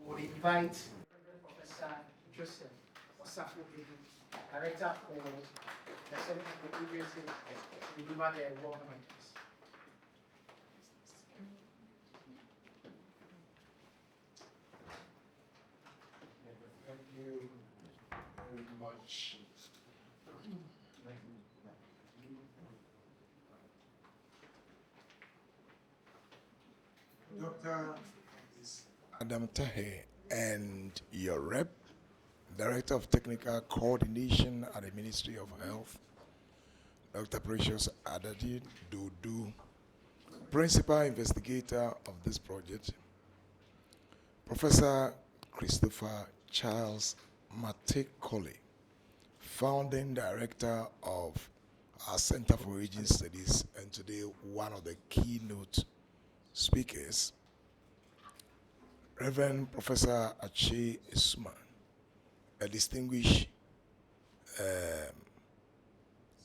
would invite Professor Joseph Osafo, Director for the Center for Agency, to deliver the welcome address. Thank you very much. Dr. Adam Tahe and your rep, Director of Technical Coordination at the Ministry of Health, Dr. Precious Adadi Dudu, Principal Investigator of this project, Professor Christopher Charles Matekole, Founding Director of our Center for Aging Studies, and today one of the keynote speakers, Reverend Professor Ache Isman, a distinguished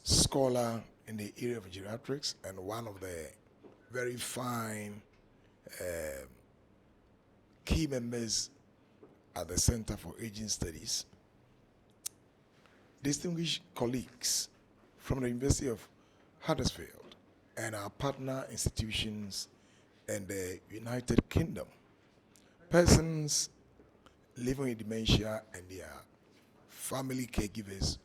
scholar in the area of geriatrics and one of the very fine key members at the Center for Aging Studies, distinguished colleagues from the University of Huddersfield and our partner institutions in the United Kingdom, persons living with dementia and their family caregivers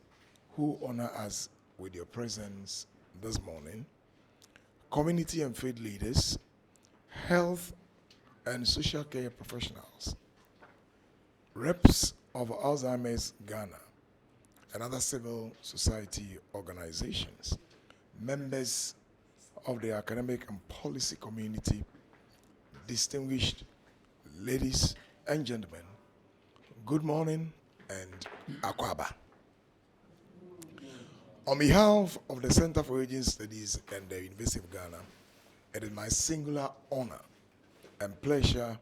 who honor us with your presence this morning, community and faith leaders, health and social care professionals, reps of Alzheimer's Ghana and other civil society organizations, members of the academic and policy community, distinguished ladies and gentlemen, good morning and akwaba. On behalf of the Center for Aging Studies and the University of Ghana, it is my singular honor and pleasure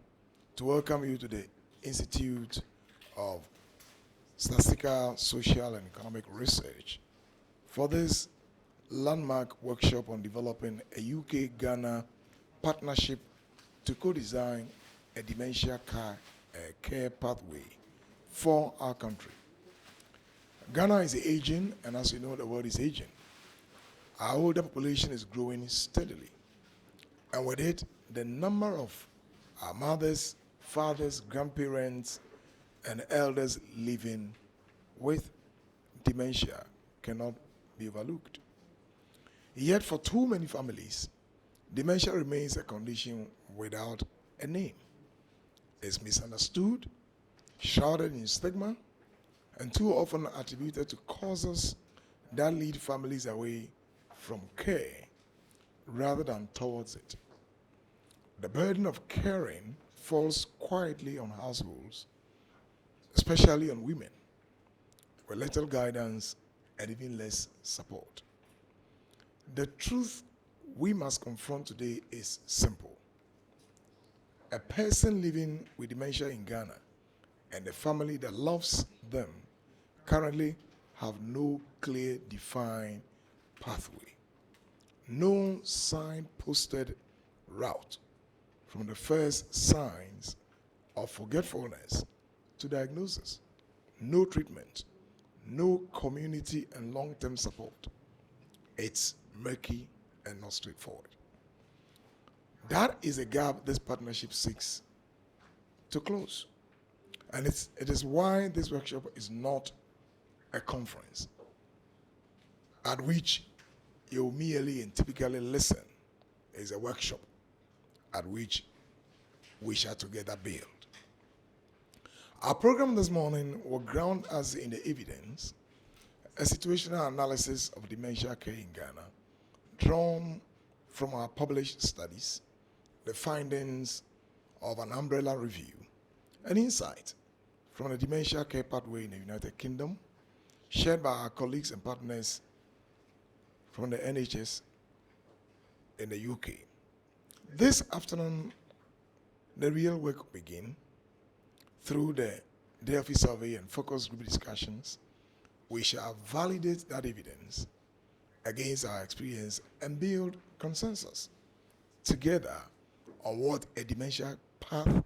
to welcome you to the Institute of Statistical, Social and Economic Research for this landmark workshop on developing a UK-Ghana partnership to co-design a dementia care pathway for our country. Ghana is aging, and as you know, the world is aging. Our older population is growing steadily, and with it, the number of our mothers, fathers, grandparents, and elders living with dementia cannot be overlooked. Yet for too many families, dementia remains a condition without a name. It's misunderstood, shrouded in stigma, and too often attributed to causes that lead families away from care rather than towards it. The burden of caring falls quietly on households, especially on women, with little guidance and even less support. The truth we must confront today is simple. A person living with dementia in Ghana and the family that loves them currently have no clear defined pathway, no signposted route from the first signs of forgetfulness to diagnosis, no treatment, no community and long-term support. It's murky and not straightforward. That is a gap this partnership seeks to close. And it is why this workshop is not a conference at which you merely and typically listen. It's a workshop at which we shall together build. Our program this morning will ground us in the evidence, a situational analysis of dementia care in Ghana, drawn from our published studies, the findings of an umbrella review, and insight from the dementia care pathway in the United Kingdom, shared by our colleagues and partners from the NHS in the UK. This afternoon, the real work will begin through the Delphi survey and focus group discussions. We shall validate that evidence against our experience and build consensus together on what a dementia path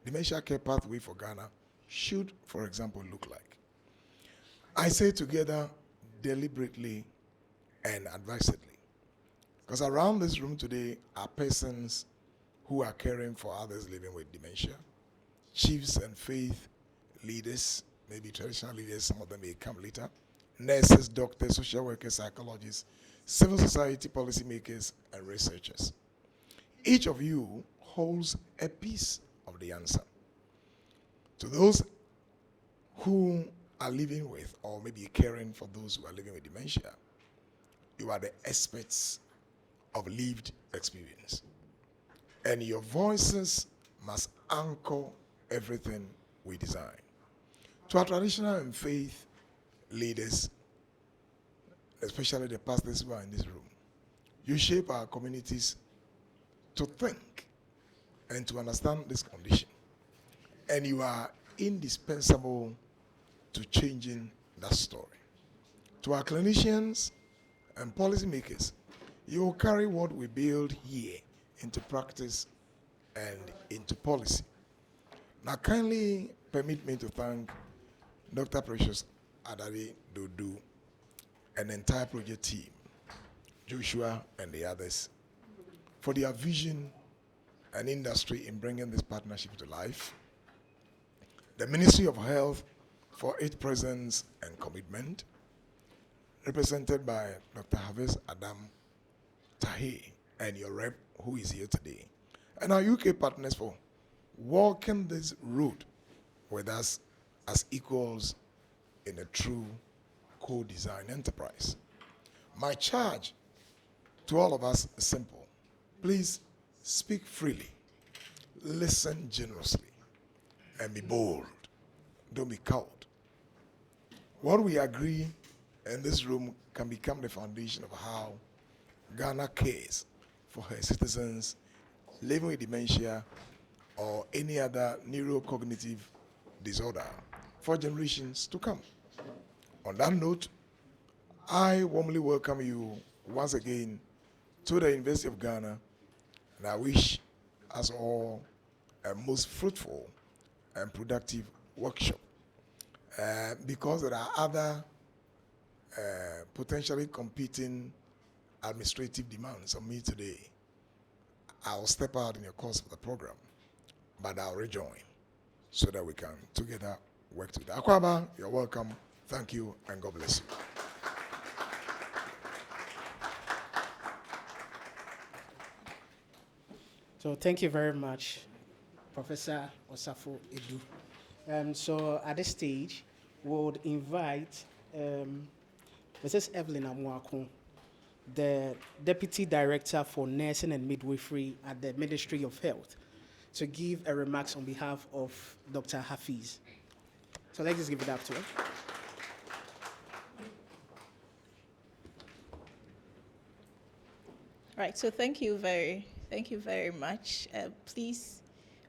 dementia care pathway for Ghana should, for example, look like. I say together deliberately and advisedly, because around this room today are persons who are caring for others living with dementia, chiefs and faith leaders, maybe traditional leaders, some of them may come later, nurses, doctors, social workers, psychologists, civil society policymakers, and researchers. Each of you holds a piece of the answer. To those who are living with, or maybe caring for those who are living with dementia, you are the experts of lived experience. And your voices must anchor everything we design. To our traditional and faith leaders, especially the pastors who are in this room, you shape our communities to think and to understand this condition. And you are indispensable to changing that story. To our clinicians and policymakers, you will carry what we build here into practice and into policy. Now, kindly permit me to thank Dr. Precious Adari Dodu and the entire project team, Joshua and the others, for their vision and industry in bringing this partnership to life. The Ministry of Health for its presence and commitment, represented by Dr. Hafiz Adam Tahir and your rep who is here today. And our UK partners for walking this road with us as equals in a true co-design enterprise. My charge to all of us is simple. Please speak freely, listen generously, and be bold. Don't be cowed. What we agree in this room can become the foundation of how Ghana cares for her citizens living with dementia or any other neurocognitive disorder for generations to come. On that note, I warmly welcome you once again to the University of Ghana, and I wish us all a most fruitful and productive workshop. Because there are other potentially competing administrative demands on me today, I'll step out in the course of the program, but I'll rejoin so that we can together work together. Akwaba, you're welcome. Thank you, and God bless you. So thank you very much, Professor Osafo Edu. So at this stage, we would invite Mrs. Evelyn Amwako, the Deputy Director for Nursing and Midwifery at the Ministry of Health, to give a remarks on behalf of Dr. Hafiz. So let's just give it up to her. Right, so thank you very much. Please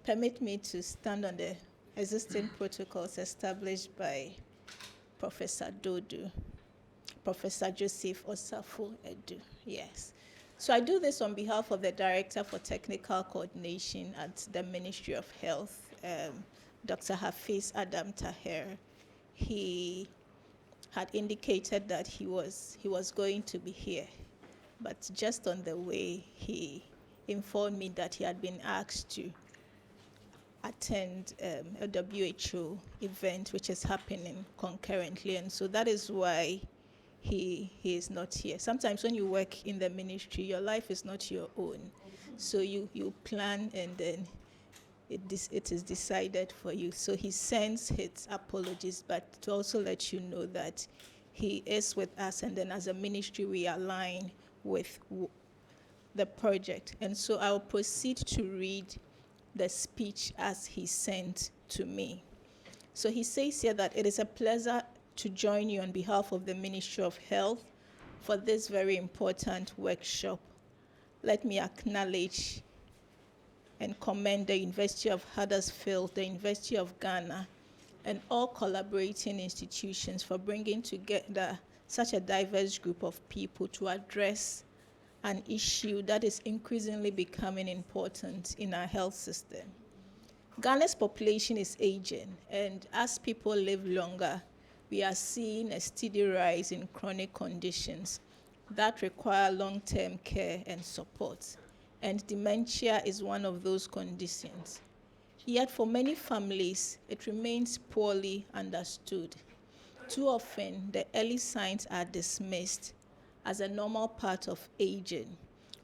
permit me to stand on the existing protocols established by Professor Dodu, Professor Joseph Osafo Edu. Yes. So I do this on behalf of the Director for Technical Coordination at the Ministry of Health, Dr. Hafiz Adam Tahir. He had indicated that he was going to be here, but just on the way, he informed me that he had been asked to attend a WHO event which is happening concurrently, and so that is why he is not here. Sometimes when you work in the ministry, your life is not your own, so you plan and then it is decided for you. So he sends his apologies, but to also let you know that he is with us, and then as a ministry we align with the project. And so I'll proceed to read the speech as he sent to me. So he says here that it is a pleasure to join you on behalf of the Ministry of Health for this very important workshop. Let me acknowledge and commend the University of Huddersfield, the University of Ghana, and all collaborating institutions for bringing together such a diverse group of people to address an issue that is increasingly becoming important in our health system. Ghana's population is aging, and as people live longer, we are seeing a steady rise in chronic conditions that require long-term care and support. And dementia is one of those conditions. Yet for many families, it remains poorly understood. Too often, the early signs are dismissed as a normal part of aging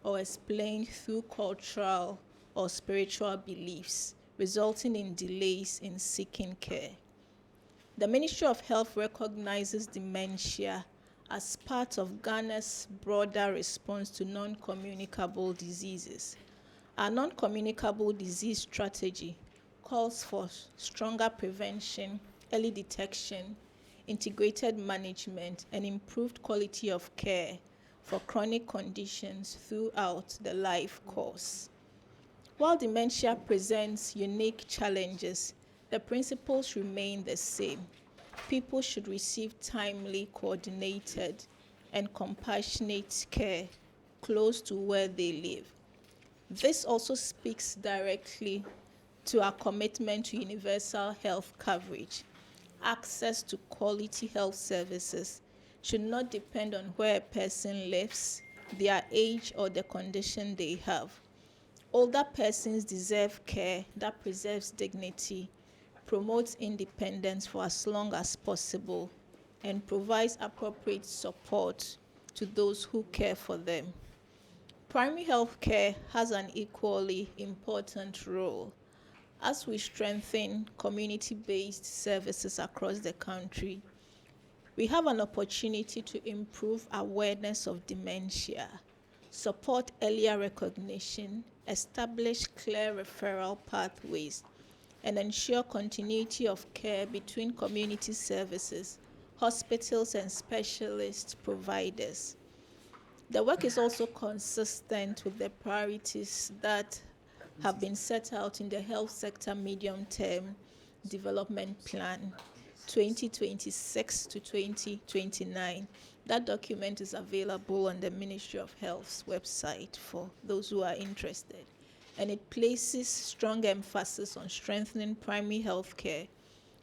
or explained through cultural or spiritual beliefs, resulting in delays in seeking care. The Ministry of Health recognizes dementia as part of Ghana's broader response to non-communicable diseases. Our non-communicable disease strategy calls for stronger prevention, early detection, integrated management, and improved quality of care for chronic conditions throughout the life course. While dementia presents unique challenges, the principles remain the same. People should receive timely, coordinated, and compassionate care close to where they live. This also speaks directly to our commitment to universal health coverage. Access to quality health services should not depend on where a person lives, their age, or the condition they have. Older persons deserve care that preserves dignity, promotes independence for as long as possible, and provides appropriate support to those who care for them. Primary health care has an equally important role. As we strengthen community-based services across the country, we have an opportunity to improve awareness of dementia, support earlier recognition, establish clear referral pathways, and ensure continuity of care between community services, hospitals, and specialist providers. The work is also consistent with the priorities that have been set out in the Health Sector Medium-Term Development Plan 2026 to 2029. That document is available on the Ministry of Health's website for those who are interested. And it places strong emphasis on strengthening primary health care,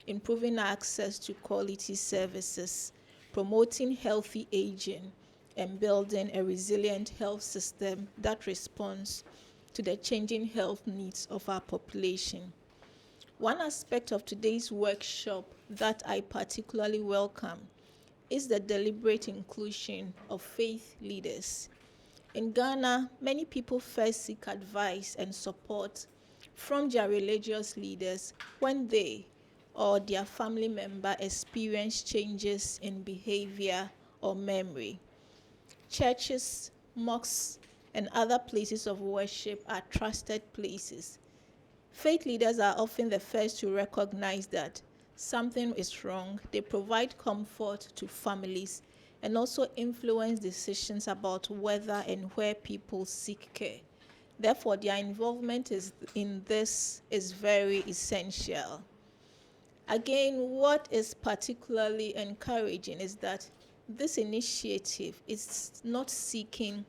improving access to quality services, promoting healthy aging, and building a resilient health system that responds to the changing health needs of our population. One aspect of today's workshop that I particularly welcome is the deliberate inclusion of faith leaders. In Ghana, many people first seek advice and support from their religious leaders when they or their family member experience changes in behavior or memory. Churches, mosques, and other places of worship are trusted places. Faith leaders are often the first to recognize that something is wrong. They provide comfort to families and also influence decisions about whether and where people seek care. Therefore, their involvement in this is very essential. Again, what is particularly encouraging is that this initiative is not seeking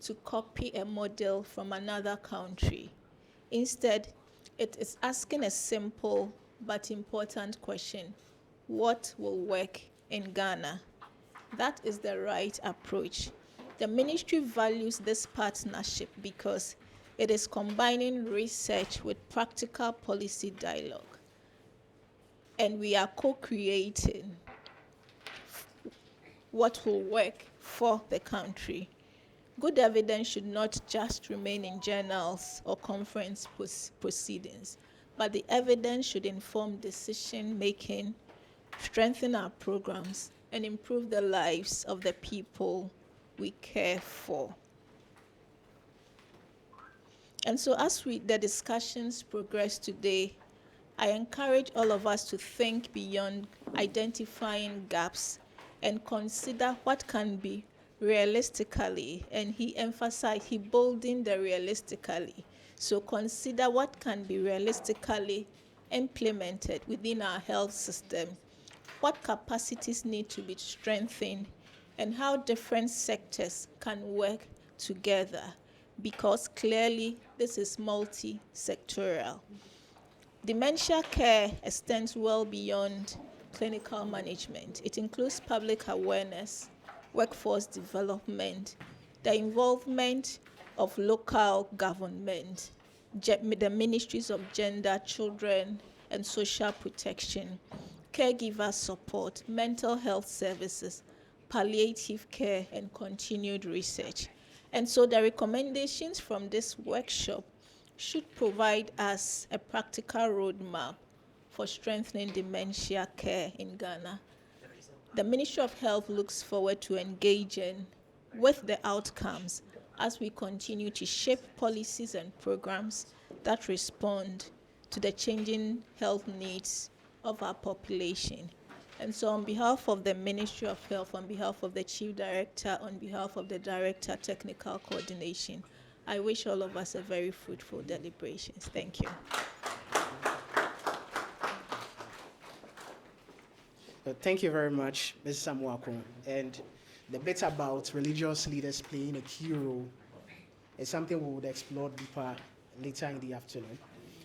to copy a model from another country. Instead, it is asking a simple but important question: what will work in Ghana? That is the right approach. The ministry values this partnership because it is combining research with practical policy dialogue. And we are co-creating what will work for the country. Good evidence should not just remain in journals or conference proceedings, but the evidence should inform decision-making, strengthen our programs, and improve the lives of the people we care for. And so as the discussions progress today, I encourage all of us to think beyond identifying gaps and consider what can be realistically, and he boldened the realistically. So consider what can be realistically implemented within our health system, what capacities need to be strengthened, and how different sectors can work together, because clearly this is multi-sectoral. Dementia care extends well beyond clinical management. It includes public awareness, workforce development, the involvement of local government, the ministries of gender, children, and social protection, caregiver support, mental health services, palliative care, and continued research. And so the recommendations from this workshop should provide us a practical roadmap for strengthening dementia care in Ghana. The Ministry of Health looks forward to engaging with the outcomes as we continue to shape policies and programs that respond to the changing health needs of our population. And so on behalf of the Ministry of Health, on behalf of the Chief Director, on behalf of the Director Technical Coordination, I wish all of us a very fruitful deliberations. Thank you. Thank you very much, Mrs. Samuako. And the bit about religious leaders playing a key role is something we would explore deeper later in the afternoon.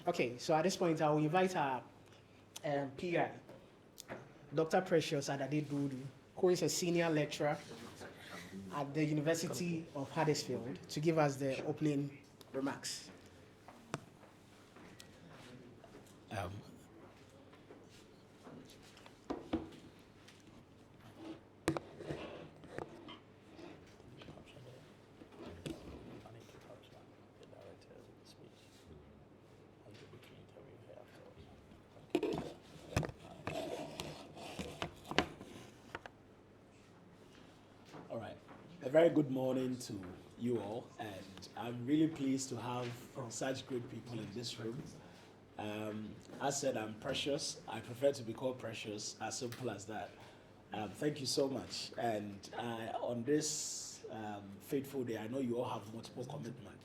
Okay, so at this point, I will invite our PI, Dr. Precious Adade Dudu, who is a senior lecturer at the University of Huddersfield, to give us the opening remarks. All right. A very good morning to you all, and I'm really pleased to have such great people in this room. As said, I'm Precious. I prefer to be called Precious, as simple as that. Thank you so much. And on this fateful day, I know you all have multiple commitments.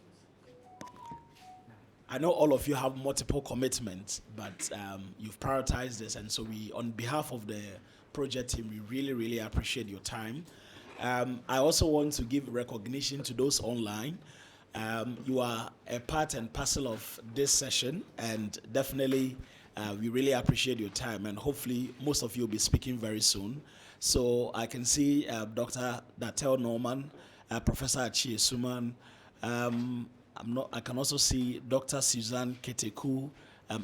I know all of you have multiple commitments, but you've prioritized this, and so we, on behalf of the project team, we really, really appreciate your time. I also want to give recognition to those online. You are a part and parcel of this session, and definitely we really appreciate your time, and hopefully most of you will be speaking very soon. So I can see Dr. Datel Norman, Professor Achie Suman. I can also see Dr. Suzanne Keteku.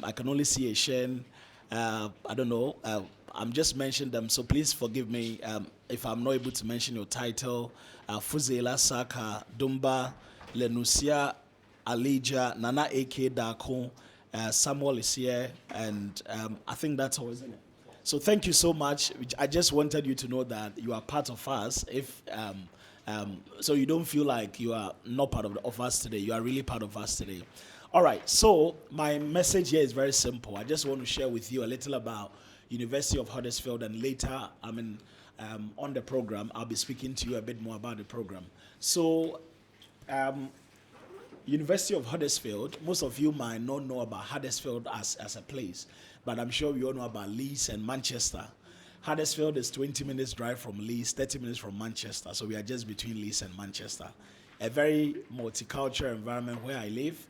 I can only see Eshen. I don't know. I'm just mentioning them, so please forgive me if I'm not able to mention your title. Fuzela Saka, Dumba, Lenusia, Alija, Nana A.K. Dako, Samuel is here, and I think that's all, isn't it? So thank you so much. I just wanted you to know that you are part of us. If so you don't feel like you are not part of us today. You are really part of us today. All right, so my message here is very simple. I just want to share with you a little about University of Huddersfield, and later, on the program, I'll be speaking to you a bit more about the program. So, University of Huddersfield, most of you might not know about Huddersfield as a place, but I'm sure you all know about Leeds and Manchester. Huddersfield is 20 minutes drive from Leeds, 30 minutes from Manchester, so we are just between Leeds and Manchester. A very multicultural environment where I live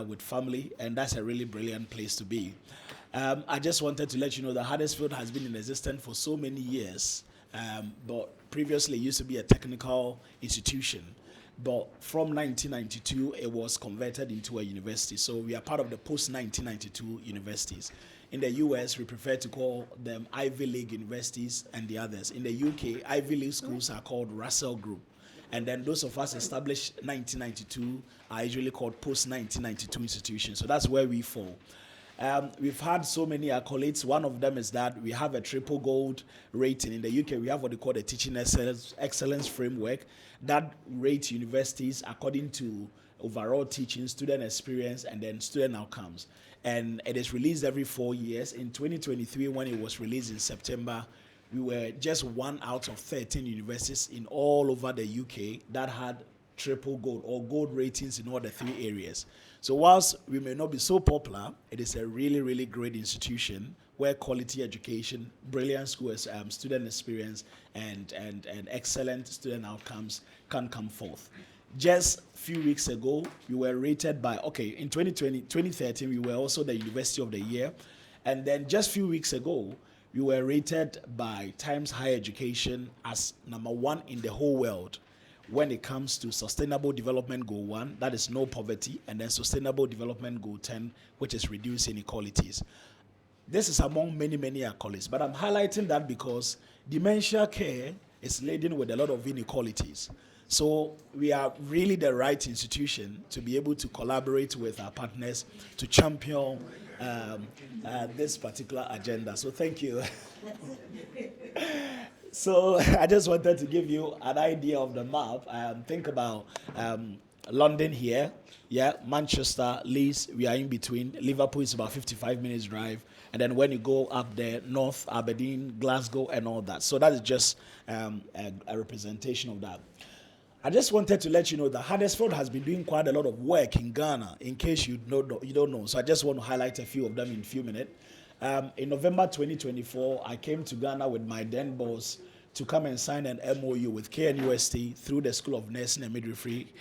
with family, and that's a really brilliant place to be. I just wanted to let you know that Huddersfield has been in existence for so many years, but previously it used to be a technical institution. But from 1992, it was converted into a university. So we are part of the post-1992 universities. In the US, we prefer to call them Ivy League universities and the others. In the UK, Ivy League schools are called Russell Group. And then those of us established 1992 are usually called post-1992 institutions. So that's where we fall. We've had so many accolades. One of them is that we have a triple gold rating. In the UK, we have what they call the Teaching Excellence Framework that rates universities according to overall teaching, student experience, and then student outcomes. And it is released every 4 years. In 2023, when it was released in September, we were just 1 out of 13 universities in all over the UK that had triple gold or gold ratings in all the 3 areas. So whilst we may not be so popular, it is a really, really great institution where quality education, brilliant schools, student experience, and excellent student outcomes can come forth. just a few weeks ago, we were rated by, in 2013, we were also the University of the Year. And then just a few weeks ago, we were rated by Times Higher Education as #1 in the whole world when it comes to Sustainable Development Goal 1, that is no poverty, and then Sustainable Development Goal 10, which is reducing inequalities. This is among many, many accolades, but I'm highlighting that because dementia care is laden with a lot of inequalities. So we are really the right institution to be able to collaborate with our partners to champion this particular agenda. So thank you. So I just wanted to give you an idea of the map. Think about London here, Manchester, Leeds, we are in between. Liverpool is about 55 minutes drive. And then when you go up there, North, Aberdeen, Glasgow, and all that. So that is just a representation of that. I just wanted to let you know that Huddersfield has been doing quite a lot of work in Ghana, in case you don't know. So I just want to highlight a few of them in a few minutes. In November 2024, I came to Ghana with my then boss to come and sign an MOU with KNUST through the School of Nursing and Midwifery.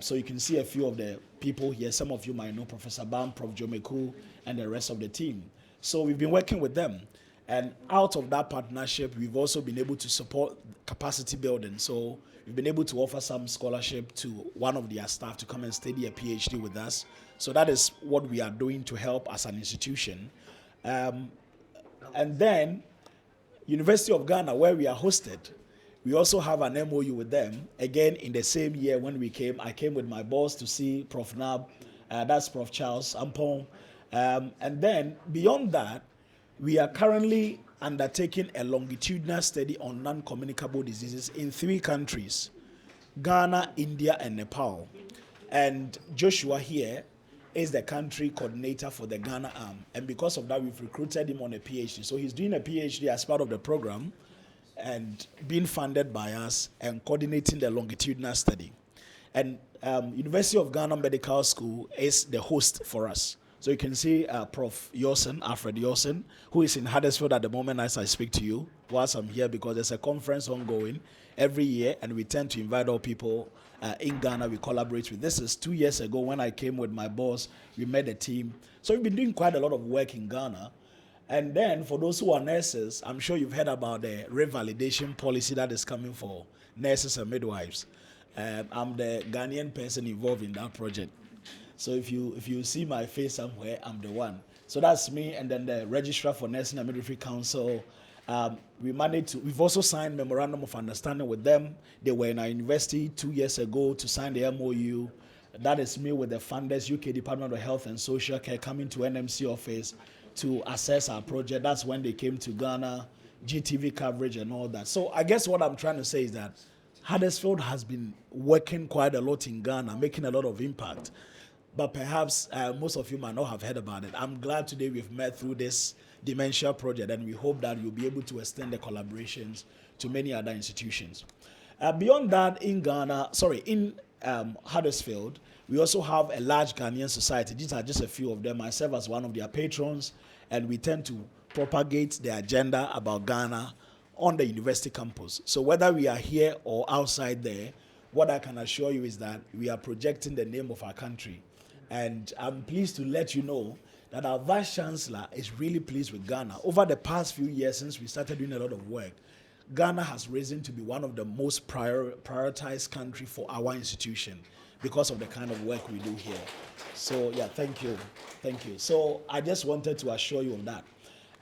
So you can see a few of the people here. Some of you might know Professor Bam, Prof. Jomeku, and the rest of the team. So we've been working with them. And out of that partnership, we've also been able to support capacity building. So we've been able to offer some scholarship to one of their staff to come and study a PhD with us. So that is what we are doing to help as an institution. And then University of Ghana, where we are hosted, we also have an MOU with them. Again, in the same year when we came, I came with my boss to see Prof. Nab, that's Prof. Charles Ampon. And then beyond that, we are currently undertaking a longitudinal study on non-communicable diseases in 3 countries, Ghana, India, and Nepal. And Joshua here is the country coordinator for the Ghana arm. And because of that, we've recruited him on a PhD. So he's doing a PhD as part of the program and being funded by us and coordinating the longitudinal study. And University of Ghana Medical School is the host for us. So you can see Prof. Yosen, Alfred Yosen, who is in Huddersfield at the moment as I speak to you, whilst I'm here, because there's a conference ongoing every year, and we tend to invite all people in Ghana we collaborate with. This is 2 years ago when I came with my boss. We met a team. So we've been doing quite a lot of work in Ghana. And then for those who are nurses, I'm sure you've heard about the revalidation policy that is coming for nurses and midwives. I'm the Ghanaian person involved in that project. So if you see my face somewhere, I'm the one. So that's me, and then the Registrar for Nursing and Midwifery Council. We've also signed memorandum of understanding with them. They were in our university 2 years ago to sign the MOU. That is me with the funders, UK Department of Health and Social Care, coming to NMC office to assess our project. That's when they came to Ghana, GTV coverage and all that. So I guess what I'm trying to say is that Huddersfield has been working quite a lot in Ghana, making a lot of impact. But perhaps most of you might not have heard about it. I'm glad today we've met through this dementia project, and we hope that you'll be able to extend the collaborations to many other institutions. Beyond that, in Huddersfield, we also have a large Ghanaian society. These are just a few of them. I serve as one of their patrons, and we tend to propagate the agenda about Ghana on the university campus. So whether we are here or outside there, what I can assure you is that we are projecting the name of our country. And I'm pleased to let you know that our Vice Chancellor is really pleased with Ghana. Over the past few years, since we started doing a lot of work, Ghana has risen to be one of the most prioritized country for our institution because of the kind of work we do here. So yeah, thank you. So I just wanted to assure you of that.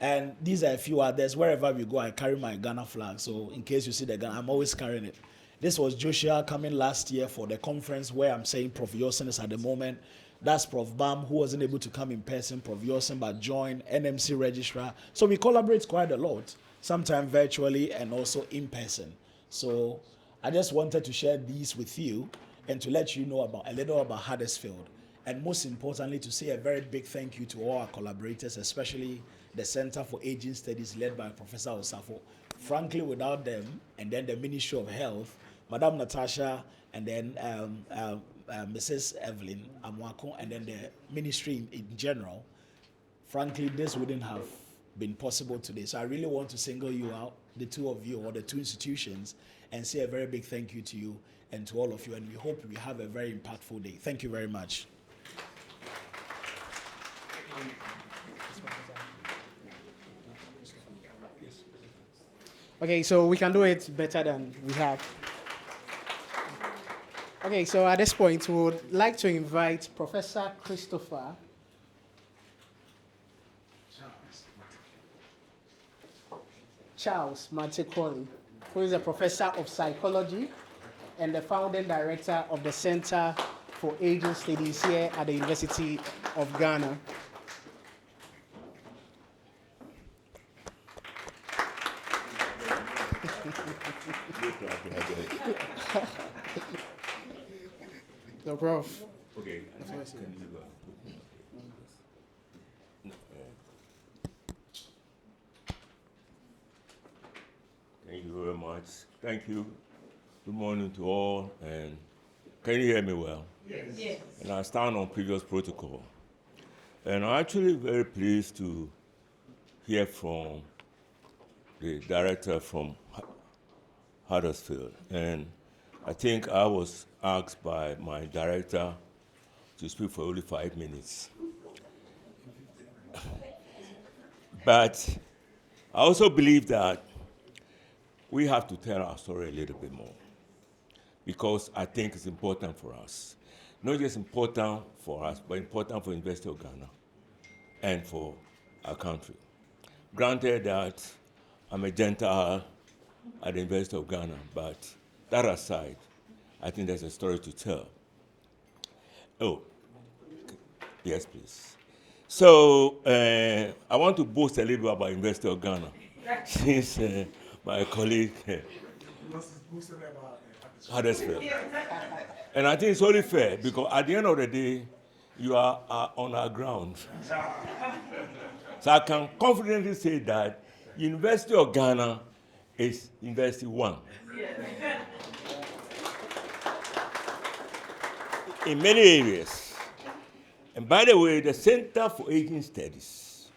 And these are a few others. Wherever we go, I carry my Ghana flag. So in case you see the Ghana, I'm always carrying it. This was Joshua coming last year for the conference where I'm saying Prof. Yosen is at the moment. That's Prof. Bam, who wasn't able to come in person, Prof. Yosen, but joined NMC Registrar. So we collaborate quite a lot, sometimes virtually and also in person. So I just wanted to share these with you and to let you know a little about Huddersfield. And most importantly, to say a very big thank you to all our collaborators, especially the Center for Aging Studies led by Professor Osafo. Frankly, without them, and then the Ministry of Health, Madam Natasha, and then Mrs. Evelyn Amwako, and then the ministry in general, frankly, this wouldn't have been possible today. So I really want to single you out, the two of you, or the two institutions, and say a very big thank you to you. and to all of you, and we hope we have a very impactful day. Thank you very much. Okay, so we can do it better than we have. Okay, so at this point, we would like to invite Professor Christopher Charles Matekoli, who is a professor of psychology and the founding director of the Center for Aging Studies here at the University of Ghana. No, Prof. Okay. Thank you very much. Thank you. Good morning to all. And can you hear me well? Yes. And I stand on previous protocol. And I'm actually very pleased to hear from the director from Huddersfield. And I think I was asked by my director to speak for only 5 minutes. But I also believe that we have to tell our story a little bit more, because I think it's important for us. Not just important for us, but important for the University of Ghana and for our country. Granted that I'm a Gentile at the University of Ghana, but that aside, I think there's a story to tell. Oh, yes, please. So I want to boast a little bit about the University of Ghana, since my colleague Huddersfield. And I think it's only fair, because at the end of the day, you are on our ground. So I can confidently say that University of Ghana is University 1. In many areas. And by the way, the Center for Aging Studies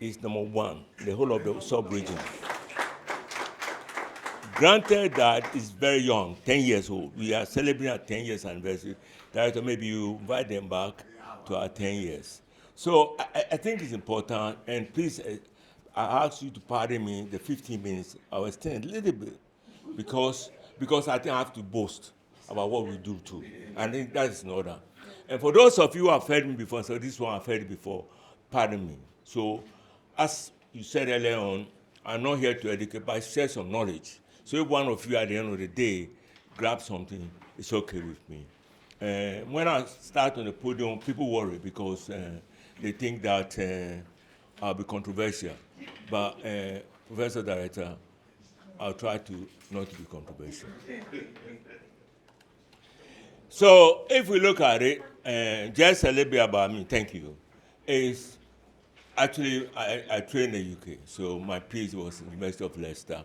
is number 1 in the whole of the sub-region. Granted that it's very young, 10 years old. We are celebrating our 10 years anniversary. Director, maybe you invite them back to our 10 years. So I think it's important, and please, I ask you to pardon me the 15 minutes. I will extend a little bit, because I think I have to boast about what we do too. I think that is in order. And for those of you who have heard me before, so this one I've heard it before, pardon me. So as you said earlier on, I'm not here to educate, but I share some knowledge. So if one of you at the end of the day grab something, it's okay with me. When I start on the podium, people worry, because they think that I'll be controversial. But Professor Director, I'll try to not to be controversial. So if we look at it, just a little bit about me, thank you, is actually I trained in the UK. So my PhD was in the University of Leicester.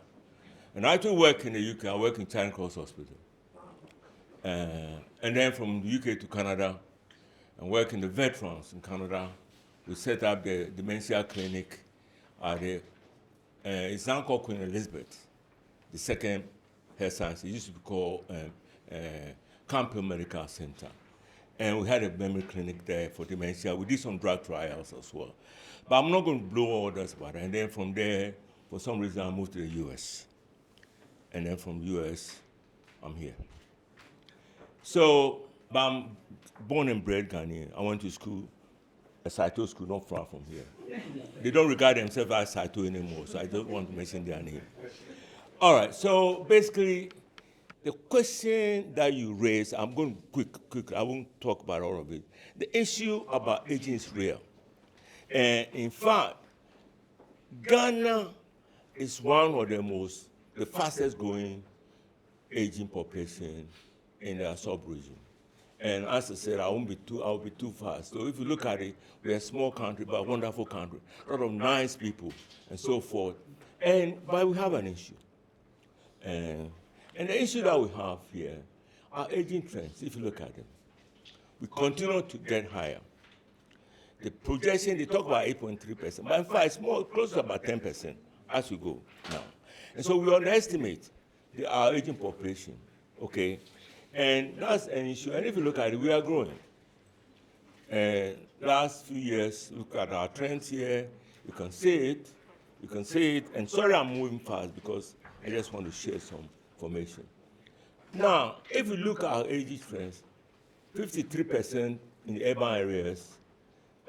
And I actually work in the UK, I work in Charing Cross Hospital. And then from the UK to Canada, and work in the veterans in Canada. We set up the Dementia Clinic at it's now called Queen Elizabeth, the second health science. It used to be called Campbell Medical Center. And we had a memory clinic there for dementia. We did some drug trials as well. But I'm not going to blow all that about it. And then from there, for some reason, I moved to the US. And then from the US, I'm here. So, I'm born and bred Ghanaian. I went to school, a Saito school not far from here. They don't regard themselves as Saito anymore, so I don't want to mention their name. All right, so basically, the question that you raised, I'm going quick, I won't talk about all of it. The issue about aging is real. And in fact, Ghana is one of the fastest growing aging population in the sub-region. And as I said, I'll be too fast. So if you look at it, we're a small country, but a wonderful country. A lot of nice people and so forth. But we have an issue. And the issue that we have here are aging trends, if you look at them. We continue to get higher. The projection, they talk about 8.3%, but in fact, it's more close to about 10% as we go now. And so we underestimate our aging population, okay? And that's an issue. And if you look at it, we are growing. And last few years, look at our trends here. You can see it. You can see it. And sorry I'm moving fast because I just want to share some information. Now, if you look at our age trends, 53% in the urban areas,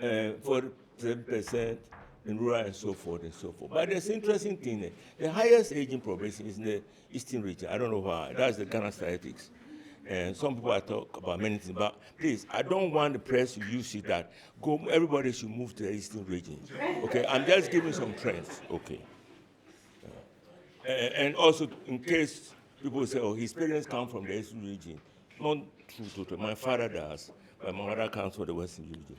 47% in rural and so forth and so forth. But there's an interesting thing there. The highest aging population is in the eastern region. I don't know why. That's the Ghana statistics. And some people talk about many things, but please, I don't want the press to use it that everybody should move to the eastern region. Okay, I'm just giving some trends. Okay. And also, in case people say, oh, his parents come from the eastern region, not true totally. My father does, but my mother comes from the western region.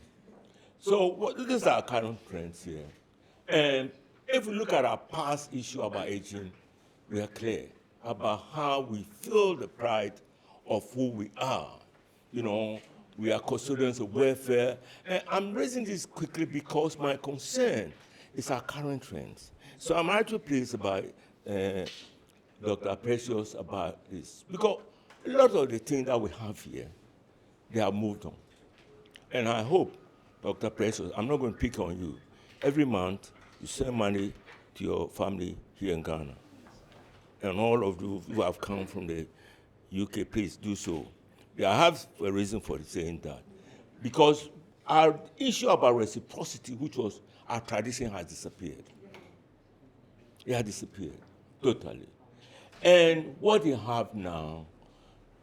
So these are our current trends here. And if we look at our past issue about aging, we are clear about how we feel the pride of who we are. You know, we are custodians of welfare. And I'm raising this quickly because my concern is our current trends. So I'm actually pleased about Dr. Precious about this. Because a lot of the things that we have here, they have moved on. And I hope, Dr. Precious, I'm not going to pick on you. Every month, you send money to your family here in Ghana. And all of you who have come from the UK, please do so. I have a reason for saying that. Because our issue about reciprocity, which was our tradition, has disappeared. It has disappeared, totally. And what you have now,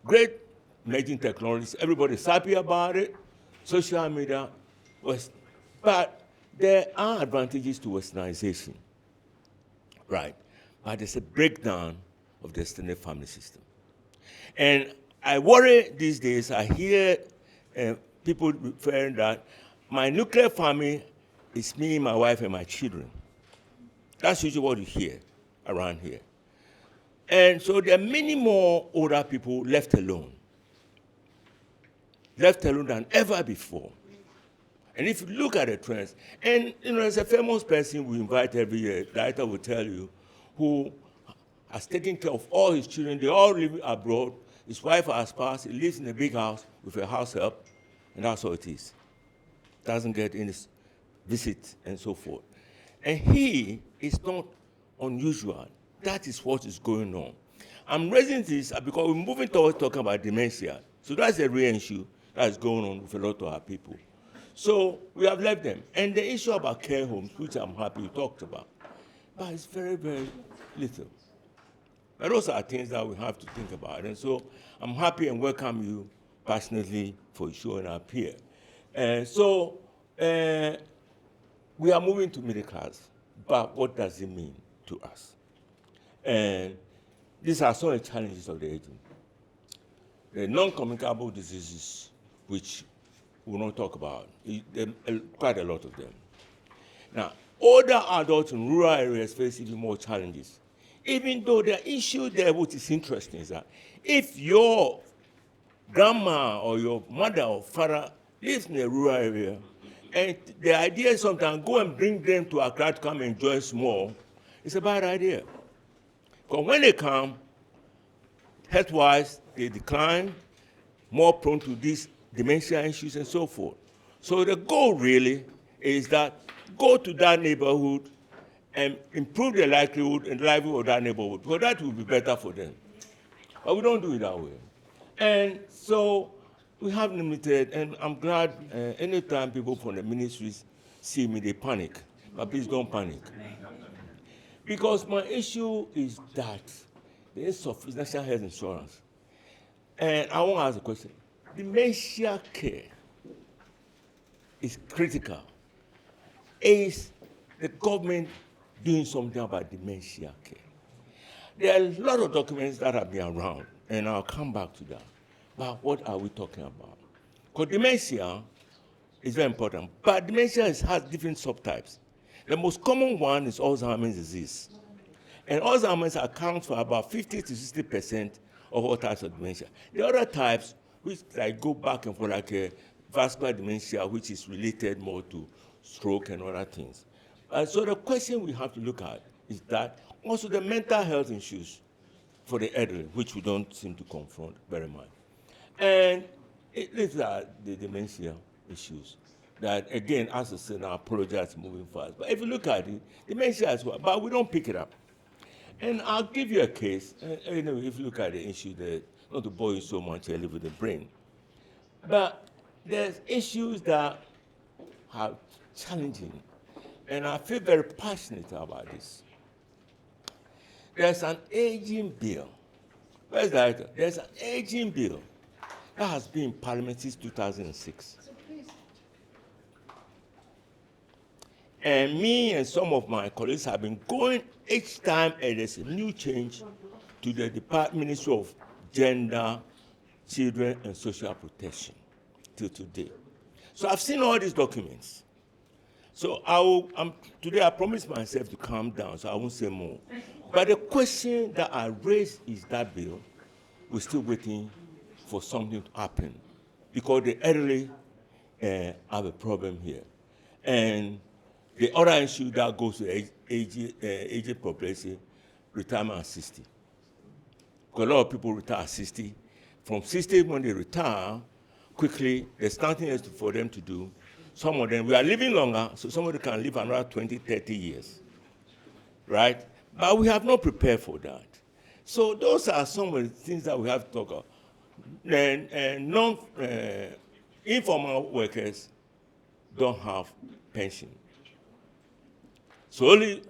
great emerging technologies, everybody's happy about it, social media, but there are advantages to westernization, right? But there's a breakdown of the extended family system. And I worry these days, I hear people referring that my nuclear family is me, my wife, and my children. That's usually what you hear around here. And so there are many more older people left alone than ever before. And if you look at the trends, and there's a famous person we invite every year, the writer will tell you, who has taken care of all his children. They all live abroad. His wife has passed. He lives in a big house with a house help, and that's all it is. Doesn't get any visit and so forth. And he is not unusual. That is what is going on. I'm raising this because we're moving towards talking about dementia. So that's a real issue that is going on with a lot of our people. So we have left them. And the issue about care homes, which I'm happy you talked about, but it's very, very little. But those are things that we have to think about. And so I'm happy and welcome you passionately for showing up here. And so we are moving to middle class, but what does it mean to us? And these are some of the challenges of the aging. The non-communicable diseases, which we will not talk about, quite a lot of them. Now, older adults in rural areas face even more challenges. Even though the issue there, which is interesting, is that if your grandma or your mother or father lives in a rural area, and the idea is sometimes go and bring them to Accra to come and enjoy small, it's a bad idea. Because when they come, health-wise, they decline, more prone to these dementia issues and so forth. So the goal really is that go to that neighborhood and improve the likelihood and livelihood of that neighborhood, because that will be better for them. But we don't do it that way. And so we have limited, and I'm glad anytime people from the ministries see me, they panic. But please don't panic. Because my issue is that the insufficient health insurance. And I want to ask a question. Dementia care is critical. Is the government doing something about dementia care? There are a lot of documents that have been around, and I'll come back to that. But what are we talking about? Because dementia is very important, but dementia has different subtypes. The most common one is Alzheimer's disease. And Alzheimer's accounts for about 50 to 60% of all types of dementia. The other types, which like go back and forth, like vascular dementia, which is related more to stroke and other things. So the question we have to look at is that also the mental health issues for the elderly, which we don't seem to confront very much. And these are the dementia issues that, again, as I said, I apologize moving fast. But if you look at it, dementia as well, but we don't pick it up. And I'll give you a case. If you look at the issue, that not to bore you so much, I live with the brain. But there's issues that are challenging, and I feel very passionate about this. There's an aging bill. Where's that? There's an aging bill that has been in Parliament since 2006. And me and some of my colleagues have been going each time there's a new change to the Ministry of Gender, Children and Social Protection till today. So I've seen all these documents. So today I promised myself to calm down, so I won't say more. But the question that I raised is that bill, we're still waiting for something to happen because the elderly have a problem here. And the other issue that goes to aging population, retirement at 60. Because a lot of people retire at 60. From 60, when they retire, quickly, there's nothing else for them to do. Some of them, we are living longer, so somebody can live another 20, 30 years, right? But we have not prepared for that. So those are some of the things that we have to talk about. Informal workers don't have pension. So only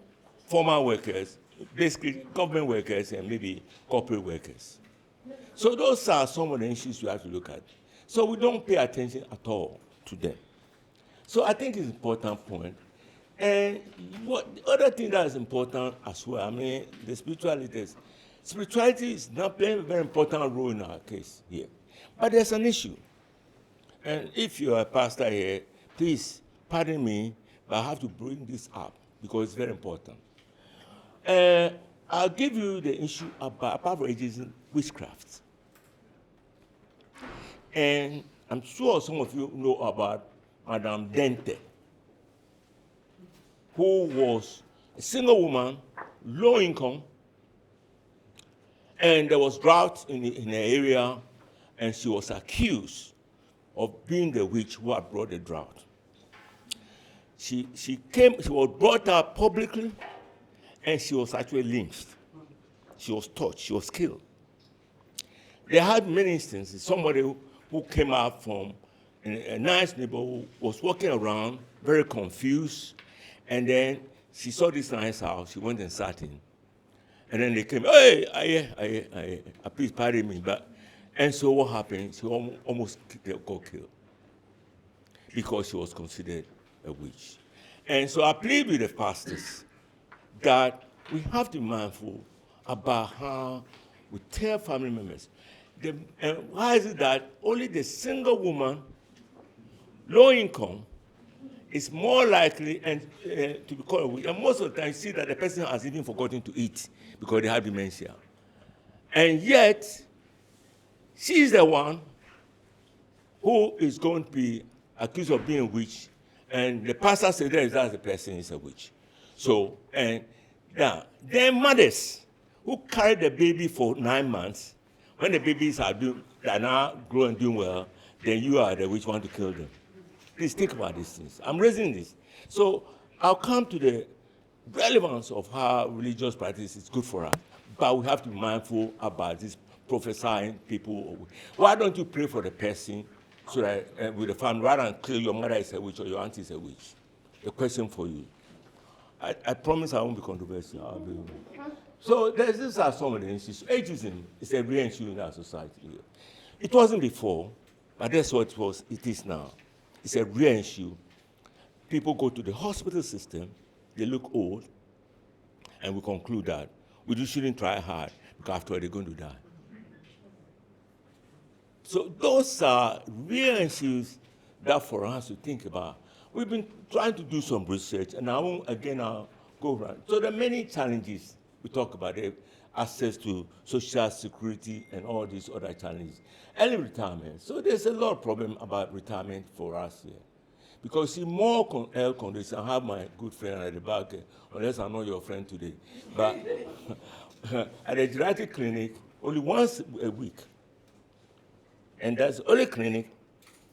formal workers, basically government workers and maybe corporate workers. So those are some of the issues we have to look at. So we don't pay attention at all to them. So I think it's an important point. And the other thing that is important as well, I mean, the spirituality is not playing a very important role in our case here. But there's an issue. And if you're a pastor here, please pardon me, but I have to bring this up because it's very important. I'll give you the issue about, apart from ageism, witchcraft. And I'm sure some of you know about Madame Dente, who was a single woman, low income, and there was drought in the area, and she was accused of being the witch who had brought the drought. She was brought up publicly, and she was actually lynched. She was touched, she was killed. They had many instances. Somebody who came out from a nice neighborhood was walking around, very confused, and then she saw this nice house. She went and sat in. And then they came, hey, please pardon me. And so what happened? She almost got killed because she was considered a witch. And so I plead with the pastors that we have to be mindful about how we tell family members. And why is it that only the single woman, low income, is more likely to be called a witch? And most of the time, you see that the person has even forgotten to eat because they have dementia. And yet, she is the one who is going to be accused of being a witch. And the pastor said that the person is a witch. So, and yeah, then mothers who carry the baby for 9 months, when the babies are now growing and doing well, then you are the witch want to kill them. Please think about these things. I'm raising this. So I'll come to the relevance of how religious practice is good for us. But we have to be mindful about this prophesying people. Why don't you pray for the person so that with the family, rather than kill your mother is a witch or your auntie is a witch? A question for you. I promise I won't be controversial. So these are some of the issues. Ageism is a real issue in our society. It wasn't before, but that's what it is now. It's a real issue. People go to the hospital system, they look old, and we conclude that we shouldn't try hard because after all, they're going to die. So those are real issues that for us to think about. We've been trying to do some research, and I'll go around. So there are many challenges we talk about, access to social security and all these other challenges. Early retirement. So there's a lot of problem about retirement for us here. Because see, more health conditions, I have my good friend at the back, unless I'm not your friend today. But at the geriatric clinic, only once a week, And that's the only clinic.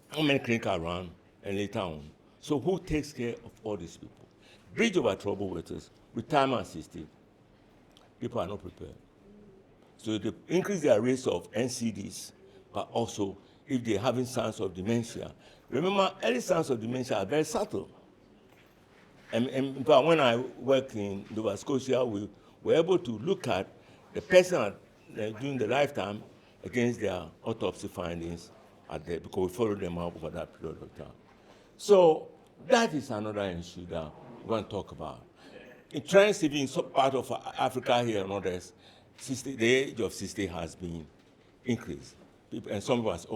How many clinics are around and later on? So who takes care of all these people? Bridge over trouble with us, retirement assisted. People are not prepared. So they increase their rates of NCDs, but also if they're having signs of dementia. Remember, early signs of dementia are very subtle. And but when I worked in Nova Scotia, we were able to look at the person during the lifetime against their autopsy findings because we followed them up over that period of time. So that is another issue that we want to talk about. In trends, even in some part of Africa here and others, the age of 60 has been increased. And some of us,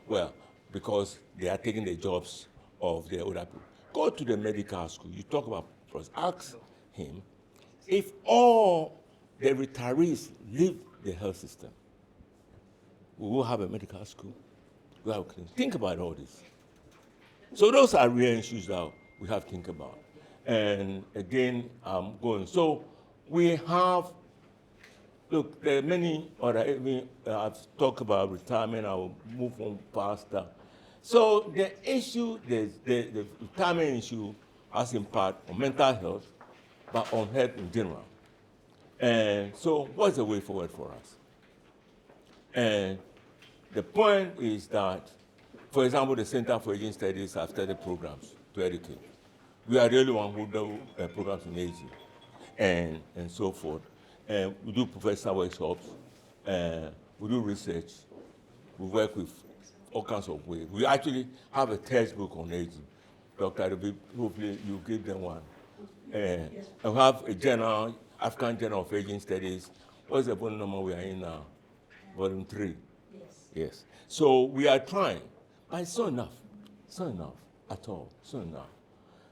well, because they are taking the jobs of the older people. Go to the medical school. You talk about, ask him if all the retirees leave the health system, we will have a medical school. We have a clinic. Think about all this. So those are real issues that we have to think about. And again, I'm going. So we have, look, there are many other, I've talked about retirement, I will move on faster. So the issue, the retirement issue has impact on mental health, but on health in general. And so what's the way forward for us? And the point is that, for example, the Center for Aging Studies have started programs to educate. We are the only one who do programs in aging and so forth. And we do professional workshops, we do research, we work with all kinds of ways. We actually have a textbook on aging. Dr. Adebi, hopefully you give them one. And we have a journal, African Journal of Aging Studies. What's the volume number we are in now? Volume 3. Yes. So we are trying, but it's not enough. It's not enough at all. It's not enough.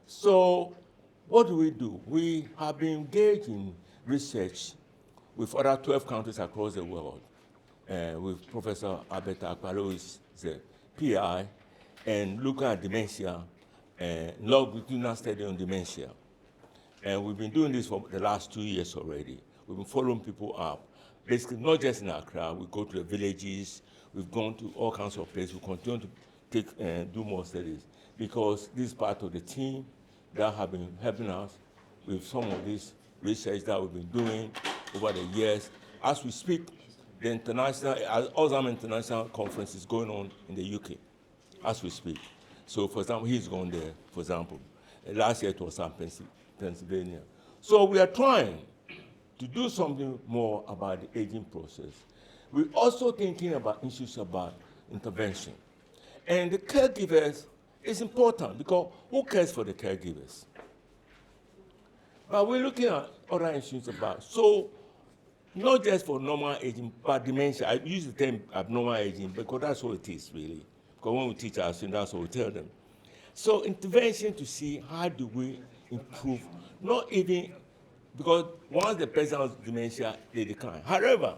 So what do? We have been engaged in research with other 12 countries across the world, with Professor Albert Akpalo, who is the PI, and looking at dementia, longitudinal study on dementia. And we've been doing this for the last 2 years already. We've been following people up. Basically, not just in Accra, we go to the villages, we've gone to all kinds of places, we continue to take do more studies, because this is part of the team that have been helping us with some of this research that we've been doing over the years. As we speak, the international Alzheimer's International Conference is going on in the UK, as we speak. So, for example, he's going there, for example. Last year it was in Pennsylvania. So we are trying to do something more about the aging process. We're also thinking about issues about intervention. And the caregivers is important, because who cares for the caregivers? But we're looking at other issues about, so not just for normal aging, but dementia. I use the term abnormal aging because that's what it is really. Because when we teach our students, that's what we tell them. So intervention to see how do we improve, not even, because once the person has dementia, they decline. However,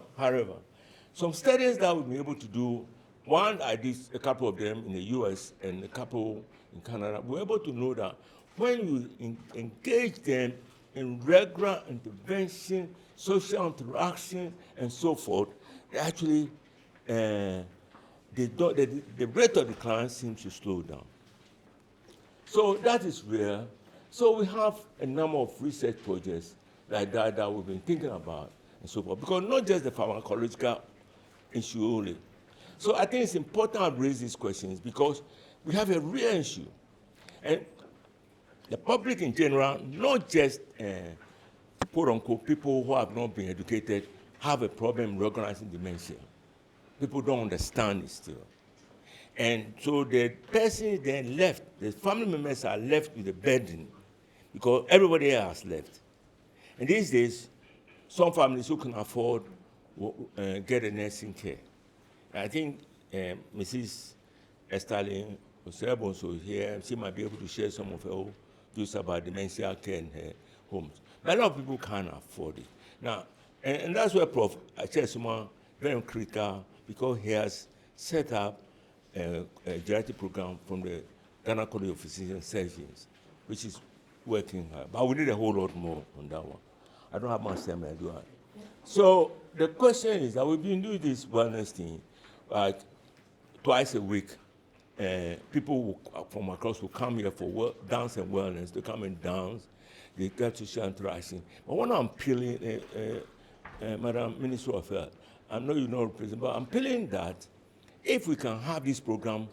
some studies that we've been able to do, one I did a couple of them in the US and a couple in Canada, we're able to know that when you engage them in regular intervention, social interaction, and so forth, they actually, the rate of decline seems to slow down. So that is real. So we have a number of research projects like that we've been thinking about and so forth, because not just the pharmacological issue only. So I think it's important to raise these questions because we have a real issue. And the public in general, not just quote unquote people who have not been educated, have a problem recognizing dementia. People don't understand it still. And so the person then left, the family members are left with the burden because everybody else has left. And these days, some families who can afford get a nursing care. I think Mrs. Estalin Osebonso is here. She might be able to share some of her views about dementia care in her homes. But a lot of people can't afford it. Now, and that's where Prof. Achesuma very critical, because he has set up a geriatric program from the Ghana College of Physicians and Surgeons, which is working hard. But we need a whole lot more on that one. I don't have much time, I do. So the question is that we've been doing this wellness thing, like twice a week, people from across will come here for dance and wellness. They come and dance. They get social interaction. But when I'm peeling, Madam Minister of Health, I know you know represent, but I'm feeling that if we can have this program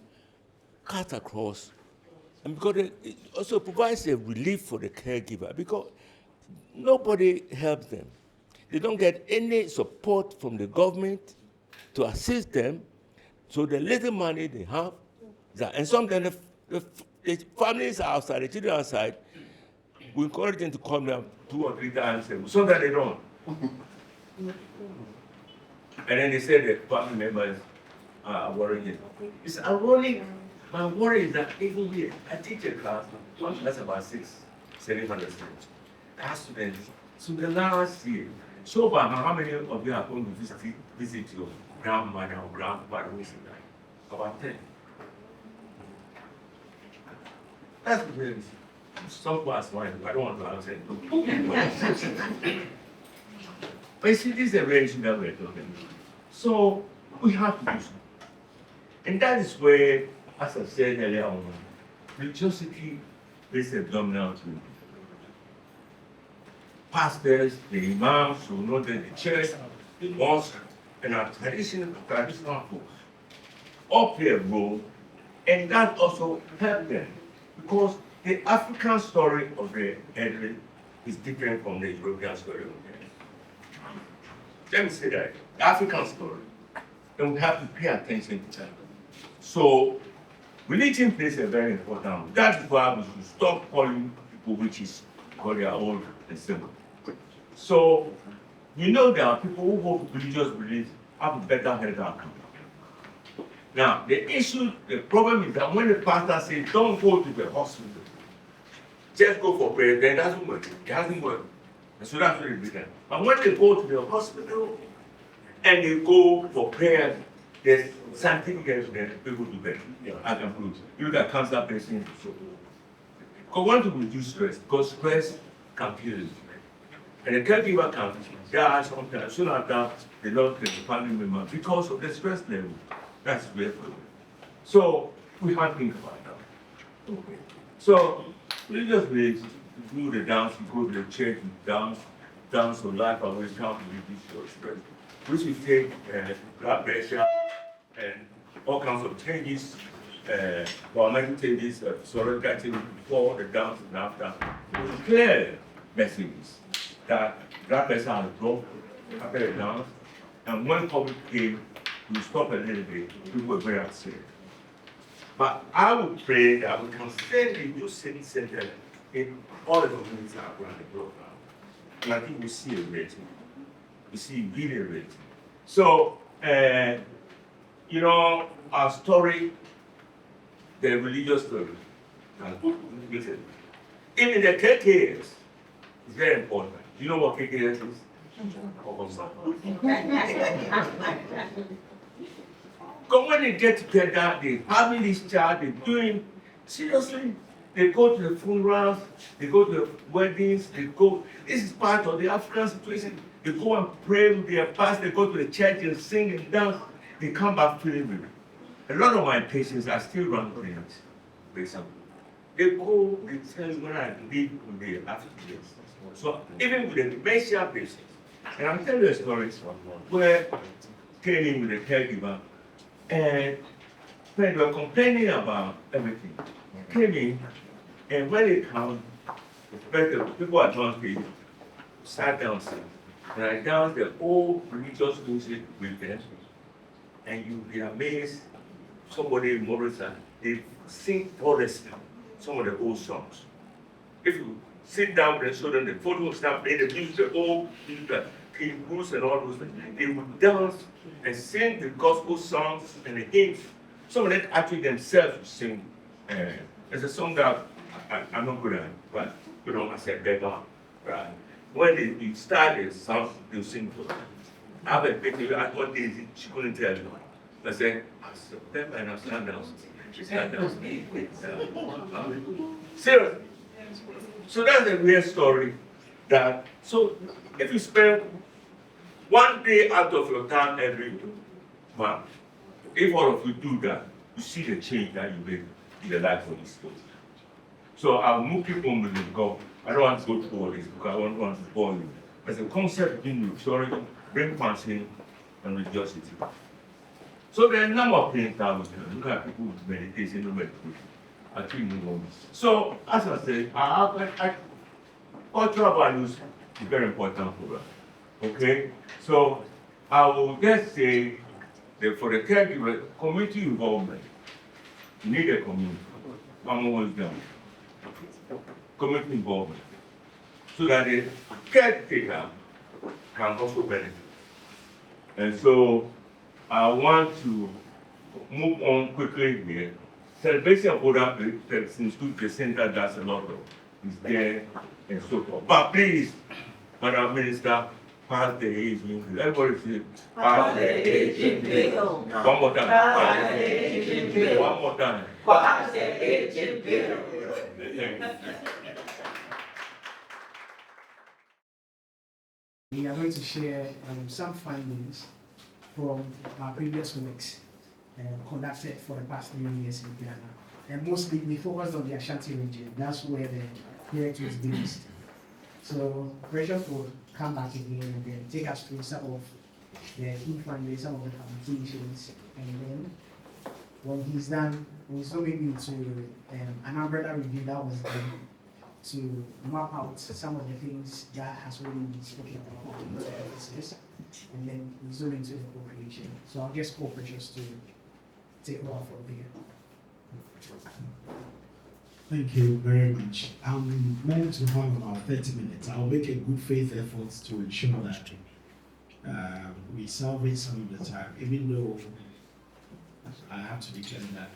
cut across, and because it also provides a relief for the caregiver, because nobody helps them. They don't get any support from the government to assist them, so the little money they have, and sometimes the families are outside, the children are outside, we encourage them to come down 2 or 3 times, and sometimes they don't. And then they say the family members are worrying. It's ironic. My worry is that even here, I teach a class, one class about 700 students. I have students. So the last year, so far, how many of you are going to visit your grandmother or grandfather who is in life? About 10. That's very some class one. I don't want to answer it. But you see, this is the range that we're talking about. So we have to do something. And that is where, as I said earlier on, religiosity plays a dominant role. Pastors, the imams who know that the church, the mosque, and our traditional folks all play a role, and that also helps them. Because the African story of the elderly is different from the European story of the elderly. Let me say that, the African story, and we have to pay attention to that. So, religion plays a very important role. That is why we should stop calling people witches because they are old and simple. So, you know there are people who hold religious beliefs have a better health outcome. Now, the problem is that when the pastor says, don't go to the hospital, just go for prayer, then it doesn't work. It doesn't work. And so that's what it began. But when they go to the hospital and they go for prayer, there's something else that people do better. I can prove. You look at cancer patients. Because one to reduce stress, because stress can kill you. And the caregiver can die sometimes soon after they lost the family member because of the stress level. That's very good. So we have to think about that. Okay. So we just do the dance, you go to the church, you dance for life, always come to reduce your stress. We should take blood pressure and all kinds of changes, environmental changes, physiological changes before the dance and after. Clear messages that blood pressure has dropped after the dance, and when COVID came, we stopped a little bit, people were very upset. But I would pray that we can send a new city center in all the communities around the globe now. And I think we see a rating. We see really a rating. So, you know, our story, the religious story, even the KKS is very important. Do you know what KKS is? Because when they get together, they're having this child, they're doing, seriously, they go to the funerals, they go to the weddings, this is part of the African situation. They go and pray with their pastor, they go to the church and sing and dance, they come back feeling good. A lot of my patients are still run clinics, for example. They go, they tell me when I leave with the African. So even with the dementia patients, and I'm telling you a story where came in with a caregiver, and when they were complaining about everything, came in, and when they come, people are dancing, sat down, and I danced the old religious music with them, and you'll be amazed. Somebody in Morrison, they sing honestly some of the old songs. If you sit down with the children, the photo stuff, they use the old music, King Bruce and all those things. They would dance and sing the gospel songs and the hymns. Some of them actually themselves would sing. There's a song that I'm not good at, but you know, I said better. Right? When they start the song, they'll sing for them. I have a picture, I thought she couldn't tell you. I said, I said, and I stand down. She sat down. Seriously. So that's a real story. So if you spend 1 day out of your time every month, If all of you do that, you see the change that you make in the life of this country. So I'll move people on with it. Go. I don't want to go through all this because I don't want to bore you. As a concept in maturity, bring passion and religiosity. So there are a number of things that we can look at people with meditation and meditation. I think you know. So as I said, cultural values is very important for us. Okay? So I will just say that for the caregiver, community involvement, you need a community. I'm always down. Community involvement. So that the caretaker can also benefit. And so I want to move on quickly here. Celebration of other persons to the center does a lot of is there and so forth. But please, Madam Minister, pass the aging bill. Everybody say, pass the aging bill. One more time. Pass the aging bill. One more time. Pass the aging bill. We are going to share some findings from our previous works conducted for the past 3 years in Ghana. And mostly we focused on the Ashanti region. That's where the project was based. So Precious will come back again and then take us through some of the key findings, some of the publications, and then when he's done, we'll also maybe into an umbrella review that was done to map out some of the things that has already been spoken about in the services, and then we zoom into the co-creation. So I'll just call Precious to take over from here. Thank you very much. I'm meant to have about 30 minutes. I'll make a good faith effort to ensure that we salvage some of the time, even though I have to declare that.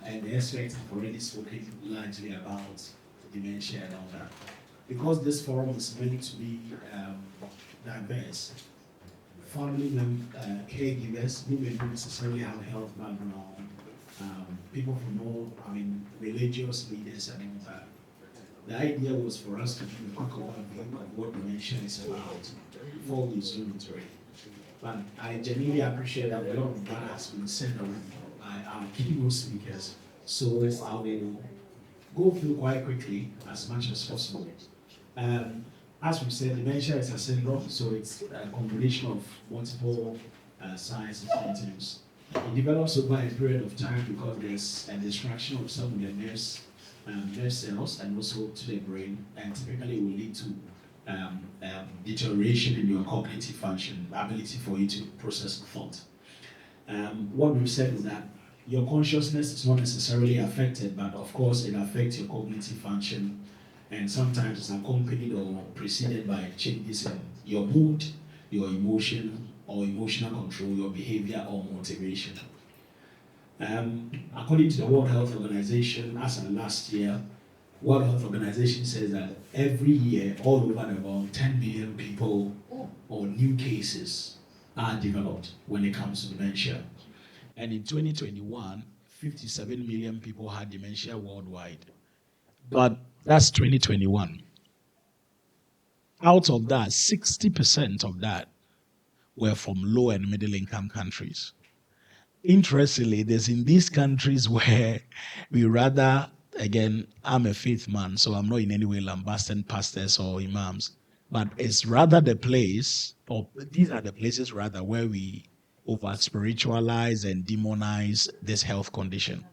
And the experts have already spoken largely about dementia and all that. Because this forum is meant to be diverse, family caregivers who may not necessarily have a health background, people from all, religious leaders and all that. The idea was for us to do a quick overview of what dementia is about before we zoom into it. But I genuinely appreciate that a lot of that has been said already by our keynote speakers. So I will go through quite quickly as much as possible. As we said, dementia is a syndrome, so it's a combination of multiple signs and symptoms. It develops over a period of time because there's a destruction of some of the nerve cells and also to the brain, and typically will lead to deterioration in your cognitive function, the ability for you to process thought. What we've said is that your consciousness is not necessarily affected, but of course it affects your cognitive function, and sometimes it's accompanied or preceded by changes in your mood, your emotion, or emotional control, your behavior or motivation. According to the World Health Organization, as of last year, World Health Organization says that every year, all over the world, 10 million people or new cases are developed when it comes to dementia. And in 2021, 57 million people had dementia worldwide. But that's 2021. Out of that, 60% of that were from low and middle income countries. Interestingly, there's in these countries where we rather, again, I'm a faith man, so I'm not in any way lambasting pastors or imams, but it's rather the place, or these are the places rather, where we over spiritualize and demonize this health condition,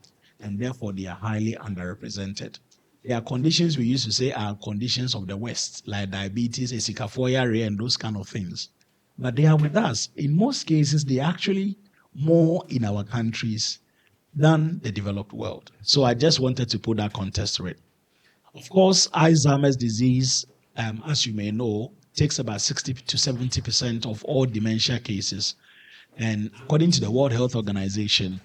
and therefore they are highly underrepresented. There are conditions we used to say are conditions of the West, like diabetes, esikafoyare, and those kind of things. But they are with us. In most cases, they are actually more in our countries than the developed world. So I just wanted to put that context to it. Of course, Alzheimer's disease, as you may know, takes about 60 to 70% of all dementia cases. And according to the World Health Organization,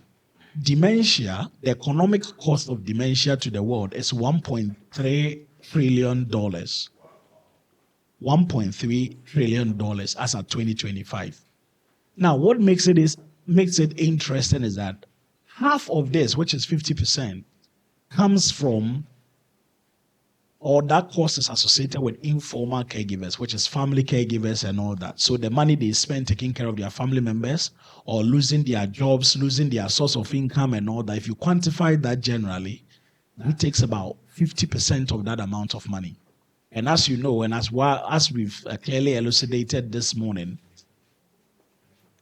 dementia, the economic cost of dementia to the world is $1.3 trillion. $1.3 trillion as of 2025. Now, what makes it interesting is that half of this, which is 50%, comes from or that cost is associated with informal caregivers, which is family caregivers and all that. So the money they spend taking care of their family members or losing their jobs, losing their source of income and all that, if you quantify that generally, it takes about 50% of that amount of money. And as you know, and as we've clearly elucidated this morning,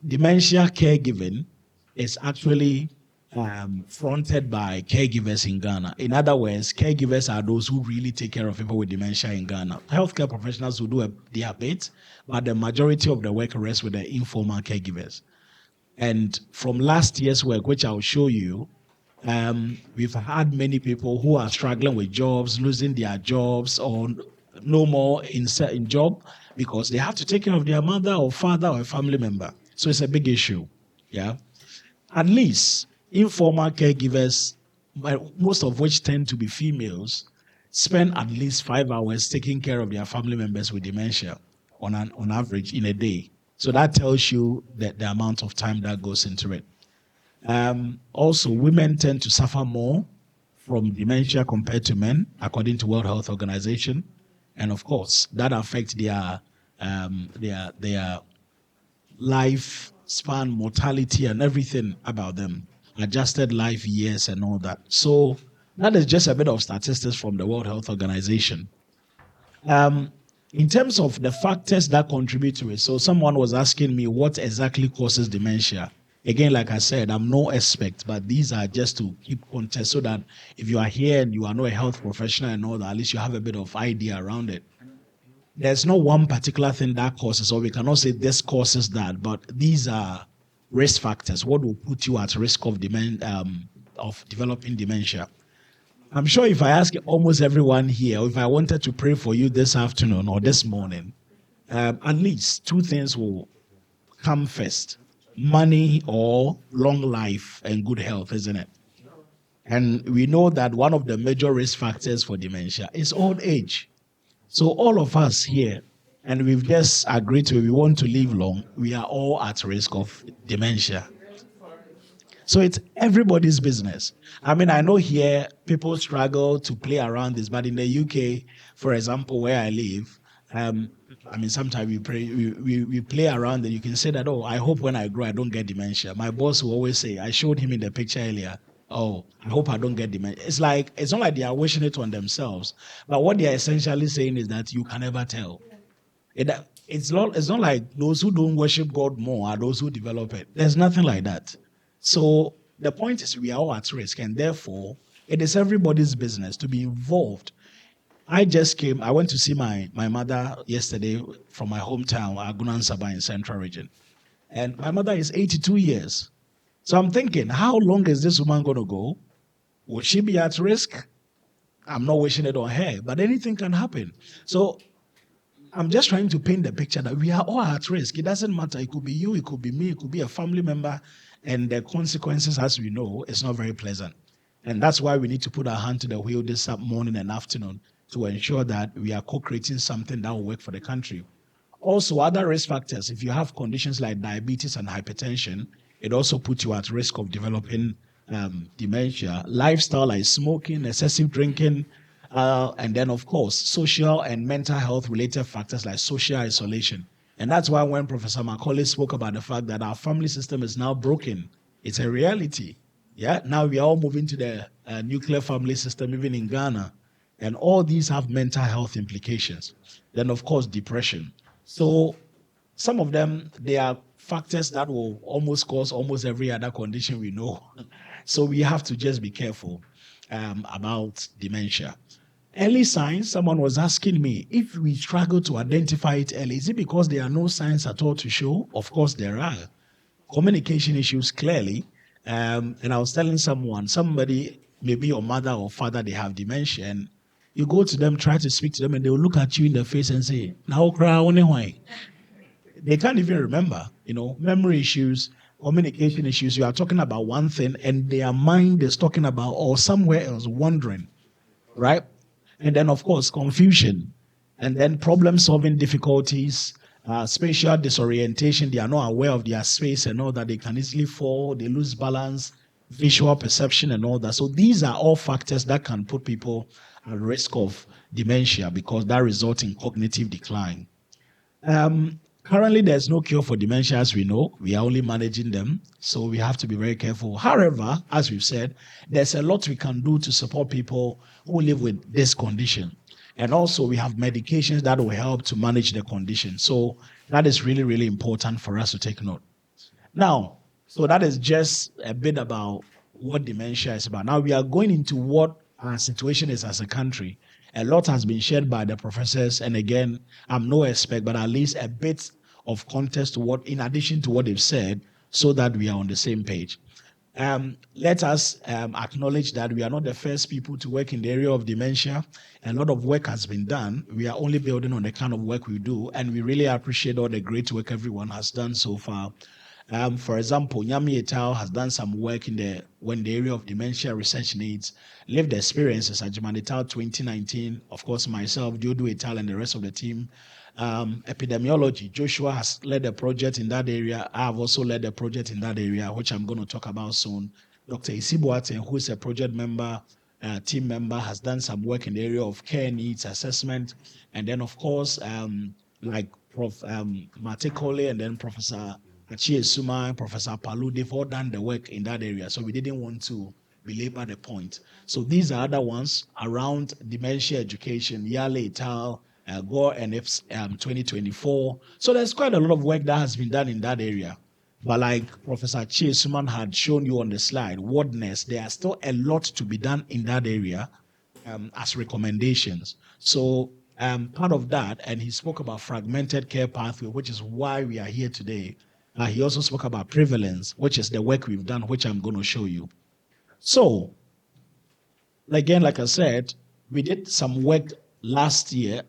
dementia caregiving is actually fronted by caregivers in Ghana. In other words, caregivers are those who really take care of people with dementia in Ghana. Healthcare professionals will do their bit, but the majority of the work rests with the informal caregivers. And from last year's work, which I'll show you, we've had many people who are struggling with jobs, losing their jobs, or no more in job because they have to take care of their mother or father or a family member. So it's a big issue. Yeah. At least informal caregivers, most of which tend to be females, spend at least 5 hours taking care of their family members with dementia on average in a day. So that tells you that the amount of time that goes into it. Also, women tend to suffer more from dementia compared to men, according to World Health Organization, and of course that affects their life span, mortality, and everything about them, adjusted life years, and all that. So that is just a bit of statistics from the World Health Organization. In terms of the factors that contribute to it, so someone was asking me what exactly causes dementia. Again, like I said, I'm no expert, but these are just to keep context so that if you are here and you are not a health professional and all that, at least you have a bit of idea around it. There's no one particular thing that causes, or we cannot say this causes that, but these are risk factors. What will put you at risk of developing dementia? I'm sure if I ask almost everyone here, or if I wanted to pray for you this afternoon or this morning, at least 2 things will come first: money or long life and good health, isn't it? And we know that one of the major risk factors for dementia is old age. So all of us here, and we've just agreed we want to live long, we are all at risk of dementia. So it's everybody's business. I mean, I know here people struggle to play around this, but in the UK, for example, where I live, sometimes we play around and you can say that, oh, I hope when I grow, I don't get dementia. My boss will always say, I showed him in the picture earlier, oh, I hope I don't get dementia. It's not like they are wishing it on themselves, but what they are essentially saying is that you can never tell. It's not like those who don't worship God more are those who develop it. There's nothing like that. So the point is we are all at risk, and therefore it is everybody's business to be involved. I went to see my mother yesterday from my hometown, Agunan Sabah in Central Region. And my mother is 82 years. So I'm thinking, how long is this woman going to go? Will she be at risk? I'm not wishing it on her, but anything can happen. So I'm just trying to paint the picture that we are all at risk. It doesn't matter. It could be you, it could be me, it could be a family member. And the consequences, as we know, is not very pleasant. And that's why we need to put our hand to the wheel this morning and afternoon to ensure that we are co-creating something that will work for the country. Also, other risk factors, if you have conditions like diabetes and hypertension, it also puts you at risk of developing dementia. Lifestyle like smoking, excessive drinking, and then, of course, social and mental health related factors like social isolation. And that's why when Professor Macaulay spoke about the fact that our family system is now broken, it's a reality. Yeah, now we are all moving to the nuclear family system, even in Ghana. And all these have mental health implications. Then, of course, depression. So some of them, they are factors that will almost cause almost every other condition we know. So we have to just be careful about dementia. Early signs, someone was asking me, if we struggle to identify it early, is it because there are no signs at all to show? Of course there are. Communication issues, clearly. And I was telling somebody, maybe your mother or father, they have dementia, and you go to them, try to speak to them, and they will look at you in the face and say, "Now cry, why?" They can't even remember, memory issues, communication issues. You are talking about one thing, and their mind is talking about or somewhere else, wondering, right? And then, of course, confusion, and then problem-solving difficulties, spatial disorientation. They are not aware of their space and all that. They can easily fall. They lose balance, visual perception, and all that. So these are all factors that can put people at risk of dementia because that results in cognitive decline. Currently, there's no cure for dementia, as we know. We are only managing them, so we have to be very careful. However, as we've said, there's a lot we can do to support people who live with this condition. And also, we have medications that will help to manage the condition. So, that is really, really important for us to take note. Now, so that is just a bit about what dementia is about. Now, we are going into what our situation is as a country. A lot has been shared by the professors, and again, I'm no expert, but at least a bit of context to what, in addition to what they've said, so that we are on the same page. Let us acknowledge that we are not the first people to work in the area of dementia. A lot of work has been done. We are only building on the kind of work we do, and we really appreciate all the great work everyone has done so far. For example, Nyami et al. Has done some work in the area of dementia research needs, lived experiences at Jaman et al. 2019. Of course, myself, Diodo et al. And the rest of the team. Epidemiology, Joshua has led a project in that area. I have also led a project in that area, which I'm going to talk about soon. Dr. Isibuate, who is a project member, team member, has done some work in the area of care needs assessment. And then, of course, like Prof. Matekole and then Professor Achie Suma, Professor Palu, they've all done the work in that area. So we didn't want to belabor the point. So these are other ones around dementia education, Yale et al., Gore and IFS 2024. So there's quite a lot of work that has been done in that area. But like Professor Achie Suman had shown you on the slide, wordness, there are still a lot to be done in that area as recommendations. So part of that, and he spoke about fragmented care pathway, which is why we are here today. He also spoke about prevalence, which is the work we've done, which I'm going to show you. So, again, like I said, we did some work last year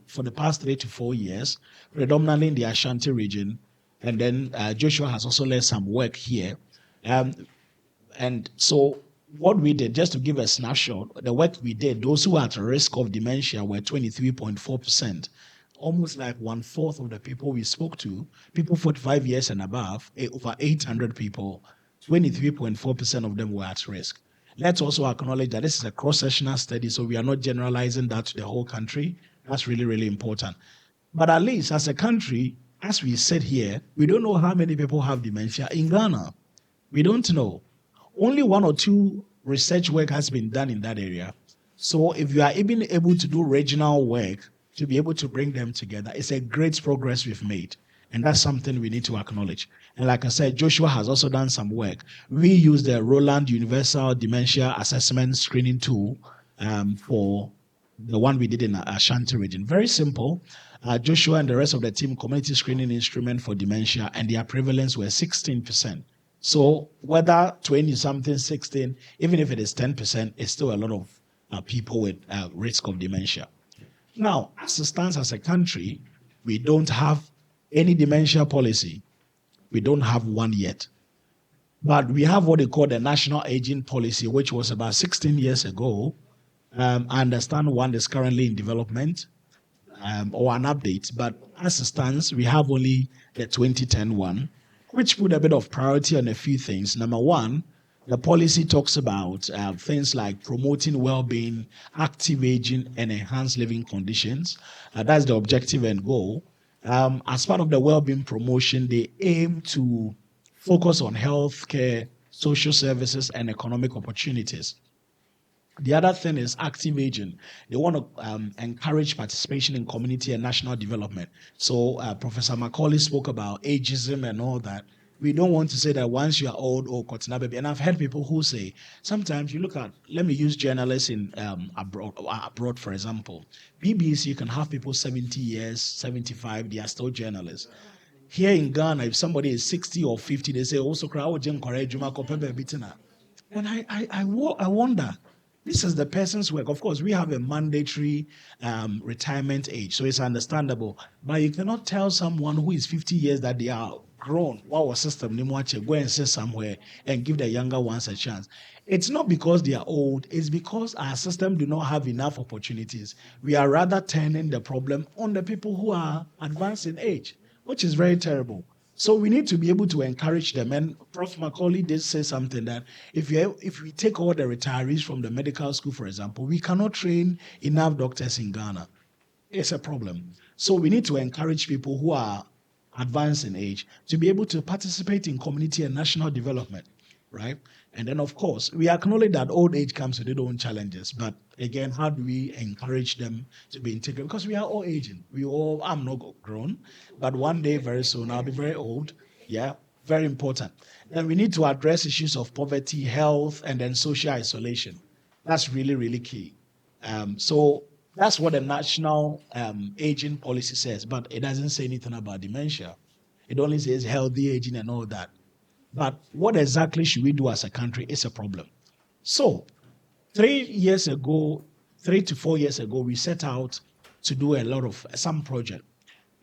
for the past 3 to 4 years, predominantly in the Ashanti region. And then Joshua has also led some work here. And so what we did, just to give a snapshot, the work we did, those who are at risk of dementia were 23.4%. Almost like 1/4 of the people we spoke to, people 45 years and above, over 800 people, 23.4% of them were at risk. Let's also acknowledge that this is a cross-sectional study, so we are not generalizing that to the whole country. That's really, really important. But at least as a country, as we said here, we don't know how many people have dementia in Ghana. We don't know. Only 1 or 2 research work has been done in that area. So if you are even able to do regional work, to be able to bring them together, it's a great progress we've made. And that's something we need to acknowledge. And like I said, Joshua has also done some work. We use the Roland Universal Dementia Assessment Screening Tool for the one we did in Ashanti region. Very simple. Joshua and the rest of the team, community screening instrument for dementia, and their prevalence were 16%. So whether 20-something, 16, even if it is 10%, it's still a lot of people with risk of dementia. Now, as it stands as a country, we don't have any dementia policy. We don't have one yet. But we have what they call the National Aging Policy, which was about 16 years ago. I understand one is currently in development or an update. But as it stands, we have only the 2010 one, which put a bit of priority on a few things. Number one, the policy talks about things like promoting well-being, active aging, and enhanced living conditions. That's the objective and goal. As part of the well-being promotion, they aim to focus on health care, social services, and economic opportunities. The other thing is active aging. They want to encourage participation in community and national development. So Professor Macaulay spoke about ageism and all that. We don't want to say that once you are old, oh, Kotina baby. And I've heard people who say, sometimes you look at, let me use journalists in abroad, for example. BBC, you can have people 70 years, 75, they are still journalists. Here in Ghana, if somebody is 60 or 50, they say, also, and I wonder, this is the person's work. Of course, we have a mandatory retirement age, so it's understandable. But you cannot tell someone who is 50 years that they are grown. Wow, system, go and sit somewhere and give the younger ones a chance. It's not because they are old, it's because our system do not have enough opportunities. We are rather turning the problem on the people who are advanced in age, which is very terrible. So we need to be able to encourage them. And Prof. Macaulay did say something that if we take all the retirees from the medical school, for example, we cannot train enough doctors in Ghana. It's a problem. So we need to encourage people who are advanced in age to be able to participate in community and national development, right? And then, of course, we acknowledge that old age comes with its own challenges. But again, how do we encourage them to be integrated? Because we are all aging. I'm not grown, but one day, very soon, I'll be very old. Yeah, very important. And we need to address issues of poverty, health, and then social isolation. That's really, really key. So that's what the national aging policy says, but it doesn't say anything about dementia. It only says healthy aging and all that. But what exactly should we do as a country is a problem. So 3 to 4 years ago, we set out to do a lot of some project.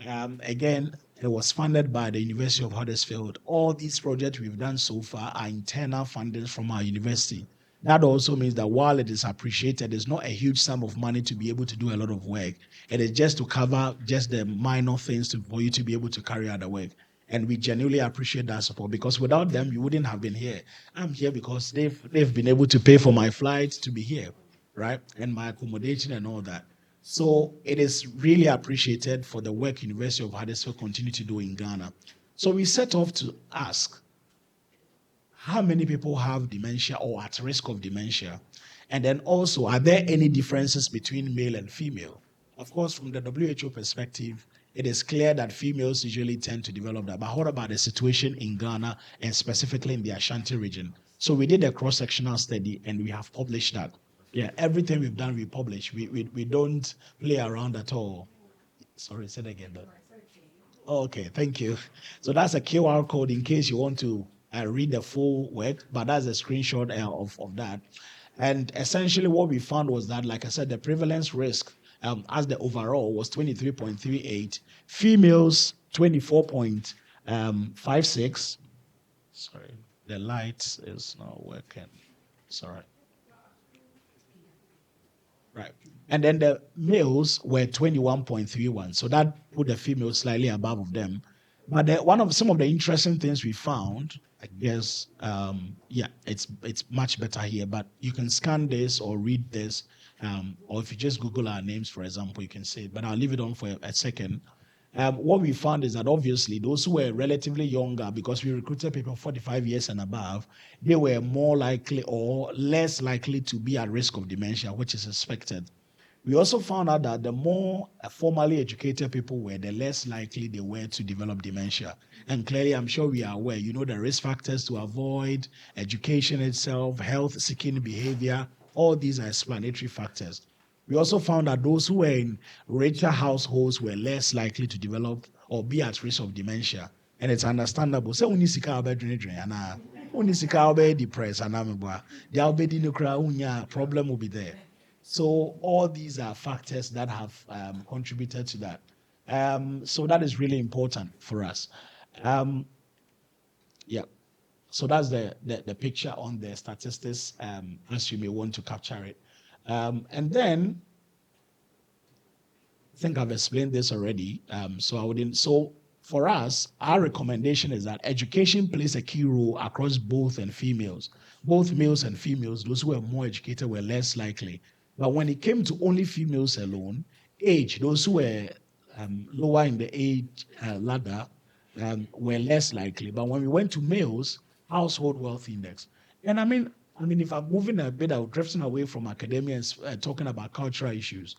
Again, it was funded by the University of Huddersfield. All these projects we've done so far are internal fundings from our university. That also means that while it is appreciated, it's not a huge sum of money to be able to do a lot of work. It is just to cover just the minor things for you to be able to carry out the work. And we genuinely appreciate that support, because without them, you wouldn't have been here. I'm here because they've been able to pay for my flight to be here, right? And my accommodation and all that. So it is really appreciated for the work University of Huddersfield continue to do in Ghana. So we set off to ask, how many people have dementia or at risk of dementia? And then also, are there any differences between male and female? Of course, from the WHO perspective, it is clear that females usually tend to develop that. But what about the situation in Ghana and specifically in the Ashanti region? So we did a cross-sectional study and we have published that. Yeah, everything we've done, we publish. We don't play around at all. Sorry, say that again. Though. Oh, okay, thank you. So that's a QR code in case you want to read the full work, but that's a screenshot of that. And essentially what we found was that, like I said, the prevalence risk as the overall was 23.38, females 24.56. Sorry, the light is not working. Sorry. Right. And then the males were 21.31. So that put the females slightly above of them. But some of the interesting things we found, I guess, it's much better here. But you can scan this or read this, or if you just Google our names, for example, you can see it. But I'll leave it on for a second. What we found is that obviously those who were relatively younger, because we recruited people 45 years and above, they were more likely or less likely to be at risk of dementia, which is expected. We also found out that the more formally educated people were, the less likely they were to develop dementia. And clearly, I'm sure we are aware, the risk factors to avoid, education itself, health-seeking behavior, all these are explanatory factors. We also found that those who were in richer households were less likely to develop or be at risk of dementia. And it's understandable. So when you see depressed, the problem will be there. So all these are factors that have contributed to that. So that is really important for us. Yeah. So that's the picture on the statistics, as you may want to capture it. And then, I think I've explained this already. So for us, our recommendation is that education plays a key role across both females. Both males and females, those who were more educated were less likely. But when it came to only females alone, age, those who were lower in the age ladder were less likely. But when we went to males, household wealth index. And I mean, if I'm moving a bit, I'm drifting away from academia and talking about cultural issues.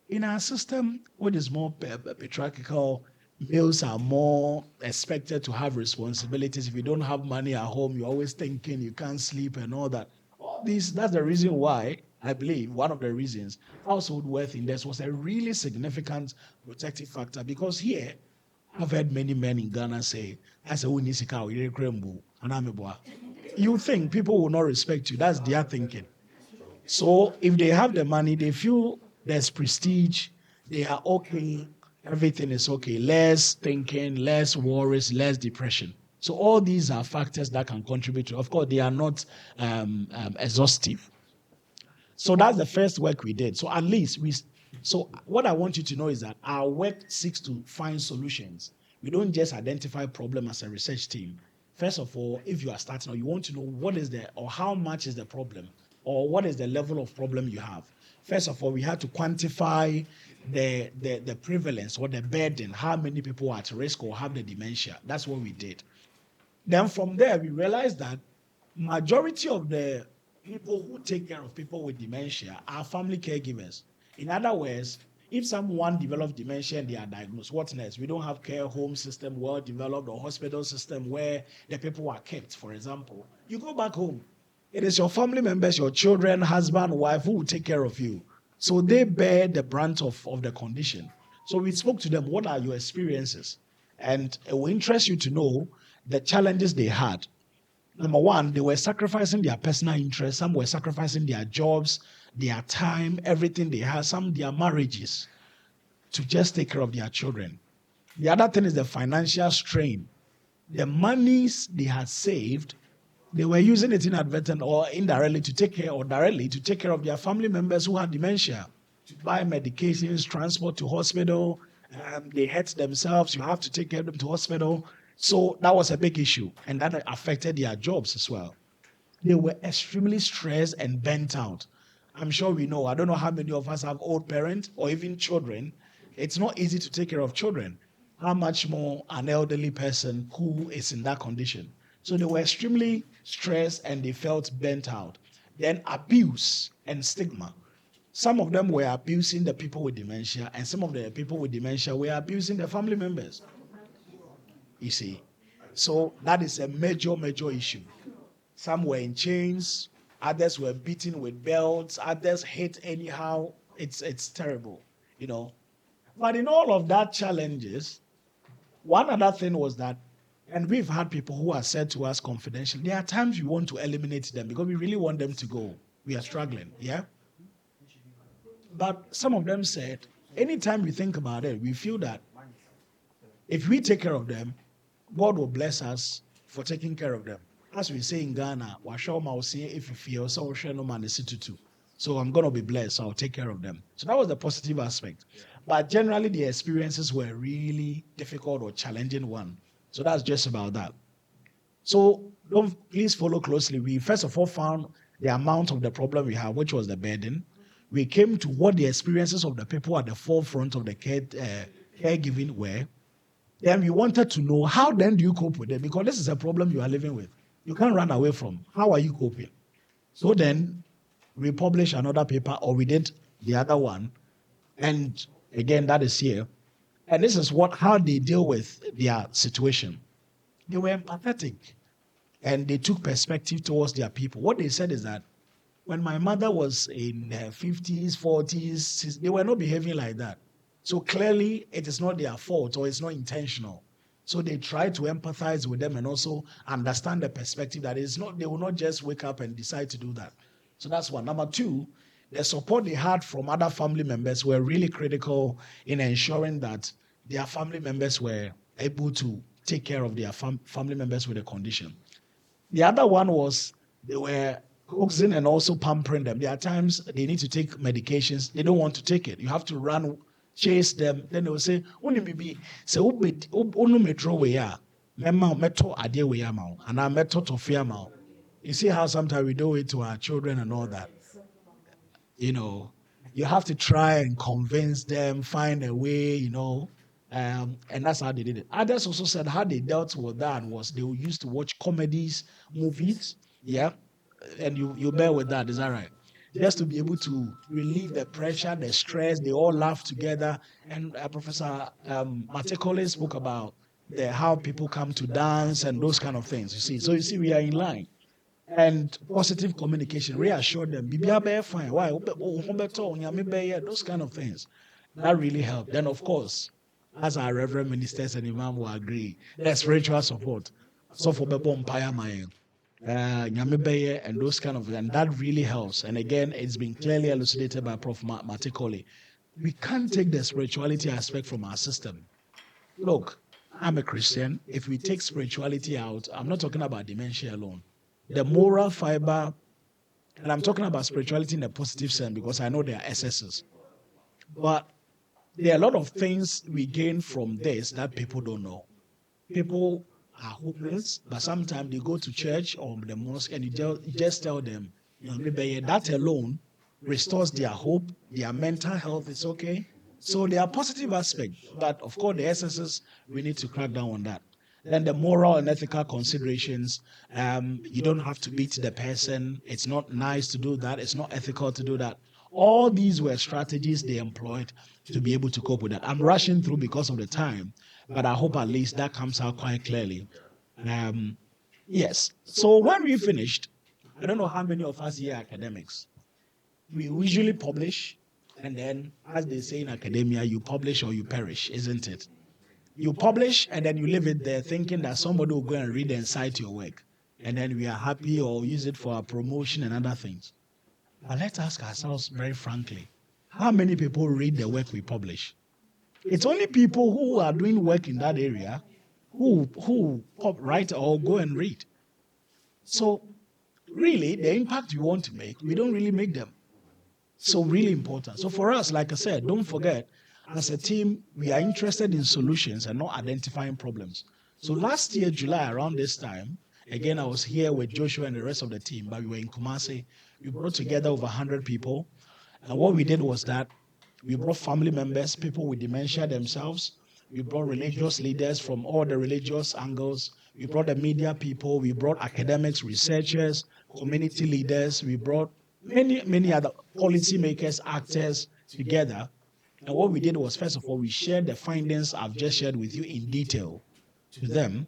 In our system, what is more patriarchal, males are more expected to have responsibilities. If you don't have money at home, you're always thinking you can't sleep and all that. That's the reason why, I believe, one of the reasons household wealth index was a really significant protective factor, because here, I've heard many men in Ghana say, you think people will not respect you. That's their thinking. So if they have the money, they feel there's prestige, they are okay, everything is okay. Less thinking, less worries, less depression. So all these are factors that can contribute to. Of course, they are not exhaustive. So that's the first work we did. So at least so what I want you to know is that our work seeks to find solutions. we don't just identify problem as a research team. First of all, if you are starting or you want to know what is the or how much is the problem or what is the level of problem you have. First of all, we had to quantify the prevalence or the burden, how many people are at risk or have the dementia. That's what we did. Then from there, we realized that majority of the people who take care of people with dementia are family caregivers. In other words, if someone develops dementia and they are diagnosed, what next? We don't have care home system well developed or hospital system where the people are kept, for example. You go back home. It is your family members, your children, husband, wife who will take care of you. So they bear the brunt of the condition. So we spoke to them, what are your experiences? And it will interest you to know the challenges they had. Number one, they were sacrificing their personal interests. Some were sacrificing their jobs, their time, everything they had, some their marriages to just take care of their children. The other thing is the financial strain. The monies they had saved, they were using it inadvertently or indirectly to take care or directly to take care of their family members who had dementia, to buy medications, transport to hospital. They hurt themselves. You have to take care of them to hospital. So that was a big issue, and that affected their jobs as well. They were extremely stressed and bent out. I'm sure we know. I don't know how many of us have old parents or even children. It's not easy to take care of children. How much more an elderly person who is in that condition? So they were extremely stressed and they felt bent out. Then abuse and stigma. Some of them were abusing the people with dementia, and some of the people with dementia were abusing their family members. You see, so that is a major, major issue. Some were in chains, others were beaten with belts, others hit anyhow. It's terrible, you know. But in all of that challenges, one other thing was that, and we've had people who have said to us confidentially, there are times we want to eliminate them because we really want them to go. We are struggling, yeah? But some of them said, anytime we think about it, we feel that if we take care of them, God will bless us for taking care of them. As we say in Ghana, if you feel so, so I'm going to be blessed, so I'll take care of them. So that was the positive aspect. But generally, the experiences were really difficult or challenging one. So that's just about that. So please follow closely. We first of all found the amount of the problem we have, which was the burden. We came to what the experiences of the people at the forefront of the caregiving were. Then we wanted to know, how then do you cope with it? Because this is a problem you are living with. You can't run away from. How are you coping? So then we published another paper, or we did the other one. And again, that is here. And this is how they deal with their situation. They were empathetic and they took perspective towards their people. What they said is that when my mother was in her 50s, 40s, they were not behaving like that. So clearly, it is not their fault or it's not intentional. So they try to empathize with them and also understand the perspective that it's not, they will not just wake up and decide to do that. So that's one. Number two, the support they had from other family members were really critical in ensuring that their family members were able to take care of their family members with a condition. The other one was they were coaxing and also pampering them. There are times they need to take medications. They don't want to take it. You have to run, chase them. Then they will say, you see how sometimes we do it to our children and all that. You know, you have to try and convince them, find a way, and that's how they did it. Others also said how they dealt with that was they used to watch comedies, movies, yeah, and you bear with that, is that right? Just to be able to relieve the pressure, the stress, they all laugh together. And Professor Matekole spoke about how people come to dance and those kind of things, you see. So you see, we are in line. And positive communication, reassure them, fine. Why? Those kind of things. That really helped. Then, of course, as our reverend ministers and imam will agree, the spiritual support. So for Empire and those kind of, and that really helps. And again, it's been clearly elucidated by Prof. Matikoli. We can't take the spirituality aspect from our system. Look, I'm a Christian. If we take spirituality out, I'm not talking about dementia alone. The moral fiber, and I'm talking about spirituality in a positive sense because I know there are excesses. But there are a lot of things we gain from this that people don't know. people are hopeless, but sometimes they go to church or the mosque and you just tell them, maybe that alone restores their hope, their mental health is okay. So there are positive aspects, but of course the excesses, we need to crack down on that. Then the moral and ethical considerations, you don't have to beat the person. It's not nice to do that. It's not ethical to do that. All these were strategies they employed to be able to cope with that. I'm rushing through because of the time, but I hope at least that comes out quite clearly. Yes. So when we finished, I don't know how many of us here are academics. We usually publish, and then, as they say in academia, you publish or you perish, isn't it? You publish, and then you leave it there thinking that somebody will go and read and cite your work. And then we are happy or use it for our promotion and other things. But let's ask ourselves very frankly, how many people read the work we publish? It's only people who are doing work in that area who write or go and read. So really, the impact we want to make, we don't really make them. So really important. So for us, like I said, don't forget, as a team, we are interested in solutions and not identifying problems. So last year, July, around this time, again, I was here with Joshua and the rest of the team, but we were in Kumasi. We brought together over 100 people. And what we did was that we brought family members, people with dementia themselves. We brought religious leaders from all the religious angles. We brought the media people. We brought academics, researchers, community leaders. We brought many other policymakers, actors together. And what we did was, first of all, we shared the findings I've just shared with you in detail to them.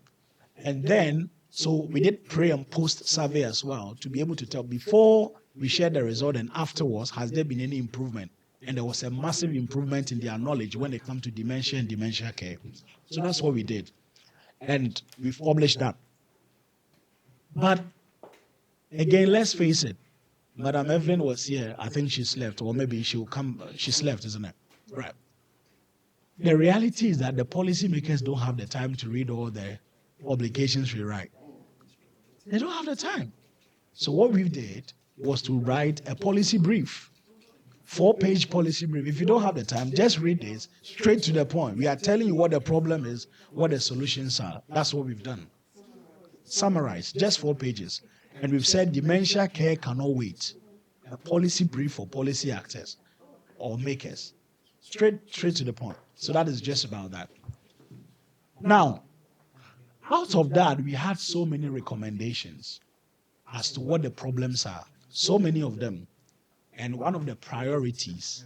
And then, so we did pre and post survey as well to be able to tell before we shared the result and afterwards, has there been any improvement? And there was a massive improvement in their knowledge when it comes to dementia and dementia care. So that's what we did. And we've published that. But again, let's face it, Madam Evelyn was here. I think she slept, or maybe she'll come. She slept, isn't it? Right. The reality is that the policymakers don't have the time to read all the publications we write. They don't have the time. So what we did was to write a policy brief, 4-page policy brief. If you don't have the time, just read this straight to the point. We are telling you what the problem is, what the solutions are. That's what we've done. Summarize, just 4 pages. And we've said dementia care cannot wait. A policy brief for policy actors or makers. Straight to the point. So that is just about that. Now, out of that, we had so many recommendations as to what the problems are. So many of them. And one of the priorities.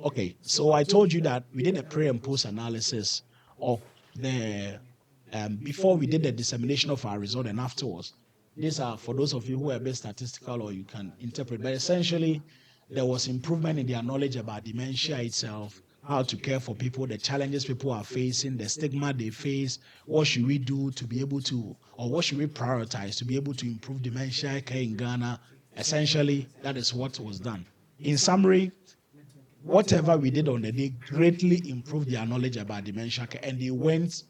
Okay, so I told you that we did a pre and post analysis of the before we did the dissemination of our result and afterwards. These are for those of you who are a bit statistical or you can interpret. But essentially, there was improvement in their knowledge about dementia itself, how to care for people, the challenges people are facing, the stigma they face, what should we do to be able to, or what should we prioritize to be able to improve dementia care in Ghana. Essentially, that is what was done. In summary, whatever we did on the day greatly improved their knowledge about dementia care, and they went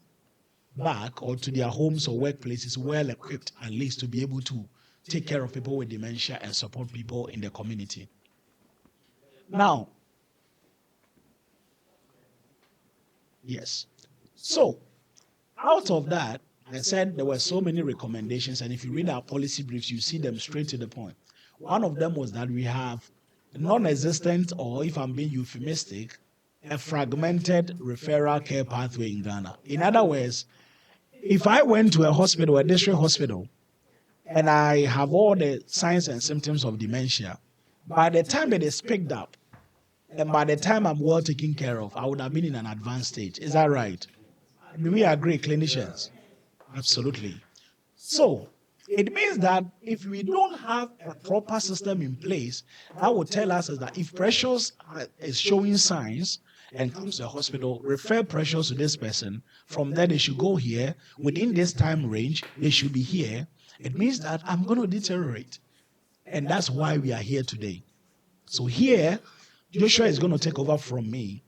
back or to their homes or workplaces well equipped at least to be able to take care of people with dementia and support people in the community. Now, yes. So, out of that, I said there were so many recommendations, and if you read our policy briefs, you see them straight to the point. One of them was that we have non-existent, or if I'm being euphemistic, a fragmented referral care pathway in Ghana. In other words, if I went to a hospital, a district hospital, and I have all the signs and symptoms of dementia, by the time it is picked up, and by the time I'm well taken care of, I would have been in an advanced stage. Is that right? Do we agree, clinicians? Absolutely. So, it means that if we don't have a proper system in place, that would tell us is that if Precious is showing signs and comes to the hospital, refer Precious to this person. From there, they should go here. Within this time range, they should be here. It means that I'm going to deteriorate. And that's why we are here today. So here, Joshua is going to take over from me.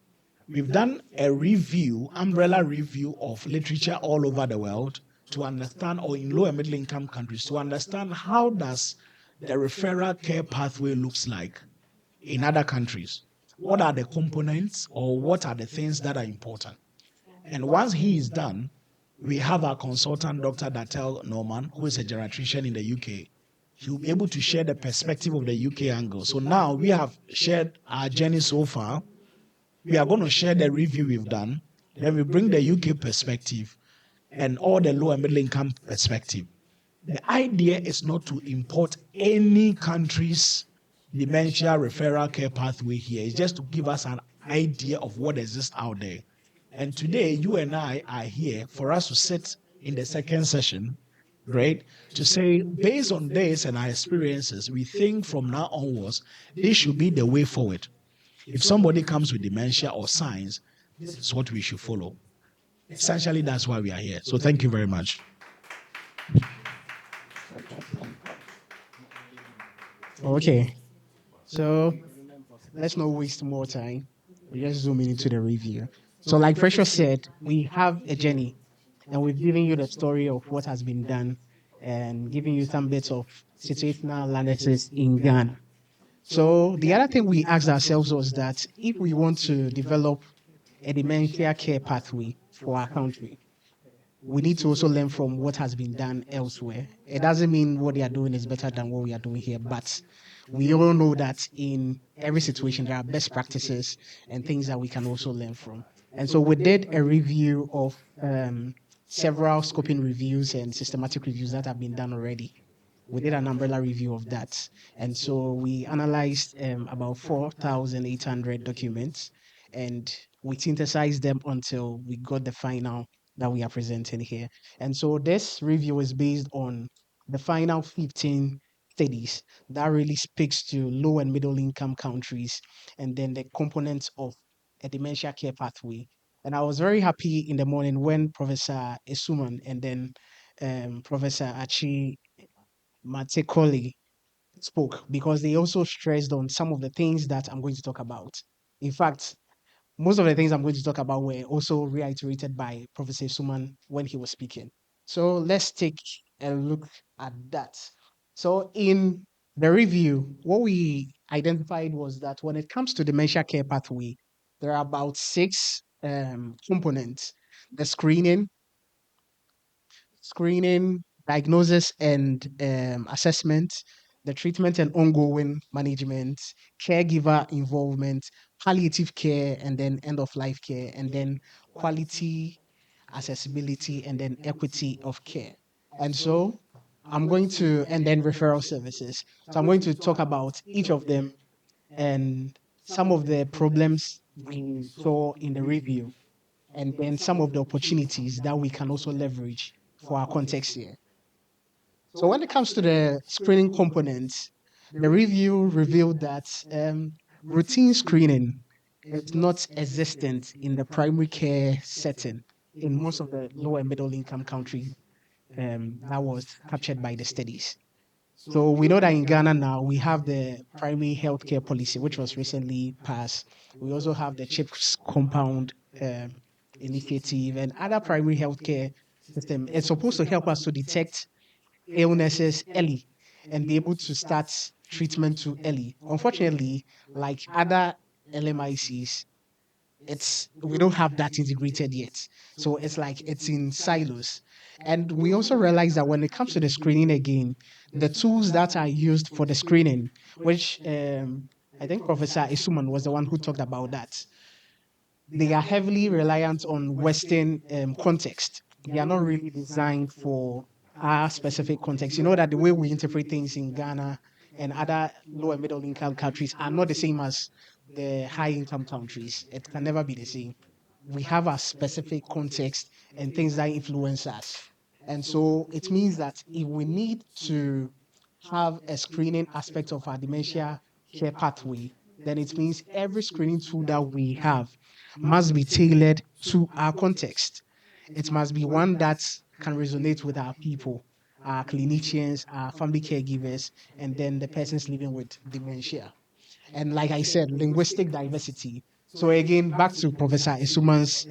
We've done a review, umbrella review of literature all over the world to understand, or in low and middle income countries, to understand how does the referral care pathway looks like in other countries. What are the components or what are the things that are important? And once he is done, we have our consultant, Dr. Datel Norman, who is a geriatrician in the UK. He'll be able to share the perspective of the UK angle. So now we have shared our journey so far. We are going to share the review we've done. Then we bring the UK perspective and all the low and middle income perspective. The idea is not to import any country's dementia referral care pathway here. It's just to give us an idea of what exists out there. And today, you and I are here for us to sit in the second session, right? To say, based on this and our experiences, we think from now onwards, this should be the way forward. If somebody comes with dementia or signs, this is what we should follow. Essentially, that's why we are here. So thank you very much. Okay, so let's not waste more time. We just zooming into the review. So, like Precious said, we have a journey, and we've given you the story of what has been done, and giving you some bits of situational analysis in Ghana. So, the other thing we asked ourselves was that if we want to develop a dementia care pathway for our country, we need to also learn from what has been done elsewhere. It doesn't mean what they are doing is better than what we are doing here, but we all know that in every situation there are best practices and things that we can also learn from. And so we did a review of several scoping reviews and systematic reviews that have been done already. We did an umbrella review of that. And so we analyzed about 4,800 documents, and we synthesized them until we got the final that we are presenting here. And so this review is based on the final 15 studies that really speaks to low and middle income countries, and then the components of a dementia care pathway. And I was very happy in the morning when Professor Esuman and then Professor Achi Matekoli spoke, because they also stressed on some of the things that I'm going to talk about. In fact, most of the things I'm going to talk about were also reiterated by Professor Suman when he was speaking. So let's take a look at that. So in the review, what we identified was that when it comes to dementia care pathway, there are about six components: the screening, diagnosis and assessment, the treatment and ongoing management, caregiver involvement, palliative care, and then end of life care, and then quality, accessibility, and then equity of care. And so and then referral services. So I'm going to talk about each of them and some of the problems we saw in the review, and then some of the opportunities that we can also leverage for our context here. So when it comes to the screening components, the review revealed that routine screening is not existent in the primary care setting in most of the low and middle income countries that was captured by the studies. So we know that in Ghana now we have the primary healthcare policy, which was recently passed. We also have the CHIPS compound um, initiative and other primary healthcare system. It's supposed to help us to detect illnesses early and be able to start treatment too early. Unfortunately, like other LMICs, it's we don't have that integrated yet. So it's like it's in silos. And we also realize that when it comes to the screening again, the tools that are used for the screening, which I think Professor Isuman was the one who talked about that, they are heavily reliant on Western context. They are not really designed for our specific context. You know that the way we interpret things in Ghana and other low and middle income countries are not the same as the high income countries. It can never be the same. We have a specific context and things that influence us. And so it means that if we need to have a screening aspect of our dementia care pathway, then it means every screening tool that we have must be tailored to our context. It must be one that can resonate with our people, our clinicians, our family caregivers, and then the persons living with dementia. And like I said, linguistic diversity. So again, back to Professor Isuman's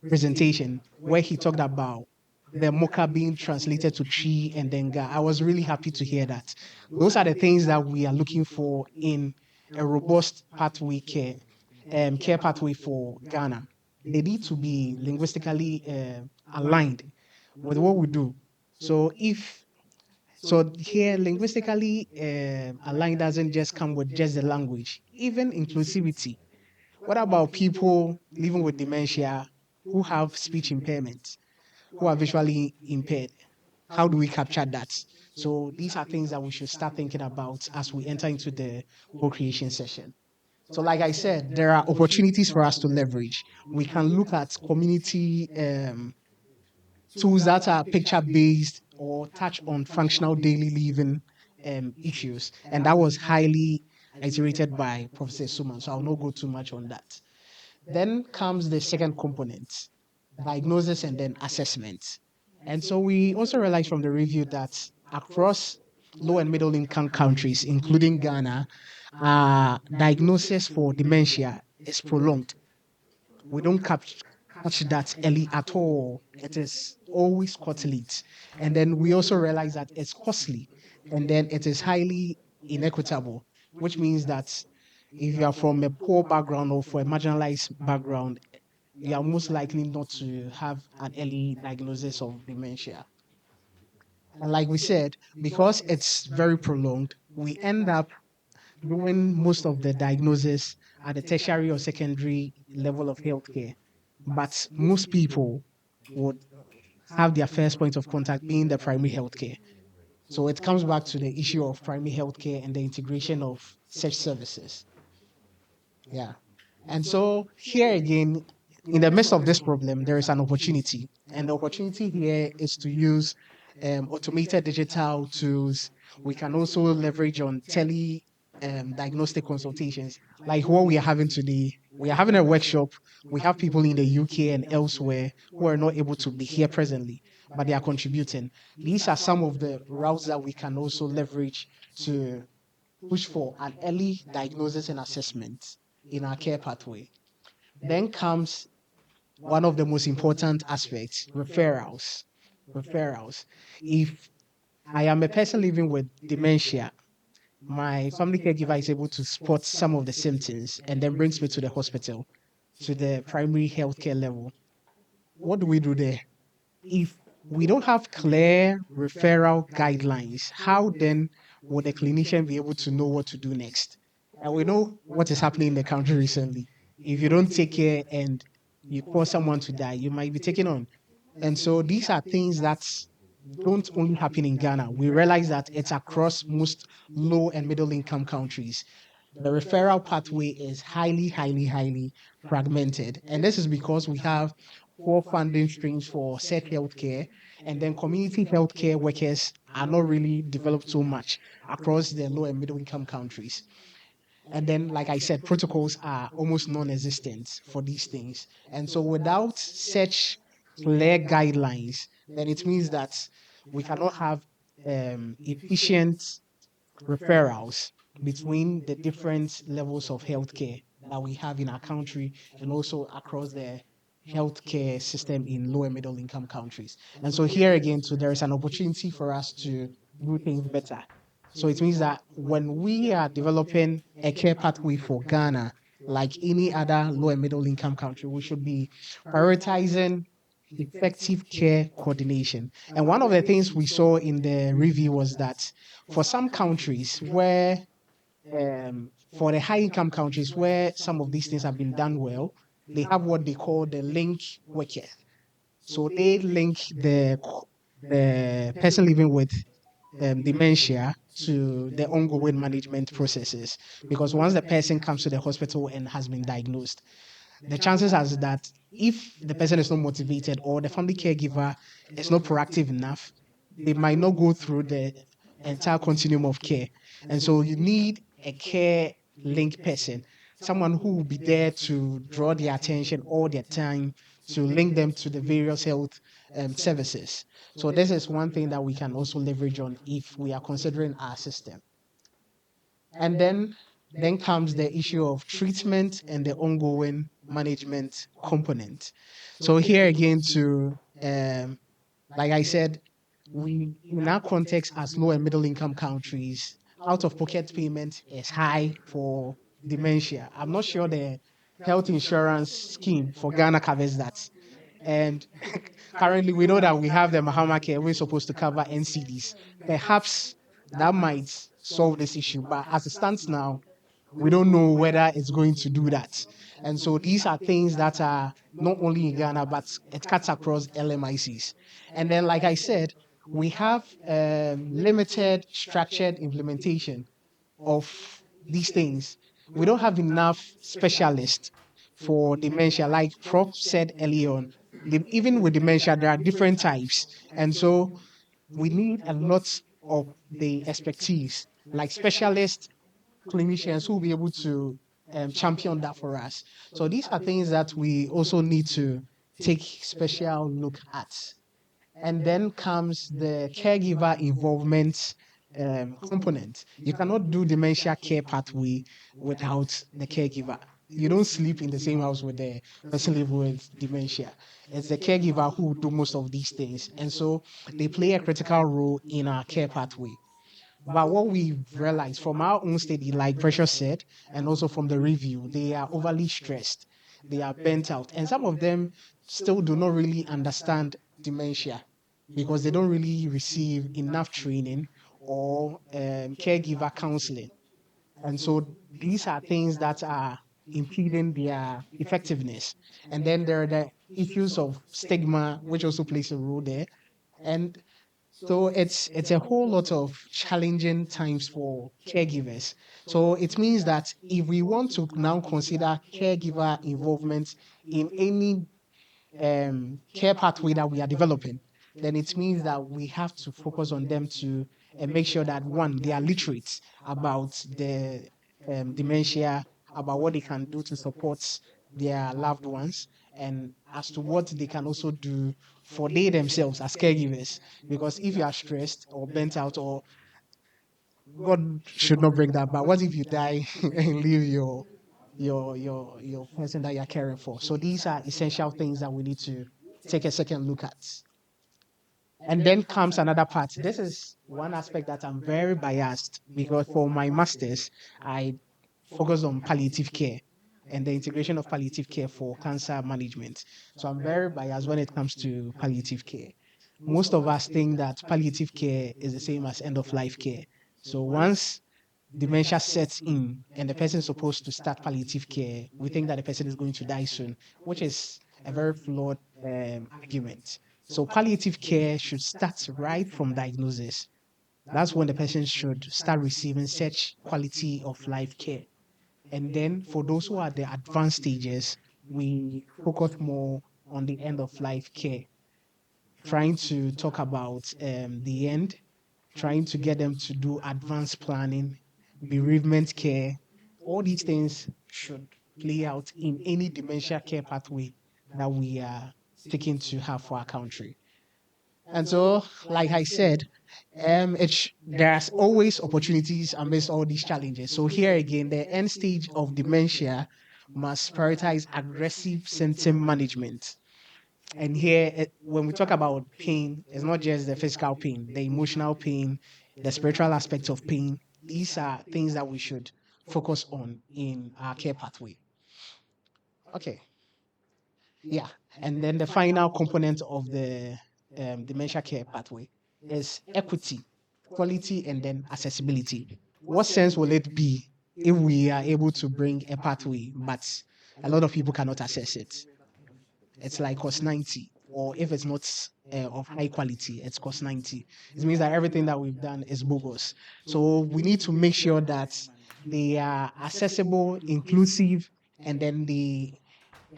presentation, where he talked about the Mocha being translated to Chi and Denga. I was really happy to hear that. Those are the things that we are looking for in a robust pathway care pathway for Ghana. they need to be linguistically aligned with what we do. So if so here linguistically aligned doesn't just come with just the language, even inclusivity. What about people living with dementia who have speech impairment, who are visually impaired? How do we capture that? So these are things that we should start thinking about as we enter into the co-creation session. So, like I said, there are opportunities for us to leverage. We can look at community tools that are picture based or touch on functional daily living issues. And that was highly iterated by Professor Suman. So, I'll not go too much on that. Then comes the second component, diagnosis and then assessment. And so we also realized from the review that across low and middle income countries, including Ghana, diagnosis for dementia is prolonged. We don't catch that early at all. It is always quite late. And then we also realize that it's costly and then it is highly inequitable, which means that if you are from a poor background or for a marginalized background, you are most likely not to have an early diagnosis of dementia. And like we said, because it's very prolonged, we end up doing most of the diagnosis at the tertiary or secondary level of healthcare. But most people would have their first point of contact being the primary healthcare. So it comes back to the issue of primary healthcare and the integration of such services. Yeah. And so here again, in the midst of this problem, there is an opportunity. And the opportunity here is to use automated digital tools. We can also leverage on tele diagnostic consultations, like what we are having today. We are having a workshop. We have people in the UK and elsewhere who are not able to be here presently, but they are contributing. These are some of the routes that we can also leverage to push for an early diagnosis and assessment in our care pathway. Then comes one of the most important aspects, referrals. Referrals. If I am a person living with dementia, my family caregiver is able to spot some of the symptoms and then brings me to the hospital, to the primary healthcare level. What do we do there? If we don't have clear referral guidelines, how then would a clinician be able to know what to do next? And we know what is happening in the country recently. If you don't take care and you cause someone to die, you might be taken on. And so these are things that don't only happen in Ghana. We realize that it's across most low and middle income countries. The referral pathway is highly, highly, highly fragmented. And this is because we have poor funding streams for said healthcare, and then community healthcare workers are not really developed so much across the low and middle income countries. And then, like I said, protocols are almost non existent for these things. And so, without such clear guidelines, then it means that we cannot have efficient referrals between the different levels of healthcare that we have in our country and also across the healthcare system in low and middle income countries. And so here again, too, there is an opportunity for us to do things better. So it means that when we are developing a care pathway for Ghana, like any other low and middle income country, we should be prioritizing effective care coordination. And one of the things we saw in the review was that for some countries where, for the high income countries where some of these things have been done well, they have what they call the link worker. So they link the person living with dementia to the ongoing management processes. Because once the person comes to the hospital and has been diagnosed, the chances are that if the person is not motivated or the family caregiver is not proactive enough, they might not go through the entire continuum of care. And so you need a care link person, someone who will be there to draw their attention all their time, to link them to the various health services. So this is one thing that we can also leverage on if we are considering our system. And then comes the issue of treatment and the ongoing management component. So here again, to like I said, we in our context as low and middle income countries, out of pocket payment is high for dementia. I'm not sure the health insurance scheme for Ghana covers that. And currently, we know that we have the Mahama Care, we're supposed to cover NCDs. Perhaps that might solve this issue, but as it stands now, we don't know whether it's going to do that. And so these are things that are not only in Ghana, but it cuts across LMICs. And then, like I said, we have limited structured implementation of these things. We don't have enough specialists for dementia. Like Prof said earlier on, even with dementia, there are different types. And so we need a lot of the expertise, like specialists, clinicians who will be able to champion that for us. So these are things that we also need to take special look at. And then comes the caregiver involvement component. You cannot do dementia care pathway without the caregiver. You don't sleep in the same house with the person living with dementia. It's the caregiver who do most of these things. And so they play a critical role in our care pathway. But what we've realized from our own study, like Precious said, and also from the review, they are overly stressed. They are burnt out. And some of them still do not really understand dementia because they don't really receive enough training or caregiver counseling. And so these are things that are impeding their effectiveness. And then there are the issues of stigma, which also plays a role there. And so it's a whole lot of challenging times for caregivers. So it means that if we want to now consider caregiver involvement in any care pathway that we are developing, then it means that we have to focus on them to make sure that one, they are literate about the dementia, about what they can do to support their loved ones, and as to what they can also do for they themselves as caregivers. Because if you are stressed or burnt out, or God should not bring that, but what if you die and leave your person that you're caring for? So these are essential things that we need to take a second look at. And then comes another part. This is one aspect that I'm very biased because for my master's, I focus on palliative care and the integration of palliative care for cancer management. So I'm very biased when it comes to palliative care. Most of us think that palliative care is the same as end of life care. So once dementia sets in and the person is supposed to start palliative care, we think that the person is going to die soon, which is a very flawed argument. So palliative care should start right from diagnosis. That's when the person should start receiving such quality of life care. And then for those who are the advanced stages, we focus more on the end of life care, trying to talk about the end, trying to get them to do advanced planning, bereavement care. All these things should play out in any dementia care pathway that we are seeking to have for our country. And so, like I said, there's always opportunities amidst all these challenges. So here again, the end stage of dementia must prioritize aggressive symptom management. And here, when we talk about pain, it's not just the physical pain, the emotional pain, the spiritual aspects of pain. These are things that we should focus on in our care pathway. Okay. Yeah. And then the final component of the dementia care pathway is equity, quality, and then accessibility. What sense will it be if we are able to bring a pathway, but a lot of people cannot access it? It's like cost 90, or if it's not of high quality, it's cost 90. It means that everything that we've done is bogus. So we need to make sure that they are accessible, inclusive, and then the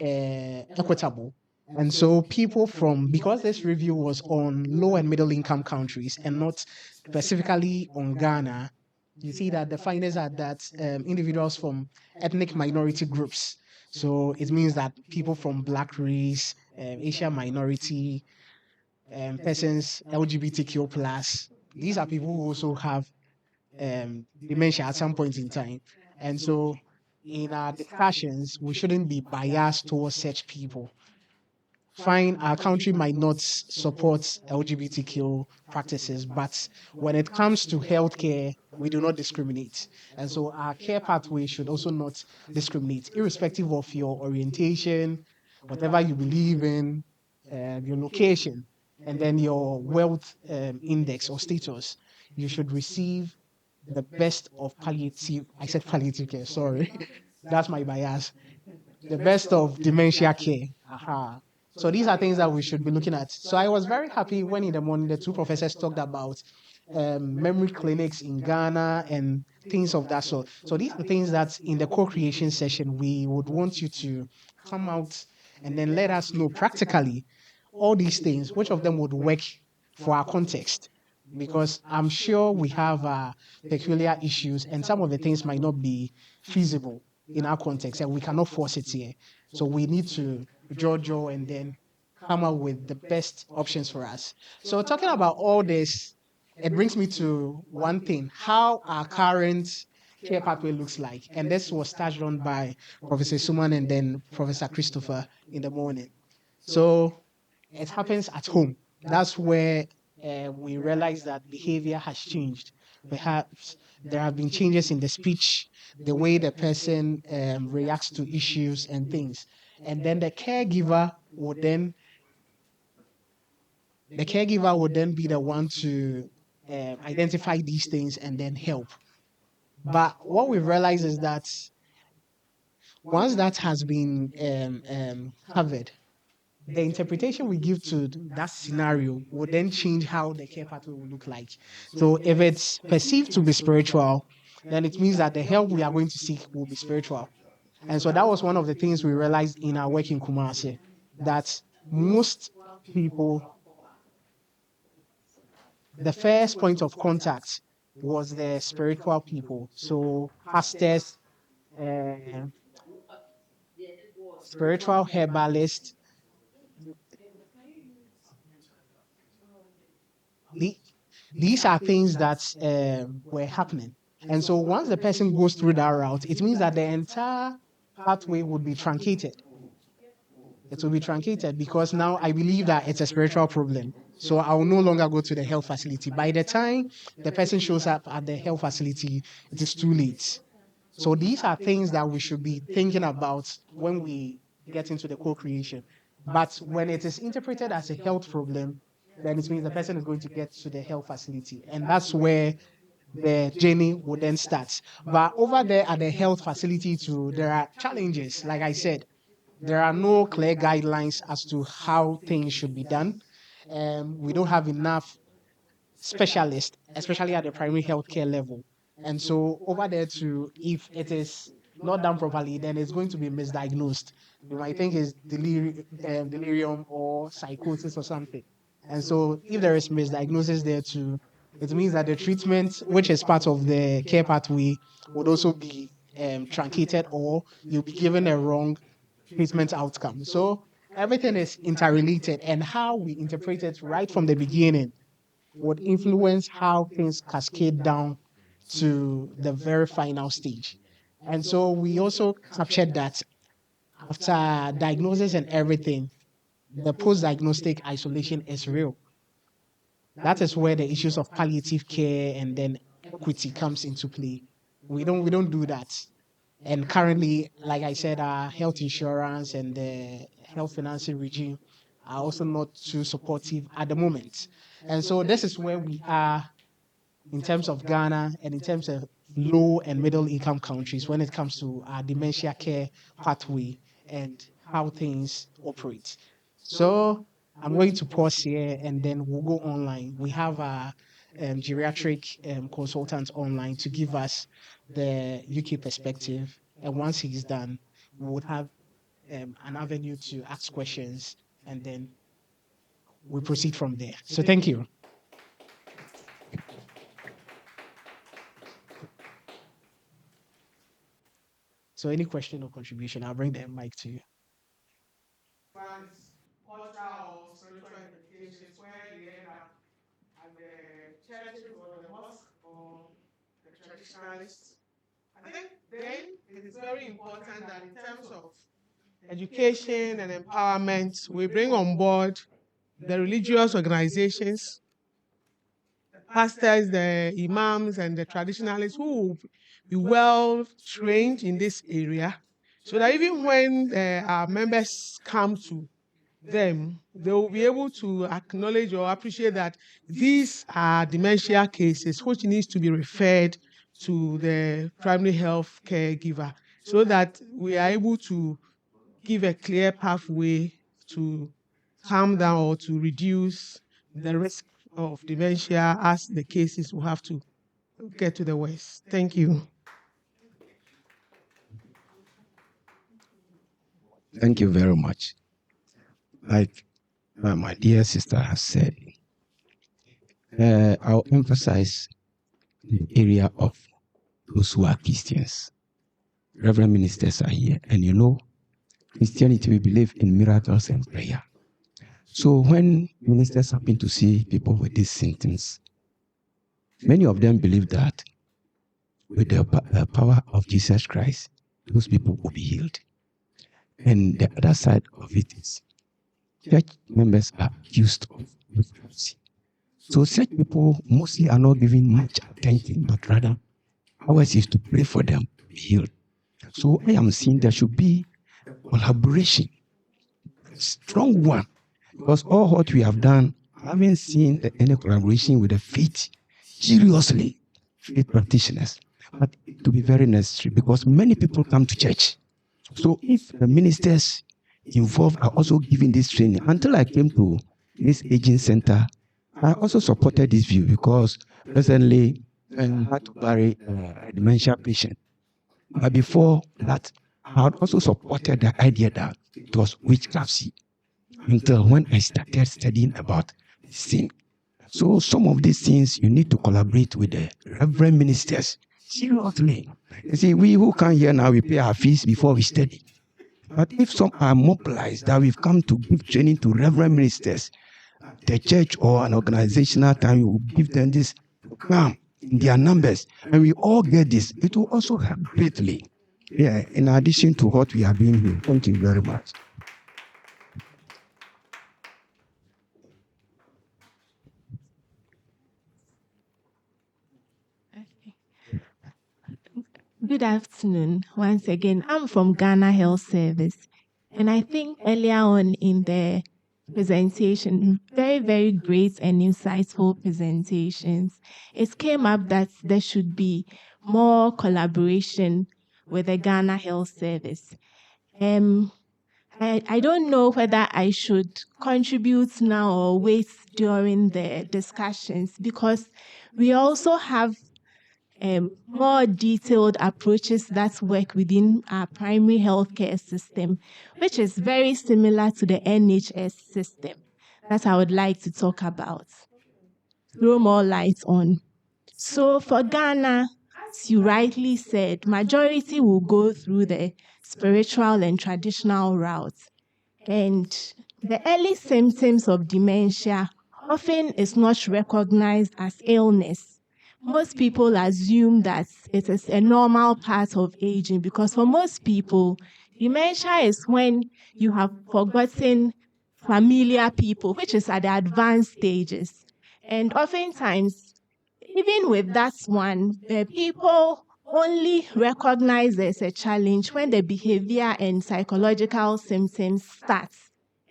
equitable. And so people from, because this review was on low and middle income countries and not specifically on Ghana, you see that the findings are that individuals from ethnic minority groups. So it means that people from Black race, Asian minority, persons, LGBTQ plus, these are people who also have dementia at some point in time. And so in our discussions, we shouldn't be biased towards such people. fine, our country might not support LGBTQ practices, but when it comes to healthcare, we do not discriminate. And so our care pathway should also not discriminate, irrespective of your orientation, whatever you believe in, your location, and then your wealth index or status. You should receive the best of palliative. I said palliative care, sorry. That's my bias. The best of dementia care. Aha. So these are things that we should be looking at. So I was very happy when in the morning the two professors talked about memory clinics in Ghana and things of that sort. So these are things that in the co-creation session we would want you to come out and then let us know practically all these things, which of them would work for our context. Because I'm sure we have peculiar issues and some of the things might not be feasible in our context and we cannot force it here. So we need to draw and then come up with the best options for us. So talking about all this, it brings me to one thing, how our current care pathway looks like. And this was touched on by Professor Suman and then Professor Christopher in the morning. So it happens at home. That's where we realize that behavior has changed. Perhaps there have been changes in the speech, the way the person reacts to issues and things. And then the caregiver would then be the one to identify these things and then help. But what we've realized is that once that has been covered, the interpretation we give to that scenario will then change how the care pathway will look like. So if it's perceived to be spiritual, then it means that the help we are going to seek will be spiritual. And so that was one of the things we realized in our work in Kumasi, that most people, the first point of contact was the spiritual people. So pastors, uh, spiritual herbalists, the, these are things that were happening. And so once the person goes through that route, it means that the entire pathway would be truncated. It will be truncated because now I believe that it's a spiritual problem. So I will no longer go to the health facility. By the time the person shows up at the health facility, it is too late. So these are things that we should be thinking about when we get into the co-creation. But when it is interpreted as a health problem, then it means the person is going to get to the health facility. And that's where the journey would then start. But over there at the health facility too, there are challenges. Like I said, there are no clear guidelines as to how things should be done. We don't have enough specialists, especially at the primary healthcare level. And so over there too, if it is not done properly, then it's going to be misdiagnosed. You might think it's delirium or psychosis or something. And so if there is misdiagnosis there too, it means that the treatment, which is part of the care pathway, would also be truncated or you'll be given a wrong treatment outcome. So everything is interrelated, and how we interpret it right from the beginning would influence how things cascade down to the very final stage. And so we also captured that after diagnosis and everything, the post-diagnostic isolation is real. That is where the issues of palliative care and then equity comes into play. We don't do that. And currently, like I said, our health insurance and the health financing regime are also not too supportive at the moment. And so this is where we are in terms of Ghana and in terms of low and middle income countries when it comes to our dementia care pathway and how things operate. So I'm going to pause here and then we'll go online. We have our geriatric consultant online to give us the UK perspective. And once he's done, we would have an avenue to ask questions and then we proceed from there. So thank you. So any question or contribution, I'll bring the mic to you. Cultural or spiritual interpretations where you end up at the churches or the mosque or the traditionalists. I think then it is very important that in terms of education and empowerment, we bring on board the religious organizations, pastors, the imams, and the traditionalists who will be well trained in this area, so that even when our members come to them, they will be able to acknowledge or appreciate that these are dementia cases which needs to be referred to the primary health caregiver, so that we are able to give a clear pathway to calm down or to reduce the risk of dementia as the cases will have to get to the West. Thank you. Thank you very much. Like my dear sister has said, I'll emphasize the area of those who are Christians. Reverend ministers are here, and you know, Christianity, we believe in miracles and prayer. So when ministers happen to see people with these symptoms, many of them believe that with the power of Jesus Christ, those people will be healed. And the other side of it is church members are accused of epilepsy. So such people mostly are not giving much attention, but rather ours is to pray for them to be healed. So I am seeing there should be collaboration, a strong one, because all what we have done, I haven't seen any collaboration with the faith, seriously, faith practitioners. But it will be very necessary because many people come to church. So if the ministers involved are also giving this training, until I came to this aging center, I also supported this view because presently I had to bury a dementia patient. But before that, I had also supported the idea that it was witchcraft until when I started studying about this thing. So some of these things you need to collaborate with the reverend ministers. Seriously. You see, we who come here now, we pay our fees before we study. But if some are mobilized that we've come to give training to reverend ministers, the church or an organizational time will give them this to come in their numbers, and we all get this, it will also help greatly. Yeah, in addition to what we are doing here. Thank you very much. Good afternoon. Once again, I'm from Ghana Health Service. And I think earlier on in the presentation, very, very great and insightful presentations, it came up that there should be more collaboration with the Ghana Health Service. I don't know whether I should contribute now or wait during the discussions, because we also have more detailed approaches that work within our primary healthcare system, which is very similar to the NHS system that I would like to talk about, throw more light on. So for Ghana, as you rightly said, majority will go through the spiritual and traditional routes. And the early symptoms of dementia often is not recognized as illness. Most people assume that it is a normal part of aging, because for most people, dementia is when you have forgotten familiar people, which is at the advanced stages. And oftentimes, even with that one, people only recognize there's a challenge when the behavior and psychological symptoms start.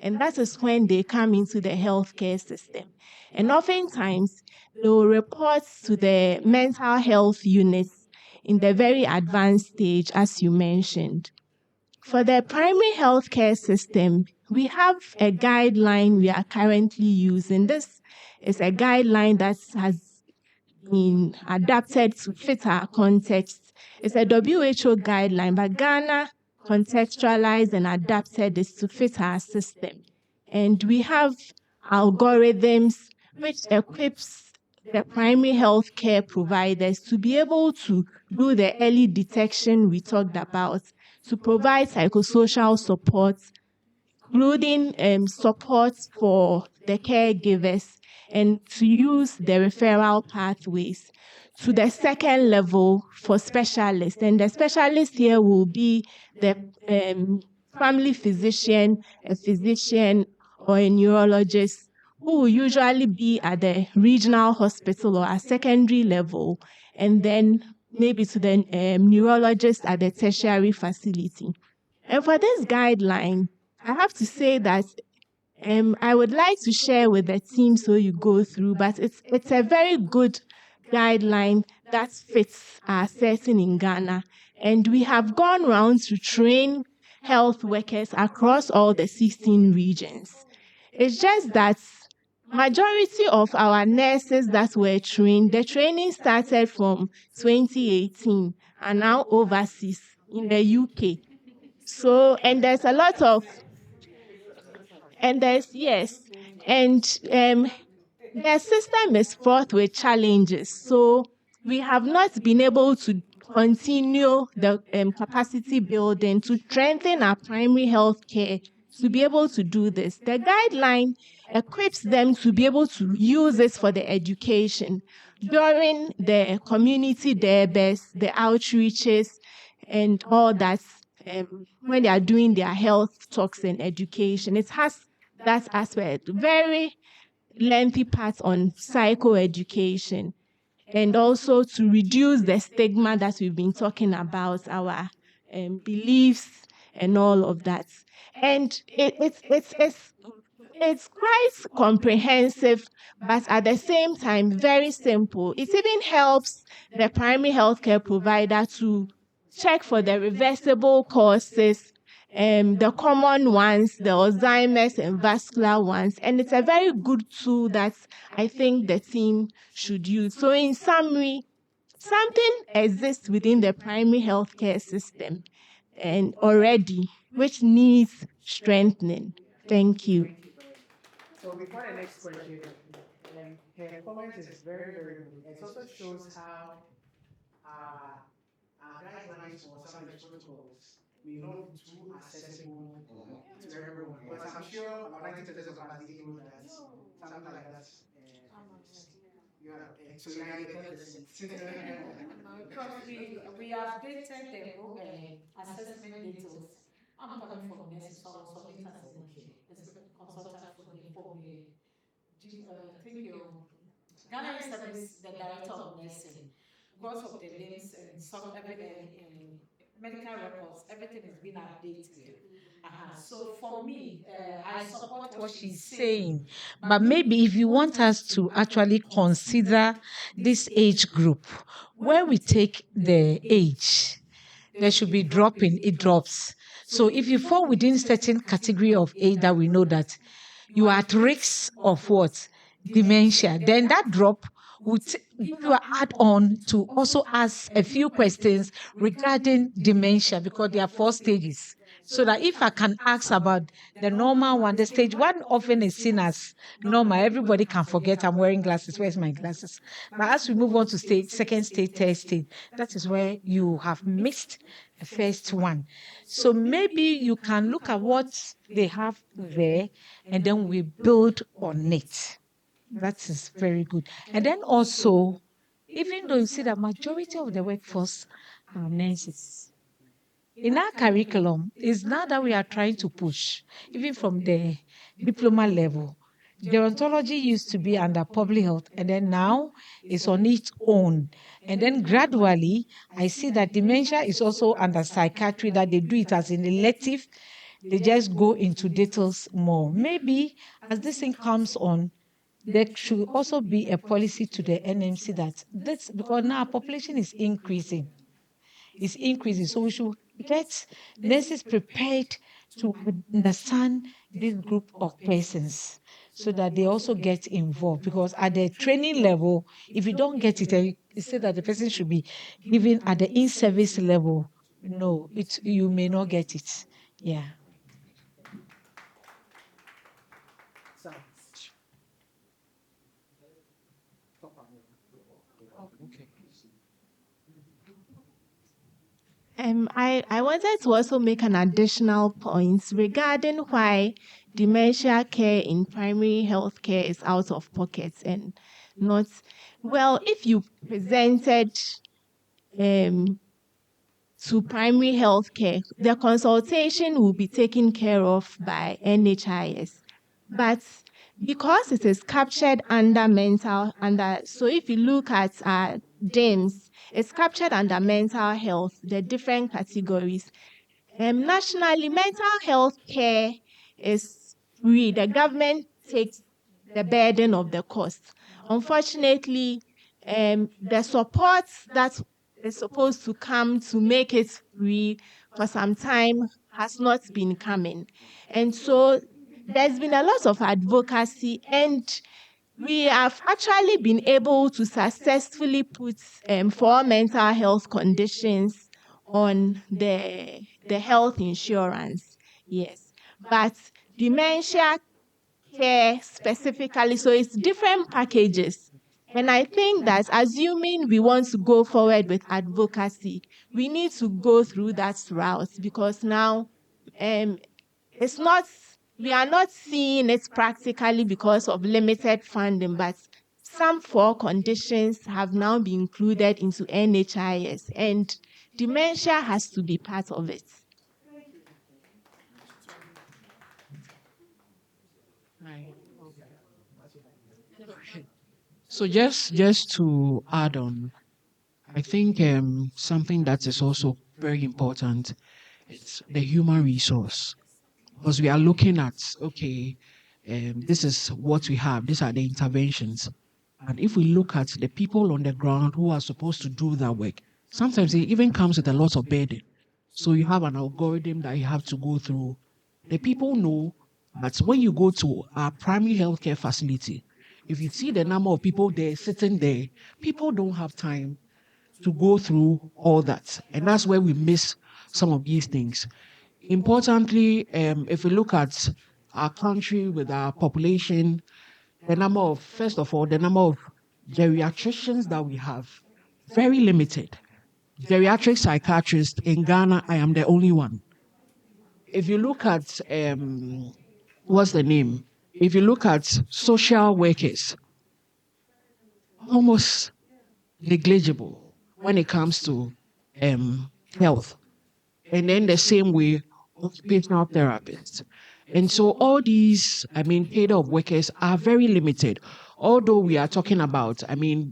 And that is when they come into the healthcare system. And oftentimes, they will report to the mental health units in the very advanced stage, as you mentioned. For the primary healthcare system, we have a guideline we are currently using. This is a guideline that has been adapted to fit our context. It's a WHO guideline, but Ghana contextualized and adapted this to fit our system. And we have algorithms which equips the primary health care providers to be able to do the early detection we talked about, to provide psychosocial support, including support for the caregivers, and to use the referral pathways to the second level for specialists. And the specialist here will be the family physician, a physician, or a neurologist who will usually be at the regional hospital or a secondary level, and then maybe to the neurologist at the tertiary facility. And for this guideline, I have to say that I would like to share with the team so you go through, but it's a very good guideline that fits our setting in Ghana. And we have gone around to train health workers across all the 16 regions. It's just that majority of our nurses that were trained, the training started from 2018 and now overseas in the UK. So, and there's a lot of, and there's, yes, and the system is fraught with challenges. So we have not been able to continue the capacity building to strengthen our primary health care to be able to do this. The guideline equips them to be able to use this for the education during the community debates, the outreaches, and all that. When they are doing their health talks and education, it has that aspect. Very lengthy part on psychoeducation, and also to reduce the stigma that we've been talking about, our beliefs and all of that. And it's quite comprehensive, but at the same time, very simple. It even helps the primary healthcare provider to check for the reversible causes, the common ones, the Alzheimer's and vascular ones. And it's a very good tool that I think the team should use. So in summary, something exists within the primary healthcare system and already, which needs strengthening. Thank you. So before the next question, her comment is very, very good. It also shows how our guidelines for some of the protocols may not be too accessible to everyone. But I'm sure about 90% of us didn't know that something like that. You are, so you are 10%. Because we updated the assessment details. I'm coming from nursing, so I was on it as a consultant for Ghana Service, the director of nursing. Because of the names and medical records, everything is being updated. So for me, I support what she's saying. But maybe if you want us to actually consider this age group, where we take the age, there should be dropping, it drops. So if you fall within certain category of age that we know that you are at risk of what? Dementia. Then that drop would give you an add-on to also ask a few questions regarding dementia, because there are 4 stages. So that if I can ask about the normal one, the stage 1 often is seen as normal. Everybody can forget I'm wearing glasses. Where's my glasses? But as we move on to stage, 2nd stage, 3rd stage, that is where you have missed the first one. So maybe you can look at what they have there and then we build on it. That is very good. And then also, even though you see the majority of the workforce are nurses, in our curriculum, is now that we are trying to push, even from the diploma level. Gerontology used to be under public health, and then now it's on its own. And then gradually, I see that dementia is also under psychiatry, that they do it as an elective. They just go into details more. Maybe as this thing comes on, there should also be a policy to the NMC that this, because now our population is increasing. It's increasing. So we should get nurses prepared to understand this group of persons so that they also get involved. Because at the training level, if you don't get it, you say that the person should be given at the in-service level. No, you may not get it. Yeah. I wanted to also make an additional point regarding why dementia care in primary health care is out of pocket and not, well, if you presented to primary health care, the consultation will be taken care of by NHIS. But because it is captured so if you look at DIMS, it's captured under mental health, the different categories. Nationally, mental health care is free. The government takes the burden of the cost. Unfortunately, the support that is supposed to come to make it free for some time has not been coming. And so there's been a lot of advocacy, and we have actually been able to successfully put 4 mental health conditions on the health insurance. Yes. But dementia care specifically, so it's different packages. And I think that assuming we want to go forward with advocacy, we need to go through that route, because now it's not, we are not seeing it practically because of limited funding, but some 4 conditions have now been included into NHIS, and dementia has to be part of it. So just to add on, I think something that is also very important is the human resource, because we are looking at, okay, this is what we have, these are the interventions. And if we look at the people on the ground who are supposed to do that work, sometimes it even comes with a lot of burden. So you have an algorithm that you have to go through. The people know that when you go to a primary healthcare facility, if you see the number of people there sitting there, people don't have time to go through all that. And that's where we miss some of these things. Importantly, if we look at our country with our population, first of all, the number of geriatricians that we have, very limited. Geriatric psychiatrists in Ghana, I am the only one. If you look at, what's the name? If you look at social workers, almost negligible when it comes to health. And then the same way, occupational therapists. And so all these, cadre of workers are very limited. Although we are talking about,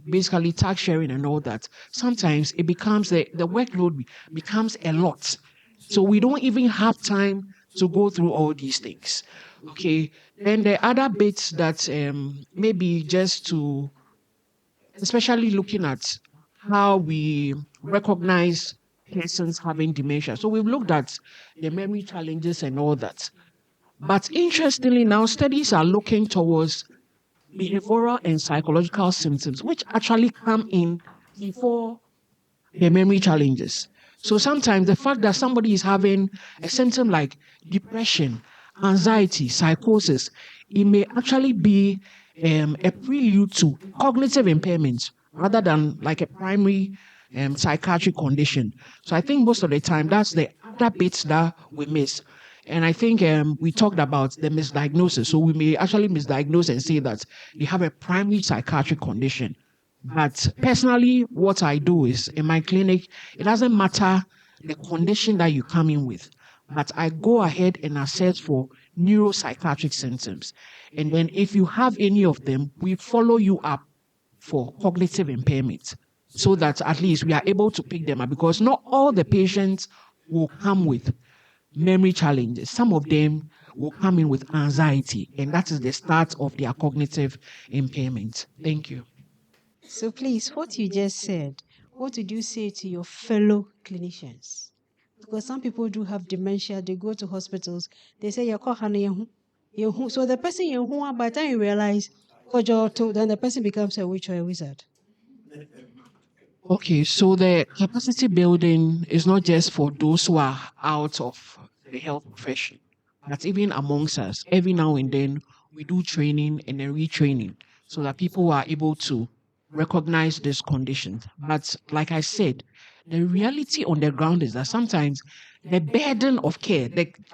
basically tax sharing and all that, sometimes it becomes, the workload becomes a lot. So we don't even have time to go through all these things. Okay. Then the other bits that maybe just to, especially looking at how we recognize persons having dementia. So we've looked at the memory challenges and all that. But interestingly, now studies are looking towards behavioral and psychological symptoms, which actually come in before the memory challenges. So sometimes the fact that somebody is having a symptom like depression, anxiety, psychosis, it may actually be a prelude to cognitive impairment rather than like a primary psychiatric condition. So I think most of the time that's the other bits that we miss. And I think we talked about the misdiagnosis. So we may actually misdiagnose and say that they have a primary psychiatric condition. But personally, what I do is in my clinic, it doesn't matter the condition that you come in with, but I go ahead and assess for neuropsychiatric symptoms. And then if you have any of them, we follow you up for cognitive impairment so that at least we are able to pick them up, because not all the patients will come with memory challenges. Some of them will come in with anxiety, and that is the start of their cognitive impairment. Thank you. So please, what you just said, what would you say to your fellow clinicians? Because some people do have dementia, they go to hospitals, they say, so the person, by the time you realize, then the person becomes a witch or a wizard. Okay, so the capacity building is not just for those who are out of the health profession, but even amongst us. Every now and then, we do training and then retraining so that people are able to recognize this condition. But like I said, the reality on the ground is that sometimes the burden of care,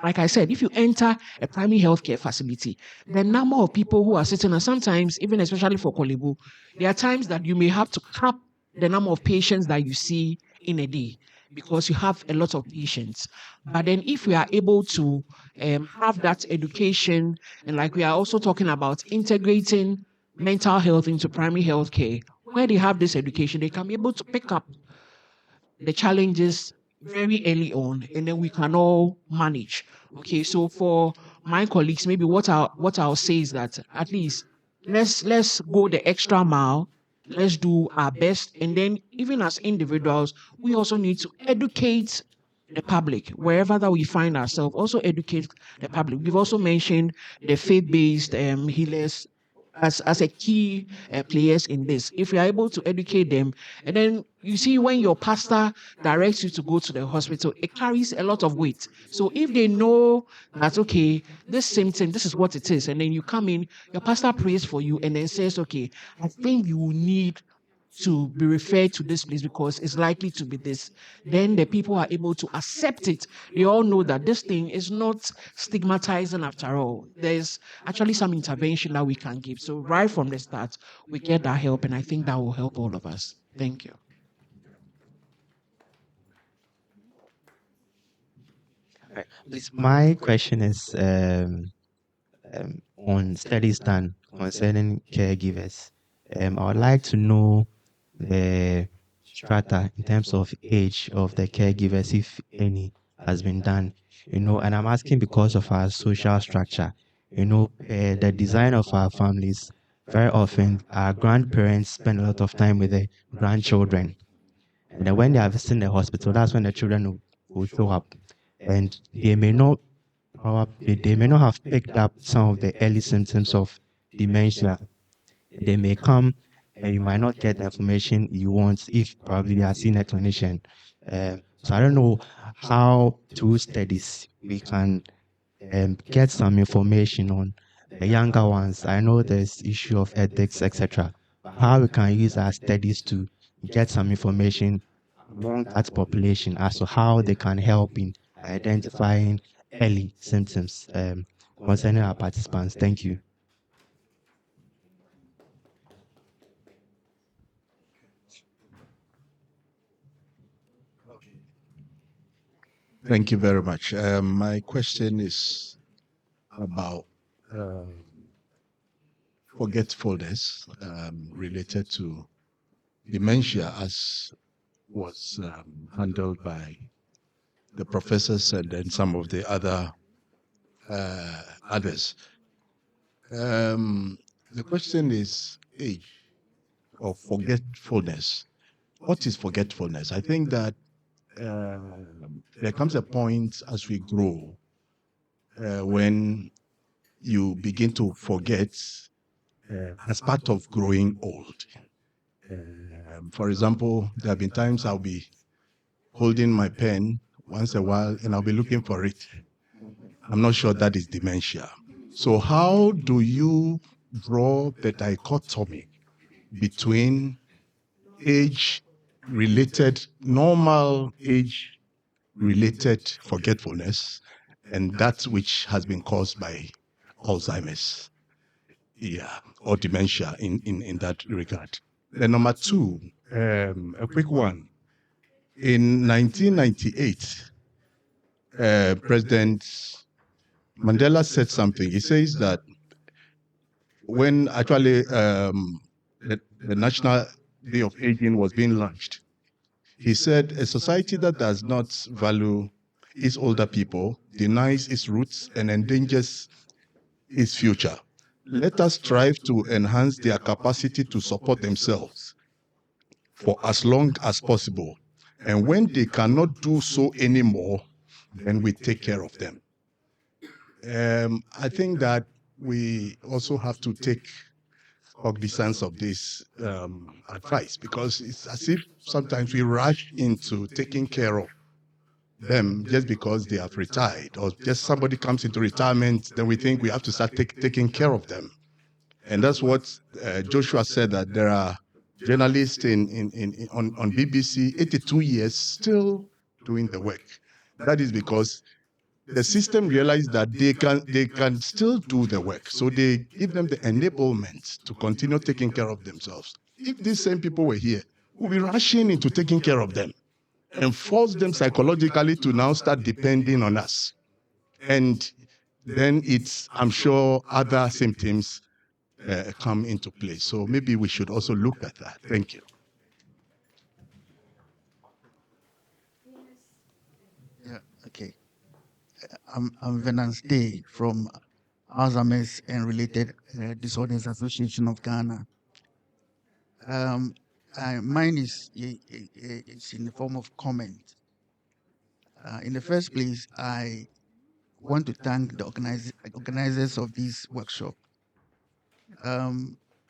like I said, if you enter a primary healthcare facility, the number of people who are sitting, and sometimes, even especially for Kolebu, there are times that you may have to cap the number of patients that you see in a day. because you have a lot of patients. But then if we are able to have that education, and like we are also talking about integrating mental health into primary health care, where they have this education, they can be able to pick up the challenges very early on, and then we can all manage. Okay, so for my colleagues, maybe what I'll say is that at least let's go the extra mile. Let's do our best, and then even as individuals, we also need to educate the public wherever that we find ourselves. Also educate the public. We've also mentioned the faith-based healers as a key players in this. If you are able to educate them, and then you see when your pastor directs you to go to the hospital, it carries a lot of weight. So if they know that, okay, this symptom, this is what it is, and then you come in, your pastor prays for you and then says, okay, I think you will need to be referred to this place because it's likely to be this, then the people are able to accept it. They all know that this thing is not stigmatizing after all. There's actually some intervention that we can give. So right from the start, we get that help, and I think that will help all of us. Thank you. Please, my question is on studies done concerning caregivers. I would like to know the strata in terms of age of the caregivers, if any, has been done. And I'm asking because of our social structure. The design of our families, very often our grandparents spend a lot of time with the grandchildren. And then when they are visiting the hospital, that's when the children will show up. And they may not have picked up some of the early symptoms of dementia. They may come and you might not get the information you want if probably they are seeing a clinician. So I don't know how through studies we can get some information on the younger ones. I know there's issue of ethics, etc. How we can use our studies to get some information among that population as to how they can help in identifying early symptoms concerning our participants. Thank you. Thank you very much. My question is about forgetfulness related to dementia, as was handled by the professors and then some of the other others. The question is age of forgetfulness. What is forgetfulness? I think that there comes a point as we grow when you begin to forget as part of growing old. For example, there have been times I'll be holding my pen once a while and I'll be looking for it. I'm not sure that is dementia. So how do you draw the dichotomy between age-related, normal age-related forgetfulness and that which has been caused by Alzheimer's, or dementia in that regard? Then number two, a quick one. In 1998, President Mandela said something. He says that when actually the National Day of Aging was being launched, he said a society that does not value its older people denies its roots and endangers its future. Let us strive to enhance their capacity to support themselves for as long as possible. And when they cannot do so anymore, then we take care of them. I think that we also have to take cognizance of this advice, because it's as if sometimes we rush into taking care of them just because they have retired, or just somebody comes into retirement, then we think we have to start taking care of them. And that's what Joshua said, that there are journalists on BBC, 82 years, still doing the work. That is because the system realized that they can still do the work. So they give them the enablement to continue taking care of themselves. If these same people were here, we'll be rushing into taking care of them. and force them psychologically to now start depending on us. And then I'm sure other symptoms come into play. So maybe we should also look at that. Thank you. Yeah, okay. I'm Venance Day from Alzheimer's and Related Disorders Association of Ghana. Mine is it's in the form of comment. In the first place, I want to thank the organizers of this workshop.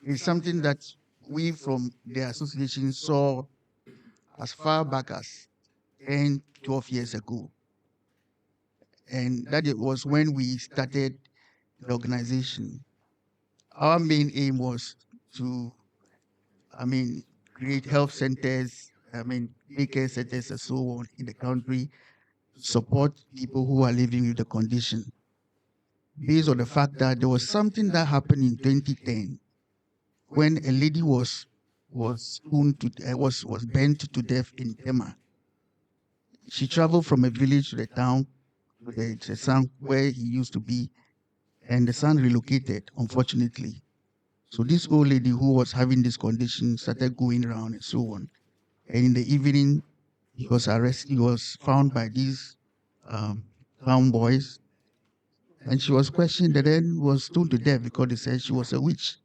It's something that we from the association saw as far back as 10, 12 years ago. And that it was when we started the organization. Our main aim was to, create health centers, daycare centers and so on in the country, support people who are living with the condition. Based on the fact that there was something that happened in 2010 when a lady was burned to death in Tema. She traveled from a village to the town, to the son where he used to be, and the son relocated, unfortunately. So this old lady who was having this condition started going around and so on. And in the evening, he was arrested. He was found by these town boys, and she was questioned and then was stoned to death because they said she was a witch.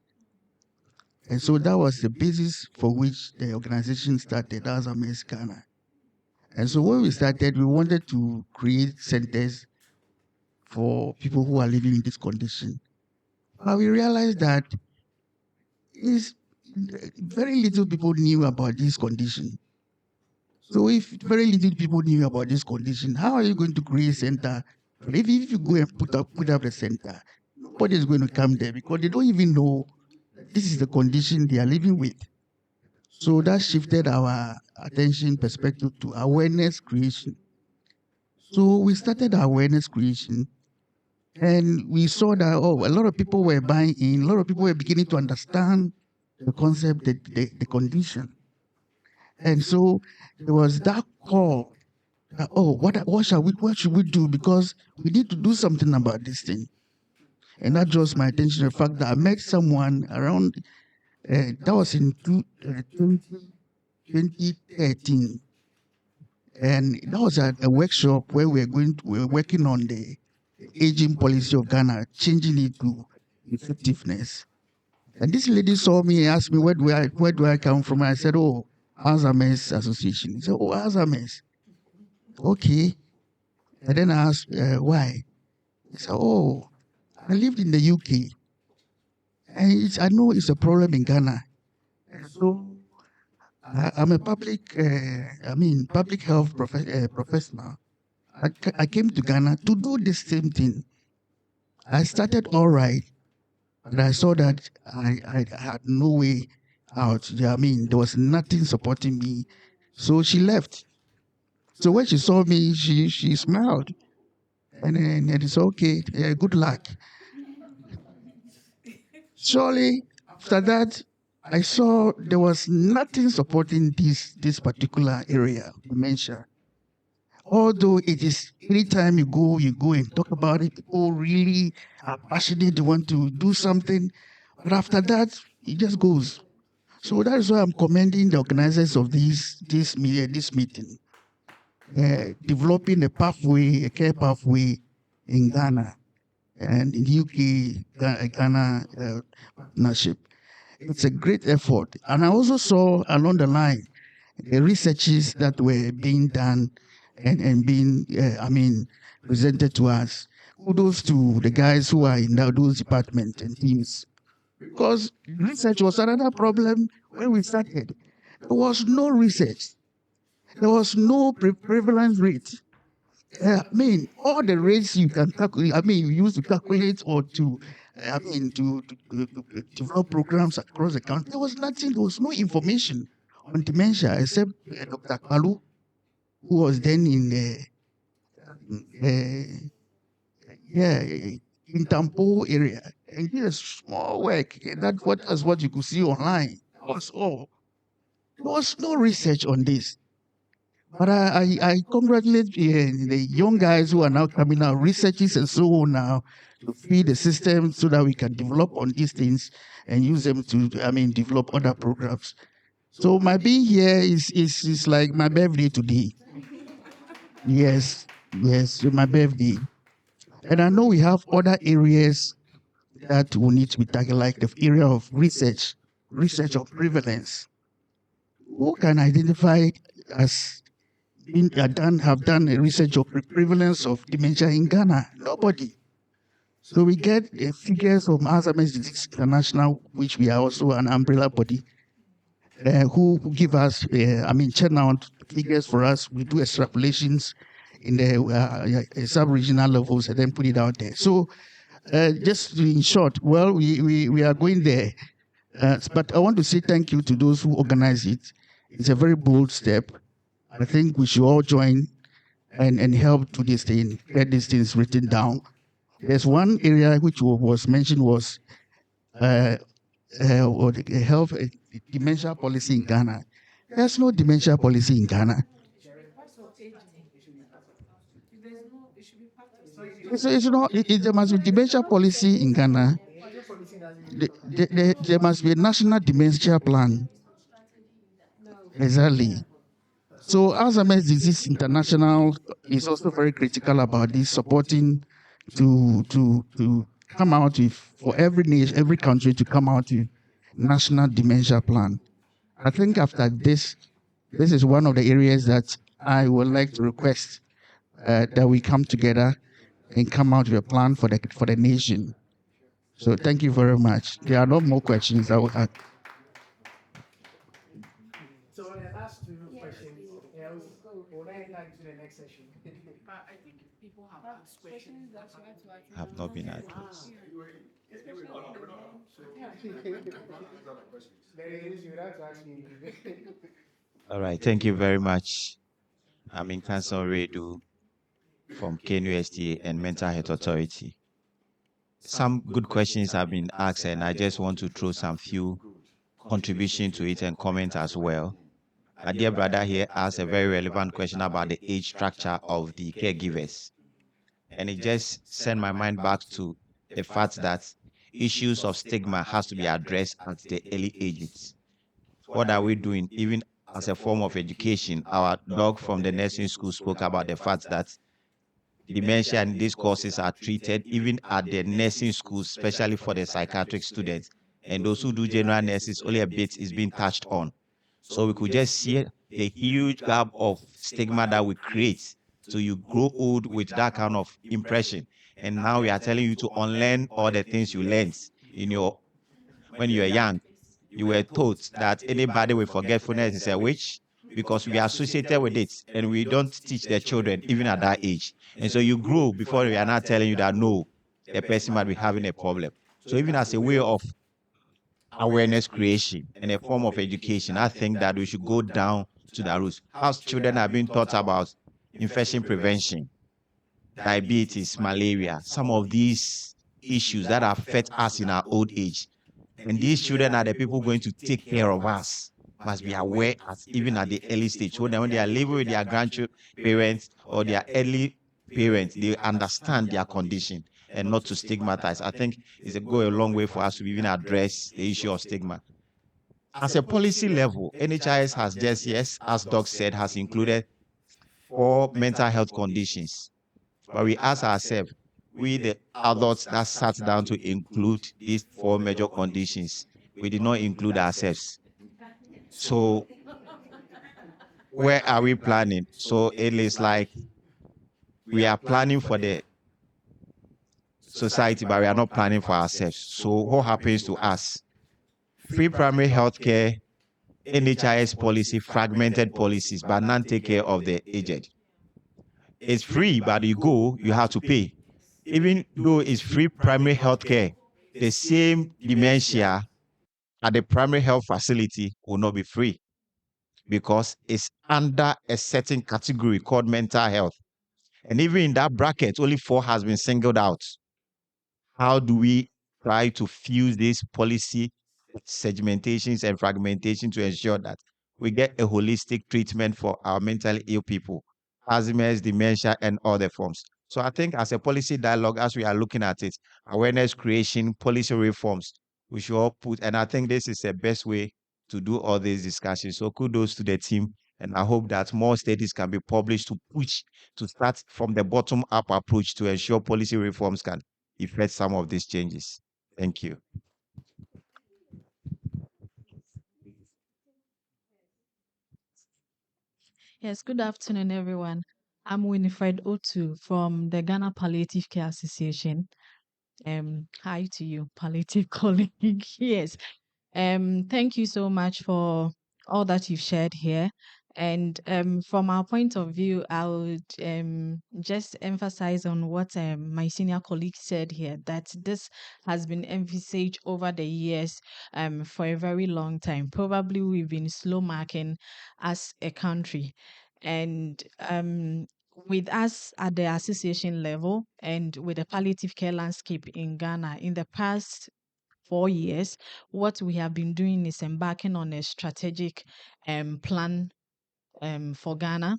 And so that was the basis for which the organization started, Alzheimer's Ghana. And so when we started, we wanted to create centers for people who are living in this condition. But we realized that very little people knew about this condition. So if very little people knew about this condition, how are you going to create a center? If you go and put up a center, nobody is going to come there because they don't even know this is the condition they are living with. So that shifted our attention perspective to awareness creation. So we started awareness creation, and we saw that, a lot of people were buying in, a lot of people were beginning to understand the concept, the condition. And so there was that call that, what should we do? Because we need to do something about this thing. And that draws my attention to the fact that I met someone around, that was in 2013. And that was a workshop where we were working on the aging policy of Ghana, changing it to effectiveness. And this lady saw me and asked me, where do I come from? And I said, Alzheimer's Association. He said, Alzheimer's. Okay. And then I asked, why? He said, I lived in the UK. And I know it's a problem in Ghana. And so I'm a public health professional. I came to Ghana to do the same thing. I started all right, but I saw that I had no way out. There was nothing supporting me. So she left. So when she saw me, she smiled. And it's okay, good luck. Surely, after that, I saw there was nothing supporting this particular area, dementia. Although it is, anytime you go and talk about it, people really are passionate, they want to do something. But after that, it just goes. So that is why I'm commending the organizers of this meeting. Developing a care pathway in Ghana and in UK, Ghana partnership. It's a great effort. And I also saw along the line the researches that were being done and being, presented to us. Kudos to the guys who are in those departments and teams. Because research was another problem when we started. There was no research. There was no prevalence rate. All the rates you can calculate, you use to calculate or to develop programs across the country. There was nothing, there was no information on dementia except Dr. Kalu, who was then in Tampo area, and did a small work. That's what you could see online. That was all. There was no research on this. But I congratulate the young guys who are now coming out, researchers and so on now, to feed the system so that we can develop on these things and use them to, develop other programs. So my being here is like my birthday today. Yes, yes, my birthday. And I know we have other areas that will need to be tackled, like the area of research of prevalence. Who can identify as have done a research of prevalence of dementia in Ghana? Nobody. So we get figures from Alzheimer's Disease International, which we are also an umbrella body, who give us, churn out figures for us. We do extrapolations in the sub-regional levels and then put it out there. So just in short, well, we are going there. But I want to say thank you to those who organize it. It's a very bold step. I think we should all join and help to this thing, get these things written down. There's one area which was mentioned was or the health dementia policy in Ghana. There's no dementia policy in Ghana. There must be dementia policy in Ghana. There must be a national dementia plan. Exactly. So Alzheimer's Disease International is also very critical about this, supporting to come out with, for every nation, every country to come out with national dementia plan. I think after this is one of the areas that I would like to request that we come together and come out with a plan for the nation. So thank you very much. There are no more questions I will ask. So the last two questions, else we'll then like to the next session. But I think people have asked questions that Have not been addressed. All right, thank you very much. I'm in Council Redu from KNUST and Mental Health Authority. Some good questions have been asked, and I just want to throw some few contribution to it and comment as well. My dear brother here asked a very relevant question about the age structure of the caregivers. And it just sent my mind back to the fact that issues of stigma has to be addressed at the early ages. What are we doing? Even as a form of education, our dog from the nursing school spoke about the fact that dementia and these courses are treated even at the nursing schools, especially for the psychiatric students. And those who do general nurses, only a bit is being touched on. So we could just see the huge gap of stigma that we create. So you grow old with that kind of impression. And now we are telling you to unlearn all the things you learned when you were young. You were taught that anybody with forgetfulness is a witch because we are associated with it and we don't teach the children even at that age. And so you grow before we are not telling you that no, the person might be having a problem. So even as a way of awareness creation and a form of education, I think that we should go down to the roots. How children are being taught about infection prevention, diabetes, malaria, some of these issues that affect us in our old age. And these children are the people going to take care of us. Must be aware even at the early stage. So when they are living with their grandparents or their early parents, they understand their condition and not to stigmatize. I think it's a long way for us to even address the issue of stigma. As a policy level, NHIS has just, yes, as Doc said, has included 4 mental health conditions. But we ask ourselves, we the adults that sat down to include these 4 major conditions, we did not include ourselves. So where are we planning? So it is like we are planning for the society, but we are not planning for ourselves. So what happens to us? Free primary health care, NHIS policy, fragmented policies, but none take care of the aged. It's free, but you go, you have to pay. Even though it's free primary health care, the same dementia at the primary health facility will not be free because it's under a certain category called mental health. And even in that bracket, only 4 has been singled out. How do we try to fuse these policy segmentations and fragmentation to ensure that we get a holistic treatment for our mentally ill people, Alzheimer's, dementia, and other forms. So I think as a policy dialogue, as we are looking at it, awareness creation, policy reforms, we should all put, and I think this is the best way to do all these discussions. So kudos to the team. And I hope that more studies can be published to push, to start from the bottom up approach to ensure policy reforms can effect some of these changes. Thank you. Yes, good afternoon, everyone. I'm Winifred Otu from the Ghana Palliative Care Association. Hi to you, palliative colleague. Yes. Thank you so much for all that you've shared here. And from our point of view, I would just emphasize on what my senior colleague said here, that this has been envisaged over the years for a very long time. Probably we've been slow marking as a country. And with us at the association level and with the palliative care landscape in Ghana in the past 4 years, what we have been doing is embarking on a strategic plan for Ghana.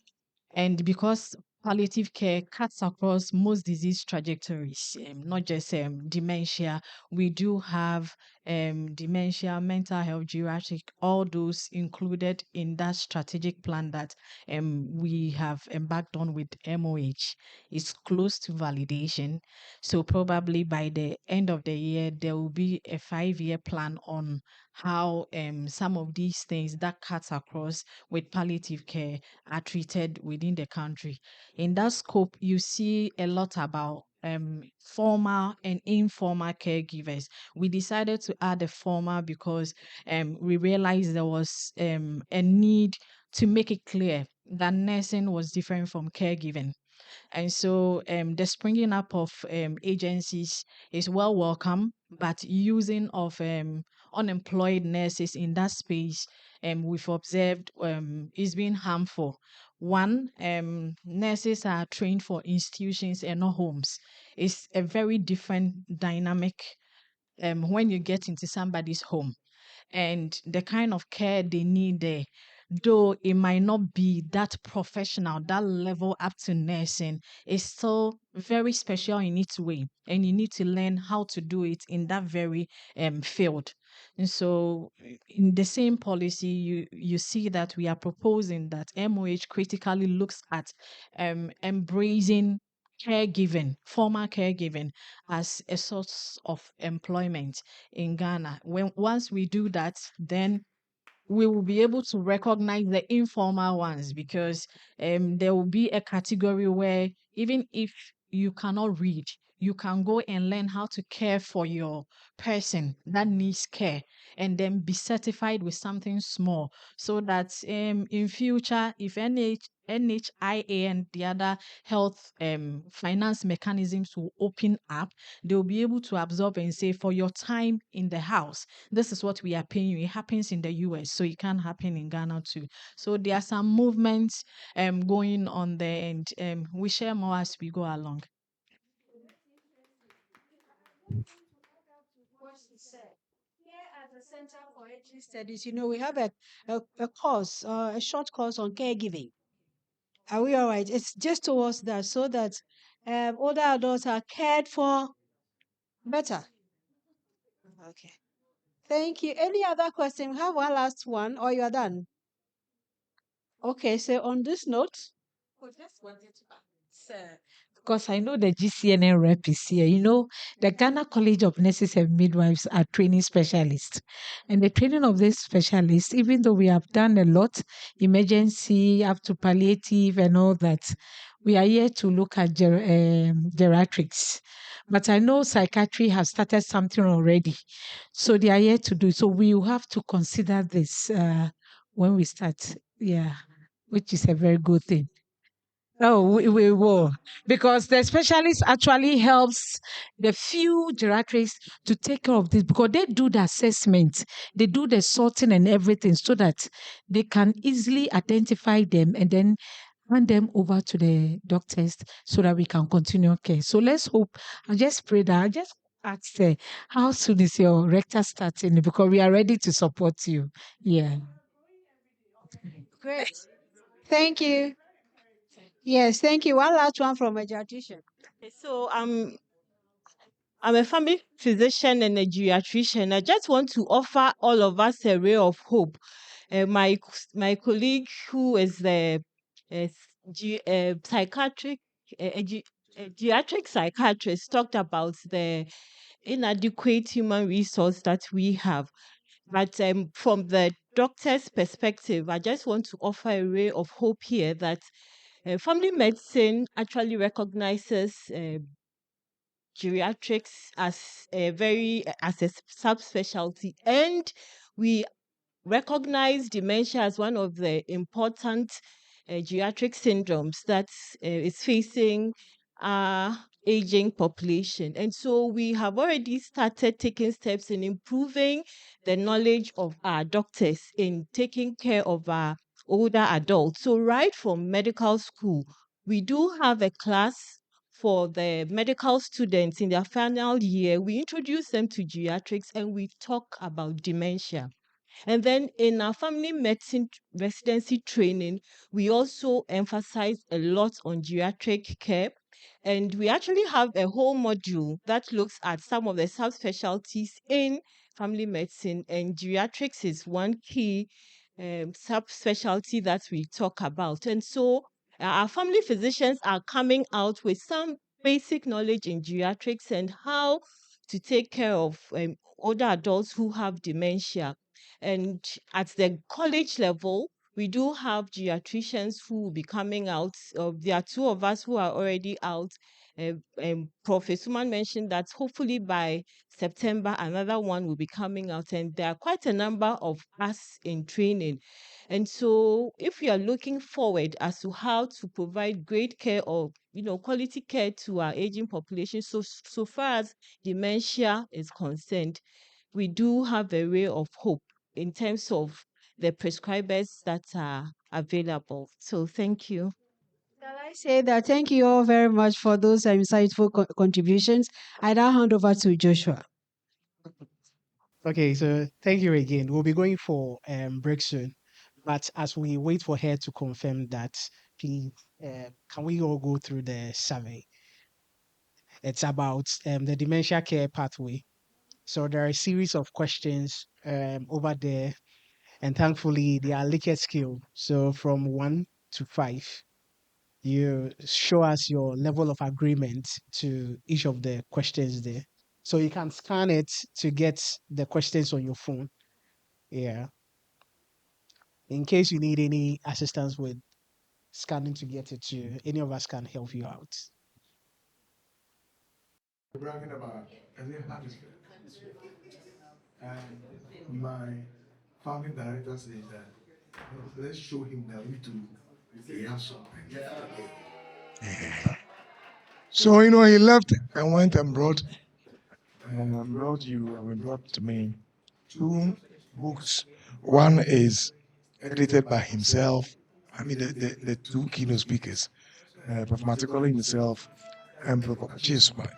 And because palliative care cuts across most disease trajectories, not just dementia, we do have dementia, mental health, geriatric, all those included in that strategic plan that we have embarked on with MOH. It's close to validation. So probably by the end of the year, there will be a 5-year plan on how some of these things that cuts across with palliative care are treated within the country. In that scope, you see a lot about formal and informal caregivers. We decided to add the formal because we realized there was a need to make it clear that nursing was different from caregiving. And so the springing up of agencies is well welcome, but using of unemployed nurses in that space, we've observed is being harmful. One, nurses are trained for institutions and not homes. It's a very different dynamic when you get into somebody's home and the kind of care they need there, though it might not be that professional, that level up to nursing, is still very special in its way. And you need to learn how to do it in that very field. And so in the same policy, you see that we are proposing that MOH critically looks at embracing caregiving, formal caregiving as a source of employment in Ghana. Once we do that, then we will be able to recognize the informal ones because there will be a category where even if you cannot read, you can go and learn how to care for your person that needs care and then be certified with something small so that in future, if NHIA and the other health finance mechanisms will open up, they'll be able to absorb and say, for your time in the house, this is what we are paying you. It happens in the US, so it can happen in Ghana too. So there are some movements going on there, and we share more as we go along. Here at the Center for Aging Studies, we have a course, a short course on caregiving. Are we all right? It's just towards that so that older adults are cared for better. Okay. Thank you. Any other question? We have one last one, or you are done? Okay, so on this note, Just wanted to add, because I know the GCNN rep is here. The Ghana College of Nurses and Midwives are training specialists. And the training of these specialists, even though we have done a lot, emergency, up to palliative and all that, we are here to look at geriatrics. But I know psychiatry has started something already. So they are here to do. So we will have to consider this when we start. Yeah, which is a very good thing. Oh, we will. Because the specialist actually helps the few geriatrics to take care of this because they do the assessment, they do the sorting and everything so that they can easily identify them and then hand them over to the doctors so that we can continue care. So let's hope. I just pray that. I just ask how soon is your rector starting? Because we are ready to support you. Yeah. Great. Thank you. Yes, thank you. One last one from a geriatrician. So I'm a family physician and a geriatrician. I just want to offer all of us a ray of hope. My colleague who is the psychiatric geriatric psychiatrist talked about the inadequate human resource that we have. But from the doctor's perspective, I just want to offer a ray of hope here that family medicine actually recognizes geriatrics as a subspecialty, and we recognize dementia as one of the important geriatric syndromes that is facing our aging population. And so we have already started taking steps in improving the knowledge of our doctors in taking care of our older adults. So right from medical school, we do have a class for the medical students in their final year. We introduce them to geriatrics and we talk about dementia. And then in our family medicine residency training, we also emphasize a lot on geriatric care. And we actually have a whole module that looks at some of the subspecialties in family medicine, and geriatrics is one key subspecialty that we talk about. And so our family physicians are coming out with some basic knowledge in geriatrics and how to take care of older adults who have dementia. And at the college level, we do have geriatricians who will be coming out. There are two of us who are already out. Professor Suman mentioned that hopefully by September, another one will be coming out. And there are quite a number of us in training. And so if you are looking forward as to how to provide great care or quality care to our aging population, so far as dementia is concerned, we do have a ray of hope in terms of the prescribers that are available. So thank you. Shall I say that thank you all very much for those insightful contributions. I now hand over to Joshua. Okay, so thank you again. We'll be going for break soon, but as we wait for her to confirm that, please, can we all go through the survey? It's about the dementia care pathway. So there are a series of questions over there, and thankfully they are liquid scale. So from 1 to 5, you show us your level of agreement to each of the questions there. So you can scan it to get the questions on your phone. Yeah. In case you need any assistance with scanning to get it to, any of us can help you out. Bragging about, and then Huddersfield. And my family director says that let's show him that we too we have something. So he left and went and brought to me 2 books. One is edited by himself. I mean the two keynote speakers, Prof. Matikoli himself and Prof. Chisma.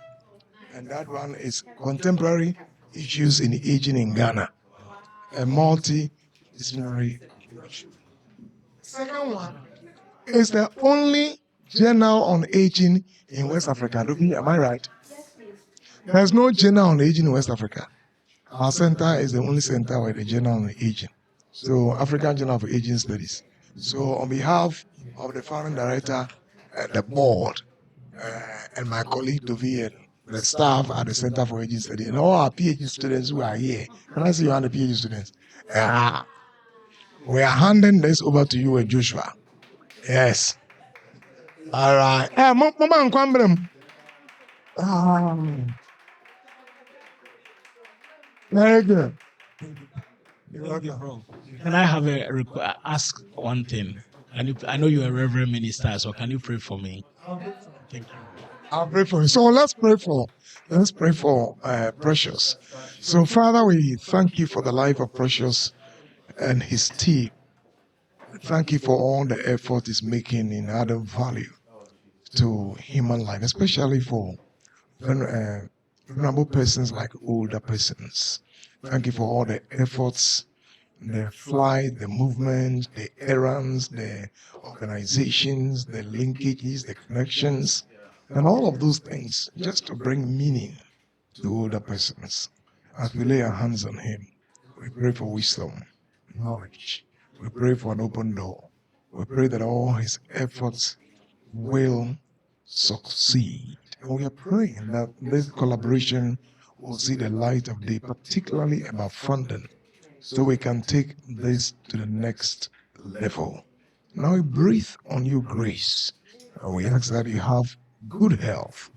And that one is Contemporary Issues in Aging in Ghana, a multidisciplinary approach. Second one is the only journal on aging in West Africa. Am I right? There's no journal on aging in West Africa. Our center is the only center with a journal on aging. So African Journal of Aging Studies. So on behalf of the founding director, the board, and my colleague Dovi and the staff at the Center for Aging Studies, and all our PhD students who are here. Can I see you and the PhD students? We are handing this over to you and Joshua. Yes. All right. Mama and Kwambrem. Very good. Can I have ask one thing? I know you're a reverend minister, so can you pray for me? Thank you. I'll pray for you. So let's pray for Precious. So Father, we thank you for the life of Precious and his team. Thank you for all the effort he's making in adding value to human life, especially for vulnerable persons like older persons. Thank you for all the efforts the flight, the movement, the errands, the organizations, the linkages, the connections, and all of those things, just to bring meaning to older persons. As we lay our hands on him, we pray for wisdom, knowledge. We pray for an open door. We pray that all his efforts will succeed. And we are praying that this collaboration will see the light of day, particularly about funding, so we can take this to the next level. Now we breathe on you grace, and we ask that you have good health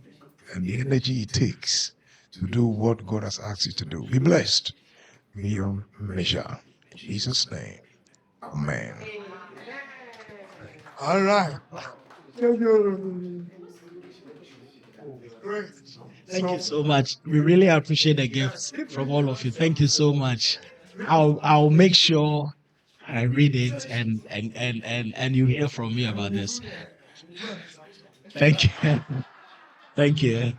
and the energy it takes to do what God has asked you to do. Be blessed beyond measure. In Jesus' name, amen. All right. Thank you so much. We really appreciate the gifts from all of you. Thank you so much. I'll make sure I read it and you hear from me about this. Thank you. Thank you.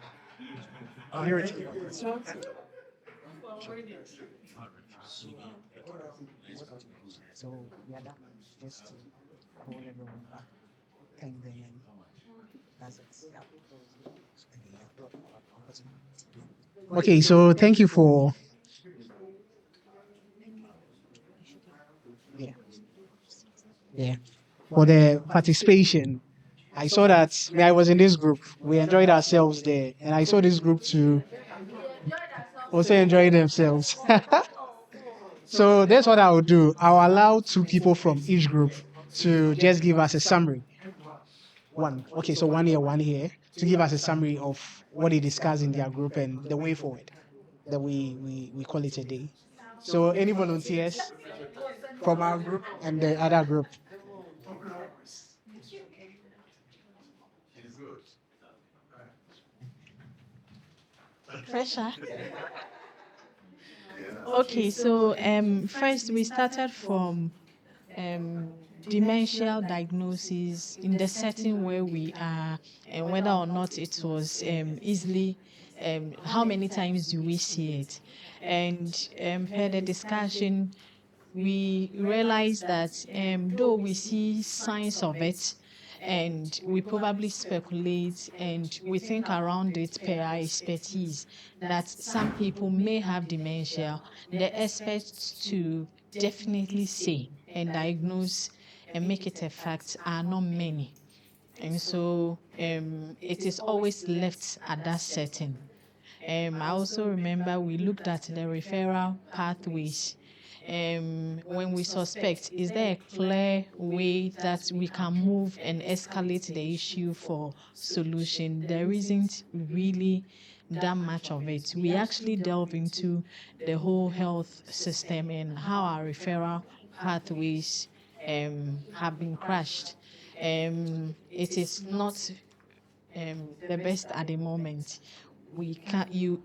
Okay, so thank you for yeah for the participation. I saw that I was in this group. We enjoyed ourselves there, and I saw this group too also enjoying themselves. So that's what I will do. I'll allow two people from each group to just give us a summary. One. Okay, so one here, to give us a summary of what they discussed in their group and the way forward that we call it a day. So any volunteers from our group and the other group? Pressure. Okay, so first we started from dementia diagnosis in the setting where we are, and whether or not it was easily, how many times do we see it? And per the discussion, we realize that though we see signs of it, and we probably speculate and we think around it per our expertise that some people may have dementia, the experts to definitely say and diagnose and make it a fact are not many. And so it is always left at that setting. I also remember we looked at the referral pathways. When we suspect, is there a clear way that we can move and escalate the issue for solution? There isn't really that much of it. We actually delve into the whole health system and how our referral pathways have been crushed. It is not the best at the moment.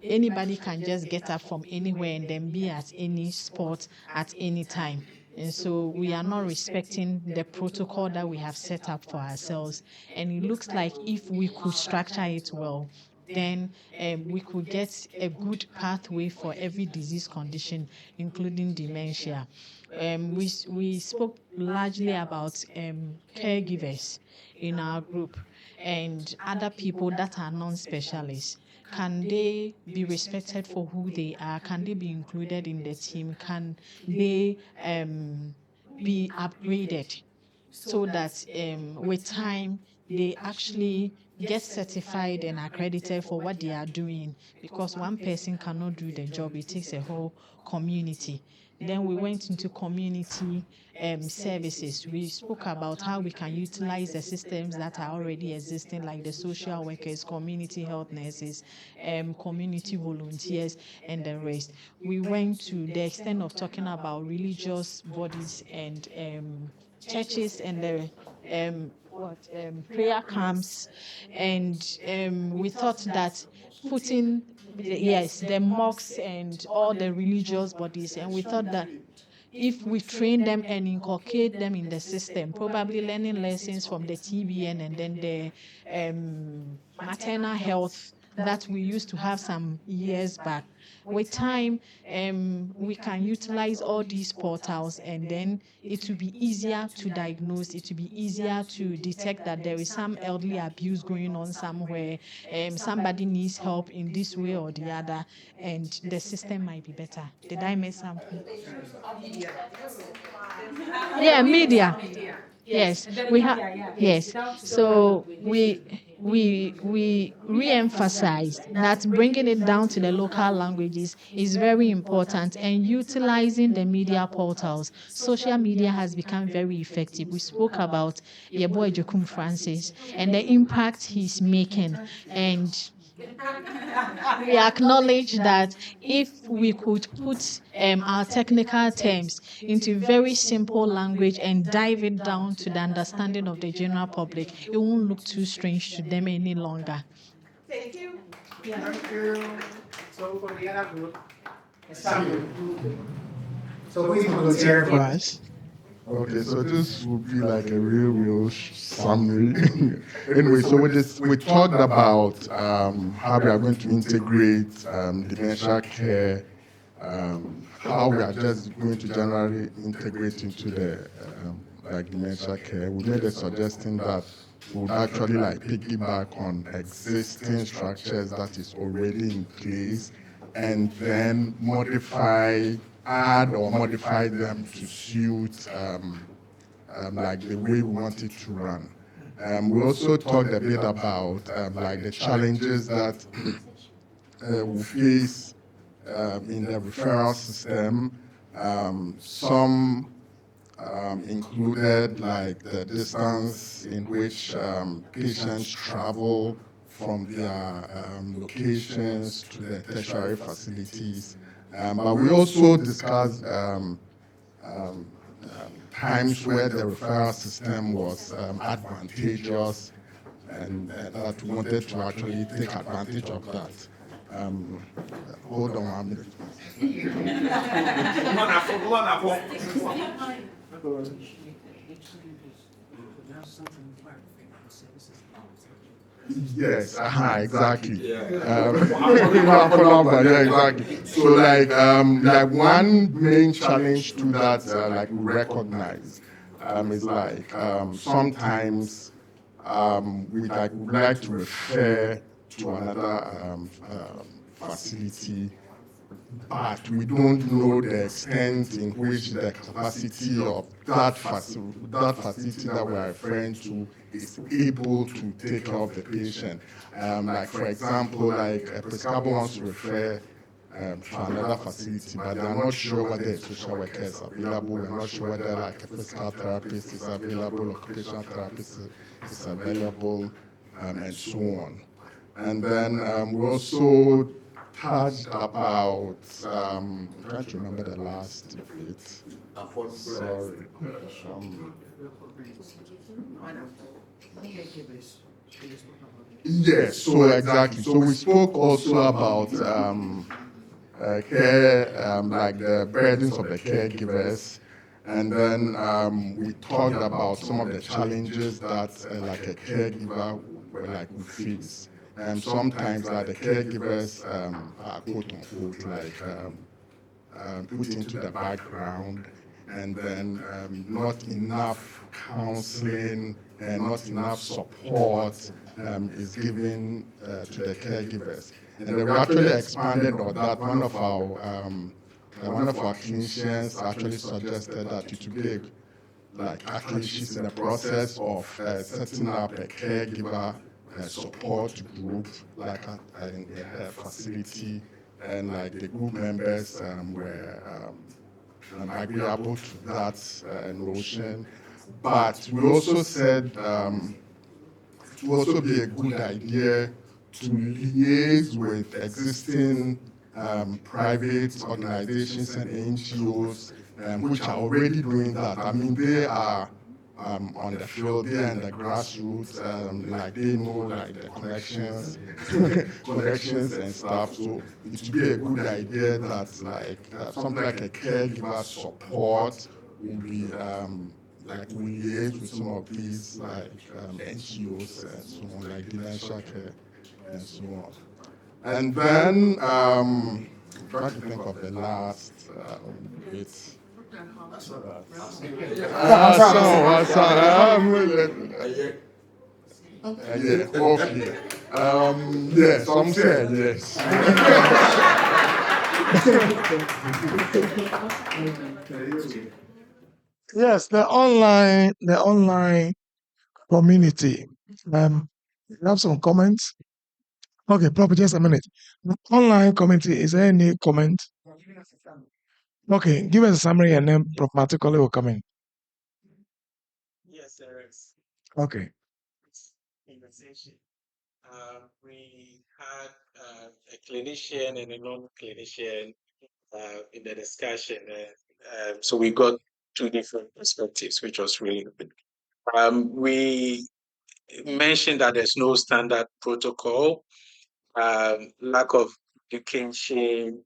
Anybody can just get up from anywhere and then be at any spot at any time. And so we are not respecting the protocol that we have set up for ourselves. And it looks like if we could structure it well, then we could get a good pathway for every disease condition, including dementia. We spoke largely about caregivers in our group and other people that are non-specialists. Can they be respected for who they are? Can they be included in the team? Can they be upgraded so that with time they actually get certified and accredited for what they are doing? Because one person cannot do the job, it takes a whole community. Then we went into community services. We spoke about how we can utilize the systems that are already existing, like the social workers, community health nurses, community volunteers, and the rest. We went to the extent of talking about religious bodies and churches and the prayer camps, and we thought that putting the mosques and all the religious bodies, and we thought that if we train them and inculcate them in the system, probably learning lessons from the TBN and then the maternal health that we used to have some years back. With time, we can utilize all these portals, and then it will be easier to diagnose, it will be easier to detect that there is some elderly abuse going on somewhere, somebody needs help in this way or the other, and the system might be better. Did I miss something? Yeah, media. Yes, we have. Yes, so we re-emphasize that bringing it down to the local languages is very important, and utilizing the media portals. Social media has become very effective. We spoke about your boy Jokum Francis and the impact he's making, and we acknowledge that if we could put our technical terms into very simple language and dive it down to the understanding of the general public, it won't look too strange to them any longer. Thank you. Thank you. So for the other group, Samuel. So who is volunteering for us? Okay, so this would be like a real summary. Anyway, so we talked about how we are going to integrate dementia care, how we are just going to generally integrate into the like dementia care. We made a suggestion that we would actually like piggyback on existing structures that is already in place, and then add or modify them to suit like the way we want it to run. We also talked a bit about like the challenges that we face in the referral system. Some included like the distance in which patients travel from their locations to the tertiary facilities. But we also discussed times where the referral system was advantageous, and that we wanted to actually take advantage of that. Hold on 1 minute. Yes, exactly. Yeah, exactly. So like one main challenge to that, like we recognize, is like sometimes we would like to refer to another facility, but we don't know the extent in which the capacity of that facility that we are referring to is able to take care of the patient. Like for example, like a Prescabo wants to refer to another facility, but they are not sure whether a social worker is available. We're not sure whether like a physical therapist is available, occupational therapist is available, and so on. And then we also touched about, I'm trying to remember the last bit. Sorry. Yes, so exactly. So we spoke also about care, like the burdens of the caregivers. And then we talked about some of the challenges that like a caregiver would face. Sometimes like the caregivers are quote unquote like put into the background, and then not enough counseling and not enough support is given to the caregivers. And then we actually expanded on that. One of our clinicians actually suggested that it would be actually she's in the process of setting up a caregiver support group in her facility, and like the group members were agreeable to that notion. But we also said it would also be a good idea to liaise with existing private organizations and NGOs which are already doing that. I mean, they are on the field, they are in the grassroots, like they know like the connections, connections and stuff. So it would be a good idea that like something like a caregiver support would be like we liaise with some of these like NGOs and so on, like dementia care and so on. And then, trying to think of the last bit. Yeah, okay. Yeah, some said yes. Yes, the online community. You have some comments? Okay, Proper, just a minute. The online community, is there any comment? Okay, give us a summary and then Prof. Matikole will come in. Yes, there is. Okay. Conversation. We had a clinician and a non-clinician in the discussion. So we got two different perspectives, which was really good. We mentioned that there's no standard protocol, lack of education,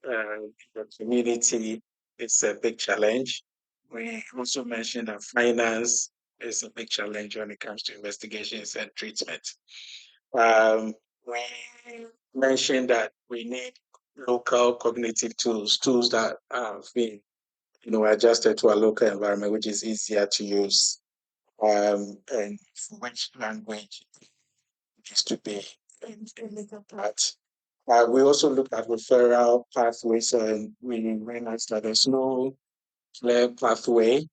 the community is a big challenge. We also mentioned that finance is a big challenge when it comes to investigations and treatment. We mentioned that we need local cognitive tools that have been, adjusted to our local environment, which is easier to use, and for which language needs to be in the part. We also looked at referral pathways, and we realized that there's no clear pathway.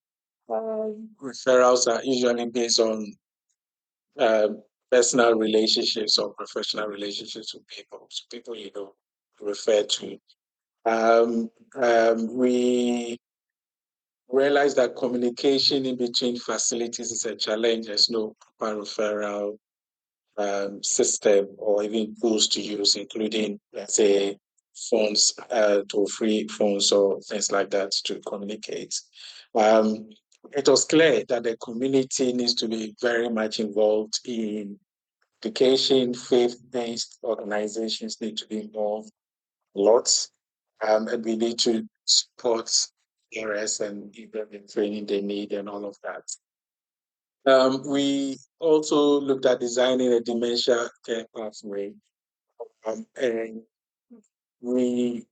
Referrals are usually based on personal relationships or professional relationships with people, so people refer to. We realized that communication in between facilities is a challenge. There's no proper referral system or even tools to use, including, let's say, phones, toll-free phones or things like that to communicate. It was clear that the community needs to be very much involved in education. Faith-based organizations need to be involved lots, and we need to support areas and give them the training they need and all of that. We also looked at designing a dementia care pathway, and we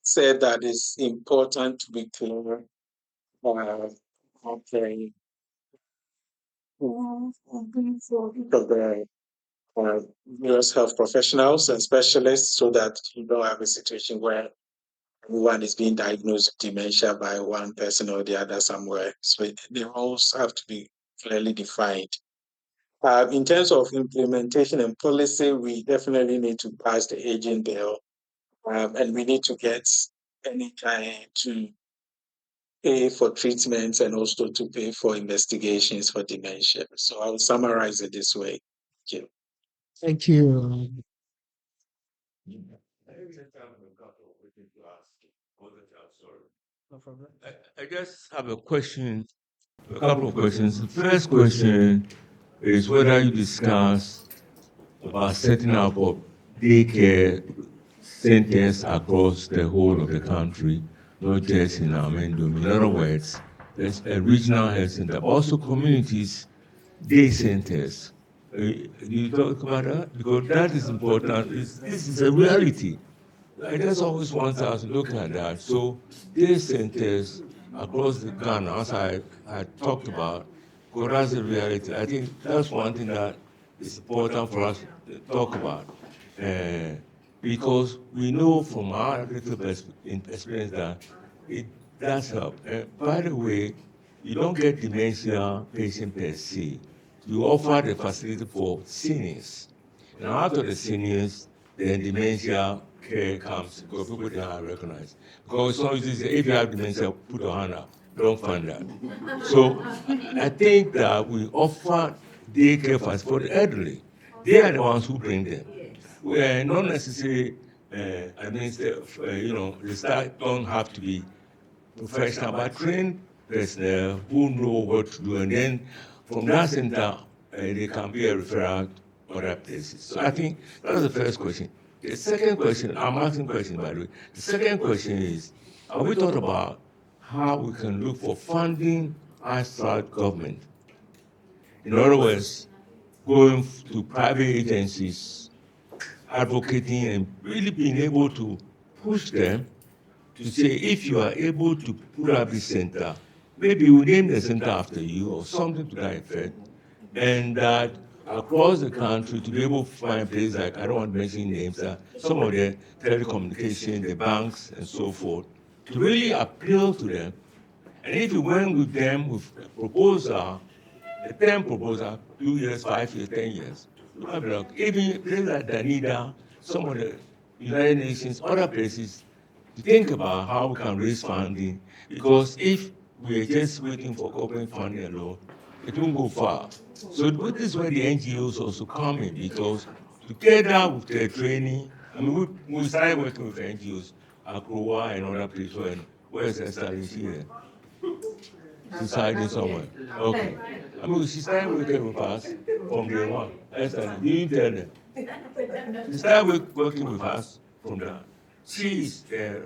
said that it's important to be clear okay, of the various health professionals and specialists so that you don't have a situation where everyone is being diagnosed with dementia by one person or the other somewhere. So the roles have to be clearly defined. In terms of implementation and policy, we definitely need to pass the aging bill, and we need to get NHI to pay for treatments and also to pay for investigations for dementia. So I'll summarize it this way. Thank you. Thank you. I just have a question, a couple of questions. The first question is whether you discuss about setting up of daycare centers across the whole of the country, not just in Amendum. In other words, there's a regional health center, also communities, day centers. Do you talk about that? Because that is important. This is a reality. I just always want us to look at that. So day centers across the Ghana, as I talked about, because that's a reality. I think that's one thing that is important for us to talk about. Because we know from our little experience that it does help. By the way, you don't get dementia patient per se. You offer the facility for seniors. And after the seniors, then dementia care comes because people don't recognize. Because some say, if you have dementia, put your hand up. Don't find that. So I think that we offer daycare facilities for the elderly. They are the ones who bring them. We are not necessarily the staff don't have to be professional, but trained personnel who know what to do, and then from that center, they can be a referral to other places. So I think that's the first question. The second question, I'm asking questions by the way. The second question is, have we thought about how we can look for funding outside government? In other words, going to private agencies advocating and really being able to push them to say, if you are able to put up this center, maybe we'll name the center after you or something to that effect, and that across the country to be able to find places like, I don't want to mention names, some of the telecommunication, the banks and so forth, to really appeal to them. And if you went with them with a proposal, a term proposal, 2 years, 5 years, 10 years, even places like Danida, some of the United Nations, other places, to think about how we can raise funding, because if we're just waiting for government funding alone, it won't go far. So this is where the NGOs also come in, because together with their training, I mean, we started working with NGOs, Akrowa and other places, when where's Esther here? She's hiding somewhere. Okay. I mean, she started working with us from day one. Esther, you didn't tell them. She started working with us from that. She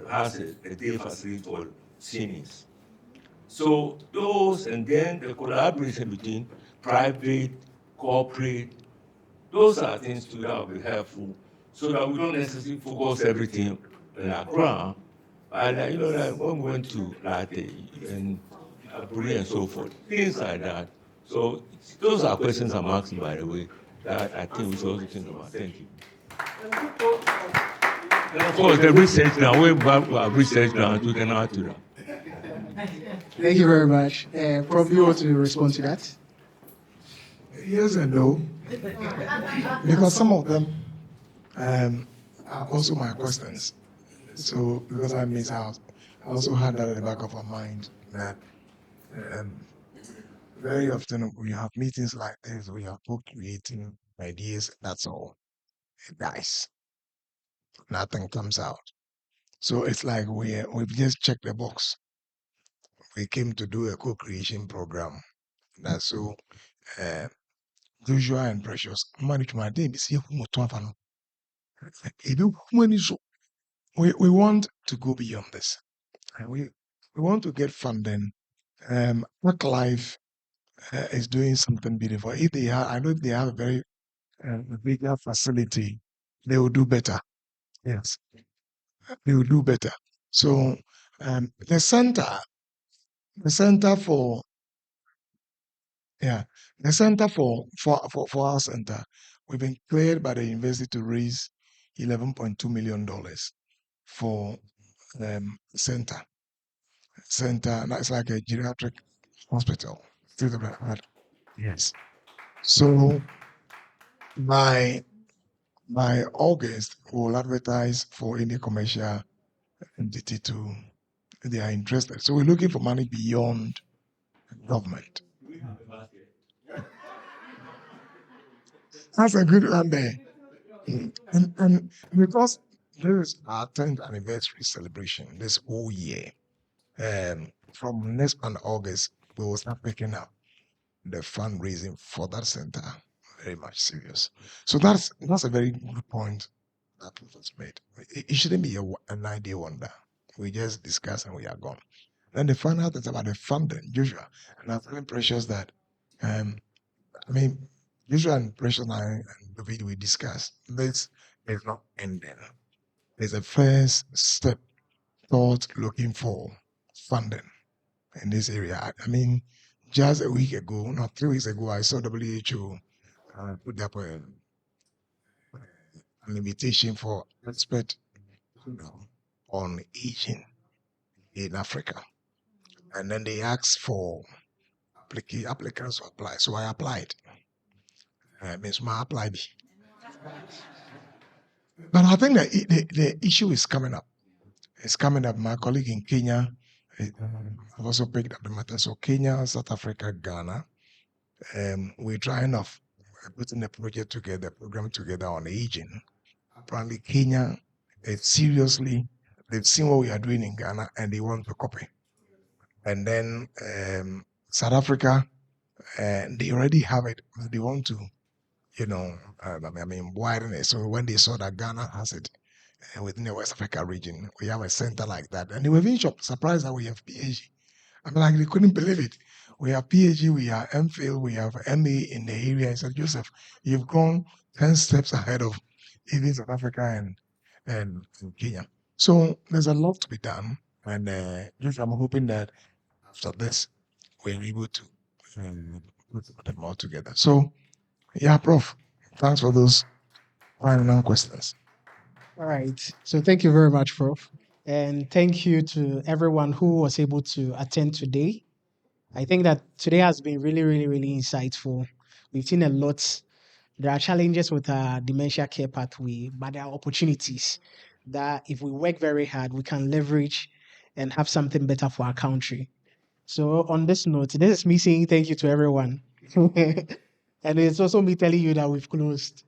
has a day facility for seniors. So those, and then the collaboration between private, corporate, those are things too that will be helpful, so that we don't necessarily focus everything in Accra. And you know that when we went to Latte and Apuri and so forth, things like that. So those are questions I'm asking, by the way, that I think we should also think about. Thank you. And of course, the research now, we have research grants, we can add to that. Thank you very much. Prof, you want to respond to that? Yes and no. Because some of them are also my questions. So, because I miss out, I also had that at the back of my mind that very often we have meetings like this, we are co-creating ideas, that's all. It dies. Nothing comes out. So it's like we've just checked the box. We came to do a co-creation program. That's so Joshua and Precious. Management day, we want to go beyond this. And we want to get funding. Work Life is doing something beautiful. If they have, I know if they have a very bigger facility, they will do better. Yes, they will do better. So the center for the center for our center, we've been cleared by the university to raise $11.2 million for center. Center, that's like a geriatric hospital. State of the art. Yes. So by August, we'll advertise for any commercial entity to, if they are interested. So we're looking for money beyond government. That's a good one there. And because there is our 10th anniversary celebration this whole year, from next month, August, we will start picking up the fundraising for that center very much serious. So that's a very good point that was made. It shouldn't be an idea wonder. We just discuss and we are gone. Then the final thing about the funding, Joshua, and I'm very precious that I mean Joshua and Precious and I and David we discussed. This is not ending. There's a first step towards looking for funding in this area. I mean, just a week ago, not 3 weeks ago, I saw WHO put up an invitation for expert on aging in Africa. And then they asked for applicants to apply. So I applied. Miss Ma applied. But I think that the issue is coming up. It's coming up. My colleague in Kenya have also picked up the matter. So Kenya, South Africa, Ghana, we're trying of putting a project together, program together on aging. Apparently, Kenya is seriously, they've seen what we are doing in Ghana and they want to copy. And then South Africa, they already have it. They want to, widen it. So when they saw that Ghana has it within the West Africa region, we have a center like that. And they were even surprised that we have PhD. I mean, like they couldn't believe it. We have PhD, we have MPhil, we have MA in the area. I said, Joseph, you've gone 10 steps ahead of even South Africa and Kenya. So there's a lot to be done, and just I'm hoping that after this we're able to put them all together. So yeah, Prof, thanks for those final questions. All right. So thank you very much, Prof. And thank you to everyone who was able to attend today. I think that today has been really, really, really insightful. We've seen a lot. There are challenges with our dementia care pathway, but there are opportunities that if we work very hard, we can leverage and have something better for our country. So on this note, this is me saying thank you to everyone. And it's also me telling you that we've closed.